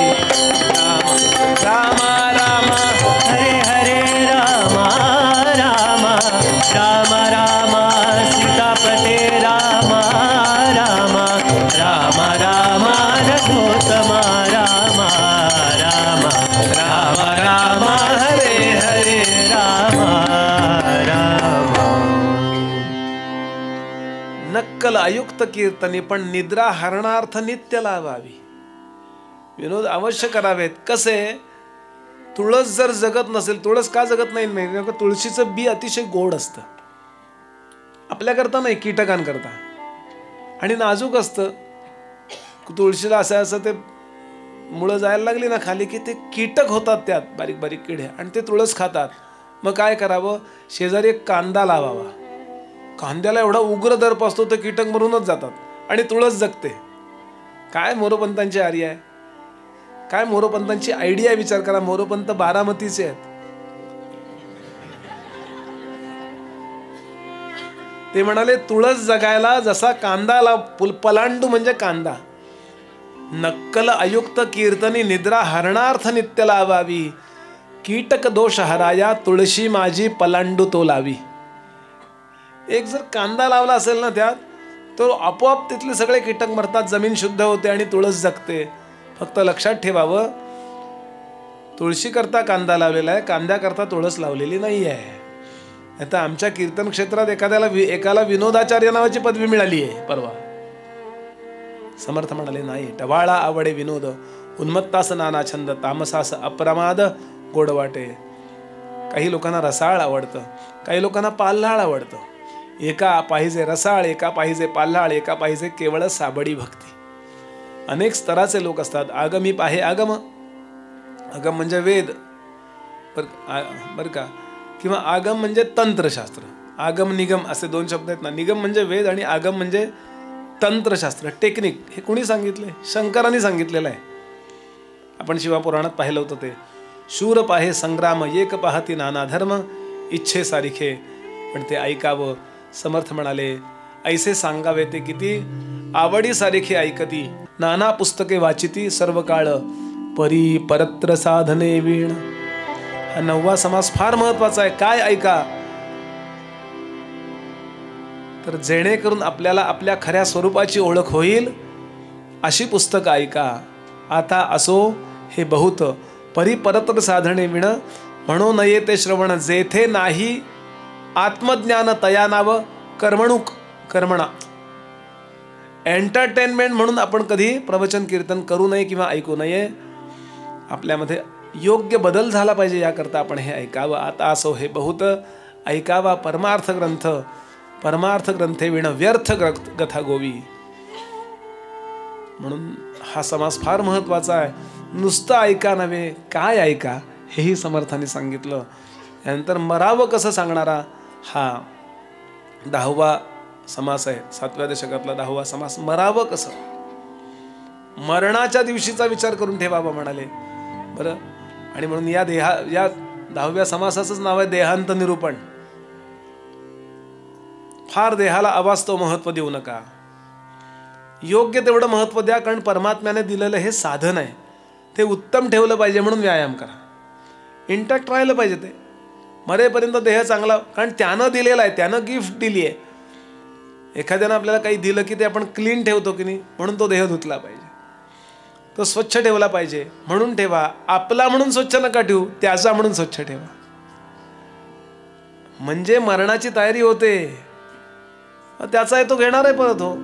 Speaker 1: राम राम
Speaker 2: हरे हरे राम राम राम राम सीतापते राम राम राम राम रघुत्तम राम राम राम राम हरे हरे राम राम.
Speaker 1: नक्कल अयुक्त कीर्तनी, पण निद्रा हरणार्थ नित्य लावावी. विनोद अवश्य करावेत. कसे? तुळस जर जगत नसेल, तुळस का जगत नाही? तुळशीचं बी अतिशय गोड असतं. आपल्याकरता नाही, कीटकांकरता. आणि नाजूक असतं. तुळशीला असं असं ते मुळं जायला लागली ना खाली की ते कीटक होतात, त्यात बारीक बारीक किडे, आणि ते तुळस खातात. मग काय करावं? शेजारी एक कांदा लावावा. कांद्याला एवढा उग्र दर्प असतो तर कीटक मरूनच जातात आणि तुळस जगते. काय मोरोपंतांची आर्या आहे, काय मोरोपंतांची आयडिया. विचार करा, मोरोपंत बारामतीचे आहेत. ते म्हणाले तुळस जगायला जसा कांदा पलांडू म्हणजे कांदा. नक्कल अयुक्त कीर्तनी निद्रा हरणार्थ नित्य लावावी. कीटक दोष हराया तुळशी माझी पलांडू तो लावी. एक जर कांदा लावला असेल ना त्यात, तर आपोआप तिथले सगळे कीटक मरतात, जमीन शुद्ध होते आणि तुळस जगते. फक्त लक्षात ठेवावं, तुळशी करता कांदा लावलेला आहे, कांद्याकरता तुळस लावलेली नाही आहे. आता आमच्या कीर्तन क्षेत्रात एकाला विनोदाचार्य नावाची पदवी मिळाली आहे परवा. समर्थ म्हणाले नाही, टवाळा आवडे विनोद, उन्मत्तास नाना छंद, तामसास अप्रमाद गोड वाटे. काही लोकांना रसाळ आवडतं, काही लोकांना पाल्हाळ आवडतं. एका पाहिजे रसाळ, एका पाहिजे पाल्हाळ, एका पाहिजे केवळ साबडी भक्ती. अनेक स्तराचे लोक असतात. आगमी पाहे आगम, आगम म्हणजे वेद बर का, किंवा आगम म्हणजे तंत्रशास्त्र. आगम निगम असे दोन शब्द आहेत ना. निगम म्हणजे वेद आणि आगम म्हणजे तंत्रशास्त्र, टेक्निक. हे कुणी सांगितले? शंकरांनी सांगितलेलं आहे. आपण शिवापुराणात पाहिलं होतं ते. शूर पाहे संग्राम, एक पाहती नाना धर्म, इच्छे सारिखे, पण ते ऐकावं. समर्थ म्हणाले ऐसे सांगावे ते किती, आवडी सारिखे ऐकती, नाना पुस्तके वाचिती, सर्व काळ परी परत्र साधने वीण. हा 9वा समास फार महत्वाचा आहे. काय ऐका? तर जेणेकरून आपल्याला आपल्या खऱ्या स्वरूपाची ओळख होईल अशी पुस्तकं ऐका. आता असो हे बहुत, परिपरतर साधणे विण म्हणू नये ते श्रवण जेथे नाही आत्मज्ञान तया नाव कर्मणूक कर्मणा. एंटरटेनमेंट म्हणून आपण कधी प्रवचन कीर्तन करू नये किंवा ऐकू नये. आपल्यामध्ये योग्य बदल झाला पाहिजे, याकरता आपण हे ऐकावं. आता असो हे बहुत ऐकावा परमार्थ ग्रंथ, परमार्थ ग्रंथे विण व्यर्थ गथा गोवी. म्हणून हा समास फार महत्वाचा आहे. नुसतं ऐका नव्हे, काय ऐका हेही समर्थाने सांगितलं. यानंतर मरावं कसं सांगणारा हा 10वा समास आहे, 7व्या दशकातला 10वा समास. मरावं कसं, मरणाच्या दिवशीचा विचार करून ठेवावा म्हणाले. बरं, आणि म्हणून या 10व्या समासाचंच नाव आहे देहांत निरूपण. फार देहाला अवास्तव महत्व देऊ नका, योग्य तेवढं महत्व द्या. कारण परमात्म्याने दिलेलं हे साधन आहे, ते उत्तम ठेवलं पाहिजे. म्हणून व्यायाम करा, इंटॅक्ट राहिलं पाहिजे ते मरेपर्यंत देह चांगला. कारण त्यानं दिलेला आहे, त्यानं गिफ्ट दिली आहे. एखाद्यानं आपल्याला काही दिलं की ते आपण क्लीन ठेवतो की नाही, म्हणून तो देह धुतला पाहिजे, तो स्वच्छ ठेवला पाहिजे म्हणून ठेवा. आपला म्हणून स्वच्छ नका ठेवू, त्याचा म्हणून स्वच्छ ठेवा. म्हणजे मरणाची तयारी होते. त्याचा आहे तो घेणार आहे परत, हो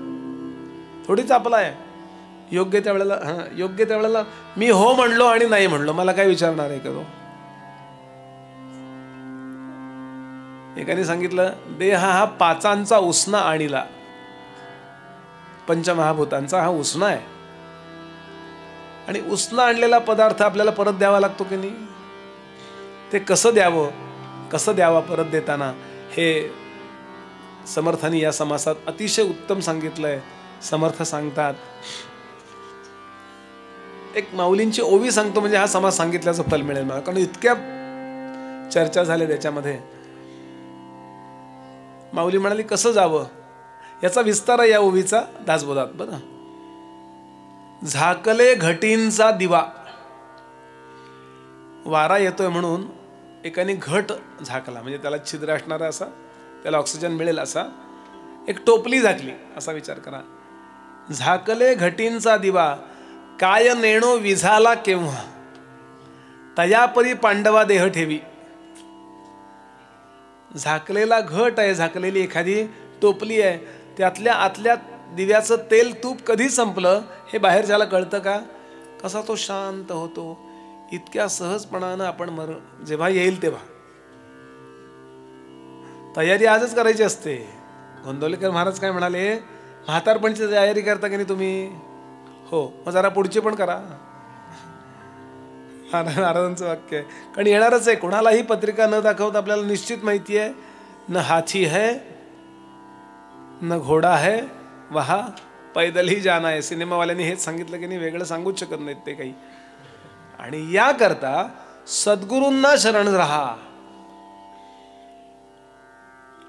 Speaker 1: थोडीच आपला आहे. योग्य त्यावेळेला मी हो म्हणलो आणि नाही म्हणलो, मला काय विचारणार आहे का तो. एकाने सांगितलं देह हा 5 उसना आणीला, पंचमहाभूतांचा हा उसना आहे. आणि उसना आणलेला पदार्थ आपल्याला परत द्यावा लागतो की नाही. ते कसं द्यावा परत देताना हे समर्थांनी या समासात अतिशय उत्तम सांगितलंय. समर्थ सांगतात, एक माऊलींची ओवी सांगतो म्हणजे हा समास सांगितल्याचं फल मिळेल मला, कारण इतक्या चर्चा झाल्या त्याच्यामध्ये. माऊली म्हणाली कसं जावं, याचा विस्तार आहे या ओवीचा दासबोधात. बरं, झाकले घटींचा दिवा. वारा येतोय म्हणून एकाने घट झाकला, म्हणजे त्याला छिद्र असणारा असा, त्याला ऑक्सिजन मिळेल असा एक टोपली झाकली, असा विचार करा. झाकले घटींचा दिवा, काय नेणो विझाला केव्हा, तयापरी पांडवा देह ठेवी. झाकलेला घट आहे, झाकलेली एखादी टोपली आहे, त्यातल्या आतल्या दिव्याचं तेल तूप कधी संपलं हे बाहेरच्याला कळतं का. कसा तो शांत होतो. इतक्या सहजपणानं आपण जेव्हा येईल तेव्हा तयारी आजच करायची असते. गोंदवलेकर महाराज काय म्हणाले, म्हातारपणची तयारी करता की नाही तुम्ही, हो मग जरा पुढची पण करा. महाराजांचं वाक्य आहे. कारण येणारच आहे, कोणालाही पत्रिका न दाखवता आपल्याला निश्चित माहिती आहे, न हाथी है न घोडा है वहा पैदल ही जाना है. सिनेमावाल्यांनी हेच सांगितलं की नाही, वेगळं सांगूच शकत नाहीत ते काही. आणि याकरता सद्गुरूंना शरण राहा.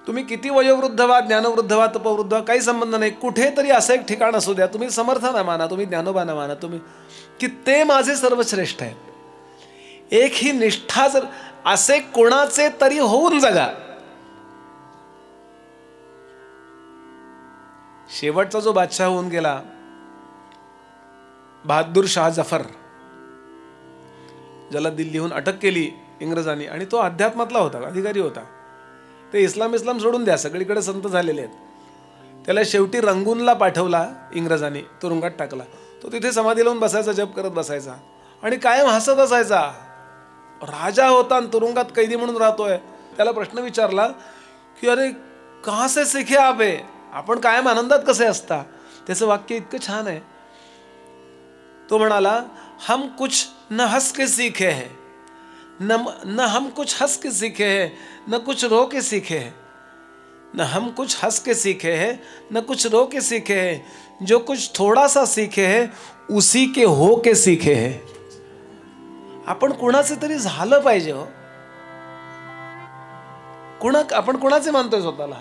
Speaker 1: तुम्ही किती वयोवृद्ध व्हा, ज्ञानवृद्ध व्हा, तपवृद्ध व्हा, काही संबंध नाही. कुठेतरी असं एक ठिकाण असू द्या, तुम्ही समर्थांना माना, तुम्ही ज्ञानोबांना माना, तुम्ही की ते माझे सर्वश्रेष्ठ आहेत. एक ही निष्ठा जर असे कोणाचे तरी होऊन जगा. शेवटचा जो बादशाह होऊन गेला बहादूर शाह जफर, ज्याला दिल्लीहून अटक केली इंग्रजांनी, आणि तो अध्यात्मातला होता, अधिकारी होता. ते इस्लाम सोडून द्या, सगळीकडे संत झालेले आहेत. त्याला शेवटी रंगूनला पाठवला इंग्रजांनी, तुरुंगात टाकला. तो तिथे समाधी लावून बसायचा, जप करत बसायचा आणि कायम हसत असायचा. राजा होता आणि तुरुंगात कैदी म्हणून राहतोय. त्याला प्रश्न विचारला की अरे कहां से सीखे आप हे, आपण कायम आनंदात कसे असता. त्याचं वाक्य इतकं छान आहे. तो म्हणाला, हम कुछ न हंस के सीखे हैं, न हम कुछ हंस के सीखे हैं, न कुछ रो के सीखे हैं, न हम कुछ हंस के सीखे हैं, न कुछ रो के सीखे हैं, जो कुछ थोड़ा सा सीखे हैं उसी के हो के सीखे हैं. आपण कुणाचे तरी झालं पाहिजे हो. आपण कुणाचे मानतोय स्वतःला.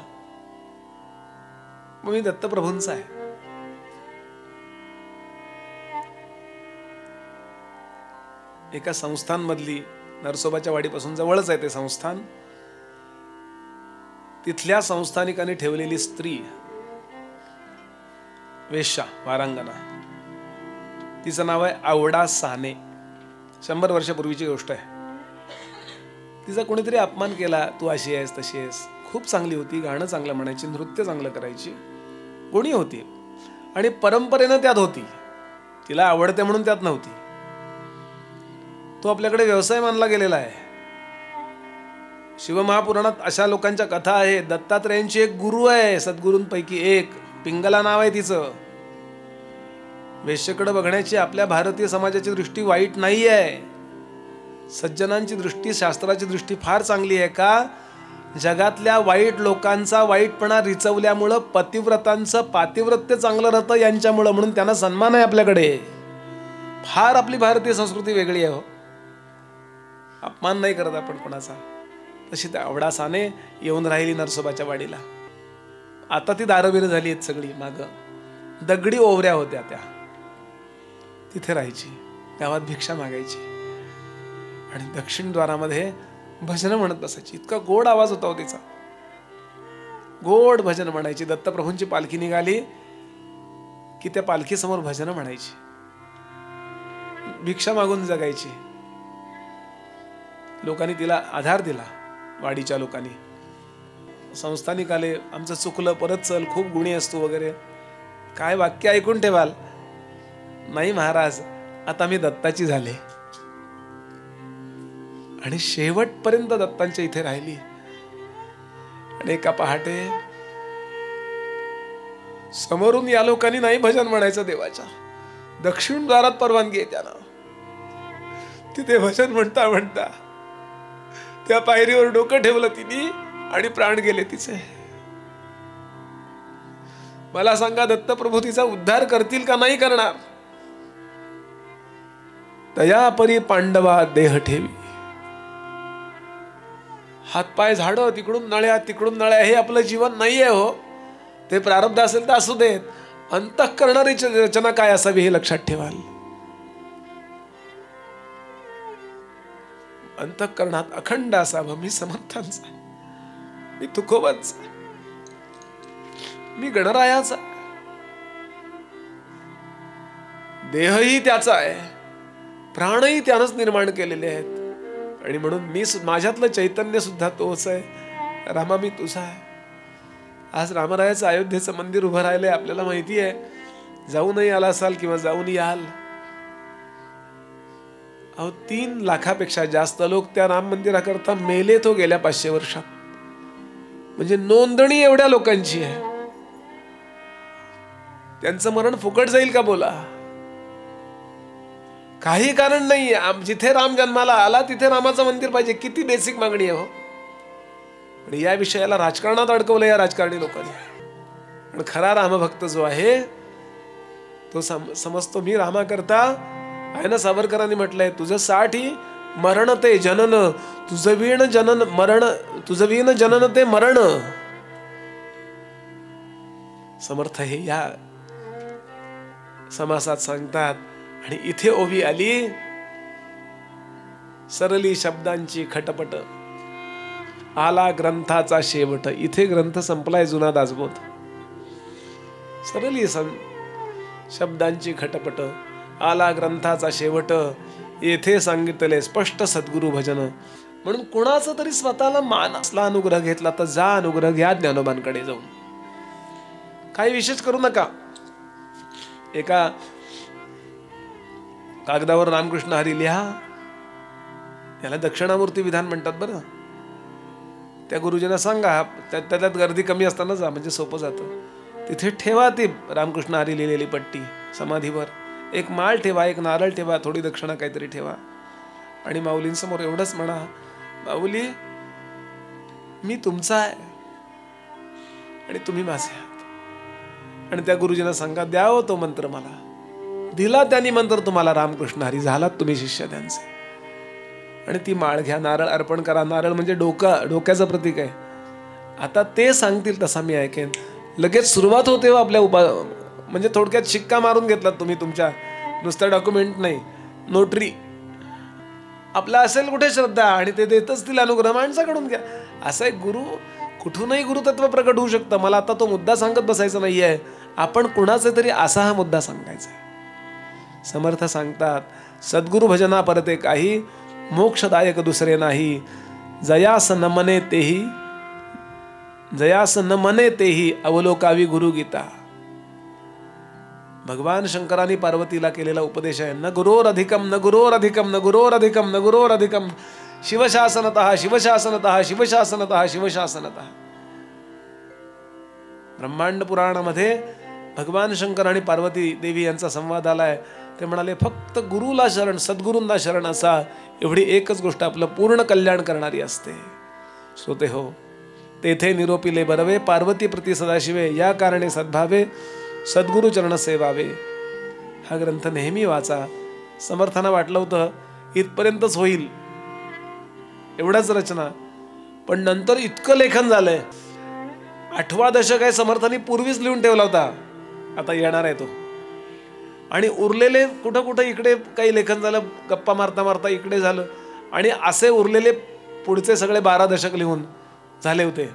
Speaker 1: मी दत्तप्रभूंचा आहे. एका संस्थांमधली, नरसोबाच्या वाडीपासून जवळच आहे ते संस्थान, तिथल्या संस्थानिकांनी ठेवलेली स्त्री, वेश्या, वारांगना, तिचं नाव आहे आवडा साने. 100 वर्षापूर्वीची गोष्ट आहे. तिचा कोणीतरी अपमान केला, तू अशी आहेस तशी आहेस. खूप चांगली होती, गाणं चांगलं म्हणायची, नृत्य चांगलं करायची, गुणी होती आणि परंपरेनं त्यात होती. तिला आवडते म्हणून त्यात नव्हती. तो आपल्याकडे व्यवसाय मानला गेलेला आहे. शिवमहापुराणात अशा लोकांच्या कथा आहेत. दत्तात्रेयांची एक गुरु आहे, सद्गुरूंपैकी एक, पिंगला नाव आहे तिचं. वेश्येकडे बघण्याची आपल्या भारतीय समाजाची दृष्टी वाईट नाही आहे. सज्जनांची दृष्टी, शास्त्राची दृष्टी फार चांगली आहे. का? जगातल्या वाईट लोकांचा वाईटपणा रिचवल्यामुळं पतिव्रतांचं पातिव्रत्य चांगलं राहतं यांच्यामुळं, म्हणून त्यांना सन्मान आहे आपल्याकडे. फार आपली भारतीय संस्कृती वेगळी आहे हो. अपमान नाही करत आपण कोणाचा. तशी त्या अवडासाने येऊन राहिली नरसोबाच्या वाडीला. आता ती दारबीर झाली आहेत सगळी. माग दगडी ओवऱ्या होत्या त्या, तिथे राहायची, गावात भिक्षा मागायची आणि दक्षिण द्वारामध्ये भजन म्हणत बसायची. इतका गोड आवाज होता हो तिचा. गोड भजन म्हणायची. दत्तप्रभूंची पालखी निघाली की त्या पालखी समोर भजन म्हणायची, भिक्षा मागून जगायची. लोकांनी तिला आधार दिला, वाडीच्या लोकांनी. संस्थानिक आले, आमचं चुकलं, परत चल, खूप गुणी असतो वगैरे. काय वाक्य ऐकून ठेवाल? नाही महाराज, आता मी दत्ताची झाले. आणि शेवटपर्यंत दत्तांच्या इथे राहिली. आणि एका पहाटे समोरून या लोकांनी नाही भजन म्हणायचं देवाच्या, दक्षिण द्वारात परवानगी आहे त्यांना. तिथे भजन म्हणता म्हणता त्या पायरीवर डोकं ठेवलं तिने आणि प्राण गेले तिचे. मला सांगा, दत्तप्रभू तिचा उद्धार करतील का नाही करणार? तयापरी पांडवा देह ठेवी. हातपाय झाडं, तिकडून नळ्या तिकडून नळ्या, हे आपलं जीवन नाहीये हो. ते प्रारब्ध असेल तर असू देत. अंतःकरणाची रचना काय असावी हे लक्षात ठेवाल. अंतःकरणात अखंड असावं. मी समर्थांचा, मी तुकोबांचा, मी गणरायाचा. देहही त्याचा आहे, प्राणही त्यानंच निर्माण केलेले आहेत. आणि म्हणून मी, माझ्यातलं चैतन्य सुद्धा तोच आहे. रामा, मी तुझा आहे. आज रामरायाचं अयोध्येचं मंदिर उभं राहिलंय, आपल्याला माहिती आहे. जाऊनही आला असाल किंवा जाऊन याल. अहो, 3 लाखापेक्षा जास्त लोक त्या राम मंदिराकरता मेले तो गेल्या 500 वर्षात. म्हणजे नोंदणी एवढ्या लोकांची आहे. त्यांचं मरण फुकट जाईल का बोला? काही कारण नाही. जिथे राम जन्माला आला तिथे रामाचं मंदिर पाहिजे. किती बेसिक मागणी आहे हो. आणि या विषयाला राजकारणात अडकवलं या राजकारणी लोकांनी. पण खरा रामभक्त जो आहे तो समजतो, मी रामाकरता आहे ना. सावरकरांनी म्हटलंय, तुझं साठी मरण ते जनन, तुझं वीण जनन मरण, तुझं वीण जनन ते मरण. समर्थ हे या समासात सांगतात. आणि इथे ओवी आली, सरली शब्दांची खटपट, आला ग्रंथाचा शेवट. इथे ग्रंथ संपलाय जुना दासबोध. सरली शब्दांची खटपट, आला ग्रंथाचा शेवट. येथे सांगितले स्पष्ट सद्गुरु भजन. म्हणून कुणाचं तरी स्वतःला मान असला अनुग्रह घेतला तर जा, अनुग्रह घ्या ज्ञानोबांकडे जाऊन. काही विशेष करू नका. एका कागदावर रामकृष्ण हरी लिहा. याला दक्षिणामूर्ती विधान म्हणतात बरं. त्या गुरुजींना सांगा, त्याच्यात गर्दी कमी असताना जा, म्हणजे सोपं जातं. तिथे ठेवा ती रामकृष्ण हरी लिहिलेली पट्टी समाधीवर. एक माळ ठेवा, एक नारळ ठेवा, थोडी दक्षिणा काहीतरी ठेवा. आणि माऊलींसमोर एवढंच म्हणा, माऊली मी तुमचा आहे आणि तुम्ही माझे आहात. आणि त्या गुरुजींना सांगा, द्यावं तो मंत्र मला. दिला त्यांनी मंत्र तुम्हाला, रामकृष्ण हरी, झालात तुम्ही शिष्य त्यांचे. आणि ती माळ घ्या, नारळ अर्पण करा. नारळ म्हणजे डोक्याचं प्रतीक आहे. आता ते सांगतील तसा मी ऐकेन. लगेच सुरुवात होते हो आपल्या म्हणजे थोडक्यात शिक्का मारून घेतलात तुम्ही तुमच्या. नुसतं डॉक्युमेंट नाही, नोटरी. आपला असेल कुठे श्रद्धा आणि ते देतच तिला अनुग्रह, माणसाकडून घ्या. असा एक गुरु, कुठूनही गुरुतत्व प्रकट होऊ शकतं. मला आता तो मुद्दा सांगत बसायचा नाहीये. आपण कुणाचे तरी असा हा मुद्दा सांगायचा. समर्थ सांगतात, सद्गुरु भजना परते काही, मोक्षदायक दुसरे नाही. जयास न मने तेही, जयास न मने तेही, अवलोकावी गुरुगीता. भगवान शंकरांनी पार्वतीला केलेला उपदेश आहे. न गुरोर अधिकम, न गुरोर अधिकम, न गुरोर अधिकम, न गुरोर अधिकम. शिवशासनतः शिवशासनतः शिवशासनतः शिवशासनतः. ब्रह्मांड पुराणामध्ये भगवान शंकर आणि पार्वती देवी यांचा संवाद आलाय. ते म्हणाले फक्त गुरुला शरण, सद्गुरूंना शरण असा, एवढी एकच गोष्ट आपलं पूर्ण कल्याण करणारी असते. श्रोते हो, तेथे निरोपिले बरवे, पार्वती प्रति सदाशिवे, या कारणे सद्भावे, सद्गुरु चरण सेवावे. हा ग्रंथ नेहमी वाचा. समर्थांना वाटलं होतं इथपर्यंतच होईल, एवढ्याच रचना, पण नंतर इतकं लेखन झालंय. 8वा दशक आहे, समर्थांनी पूर्वीच लिहून ठेवला होता, आता येणार आहे तो. आणि उरलेले कुठं कुठं इकडे काही लेखन झालं, गप्पा मारता मारता इकडे झालं, आणि असे उरलेले पुढचे सगळे 12 दशक लिहून झाले होते.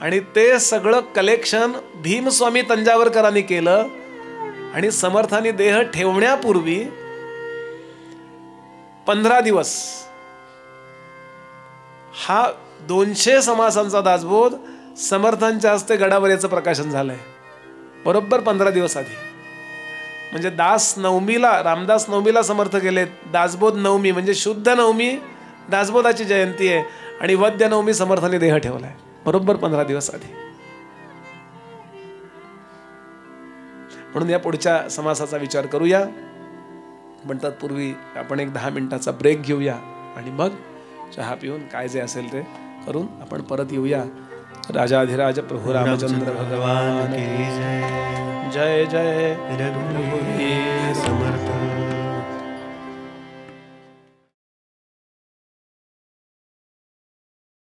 Speaker 1: आणि ते सगळं कलेक्शन भीमस्वामी तंजावरकरांनी केलं. आणि समर्थांनी देह ठेवण्यापूर्वी 15 दिवस हा 200 समासांचा दासबोध समर्थांच्या हस्ते गडावर याचं प्रकाशन झालंय, बरोबर 15 दिवस आधी. म्हणजे दास नवमीला, रामदास नवमीला समर्थ गेले, दासबोध नवमी म्हणजे शुद्ध नवमी दासबोधाची जयंती आहे, आणि वद्य नवमी समर्थांनी देह ठेवलाय, बरोबर 15 दिवस आधी. म्हणून या पुढच्या समासाचा विचार करूया, पण तत्पूर्वी आपण एक 10 मिनिटाचा ब्रेक घेऊया, आणि मग चहा पिऊन काय जे असेल ते करून आपण परत येऊया. राजाधिराज प्रभु रामचंद्र भगवान की जय. जय जय रघुवीर समर्थ.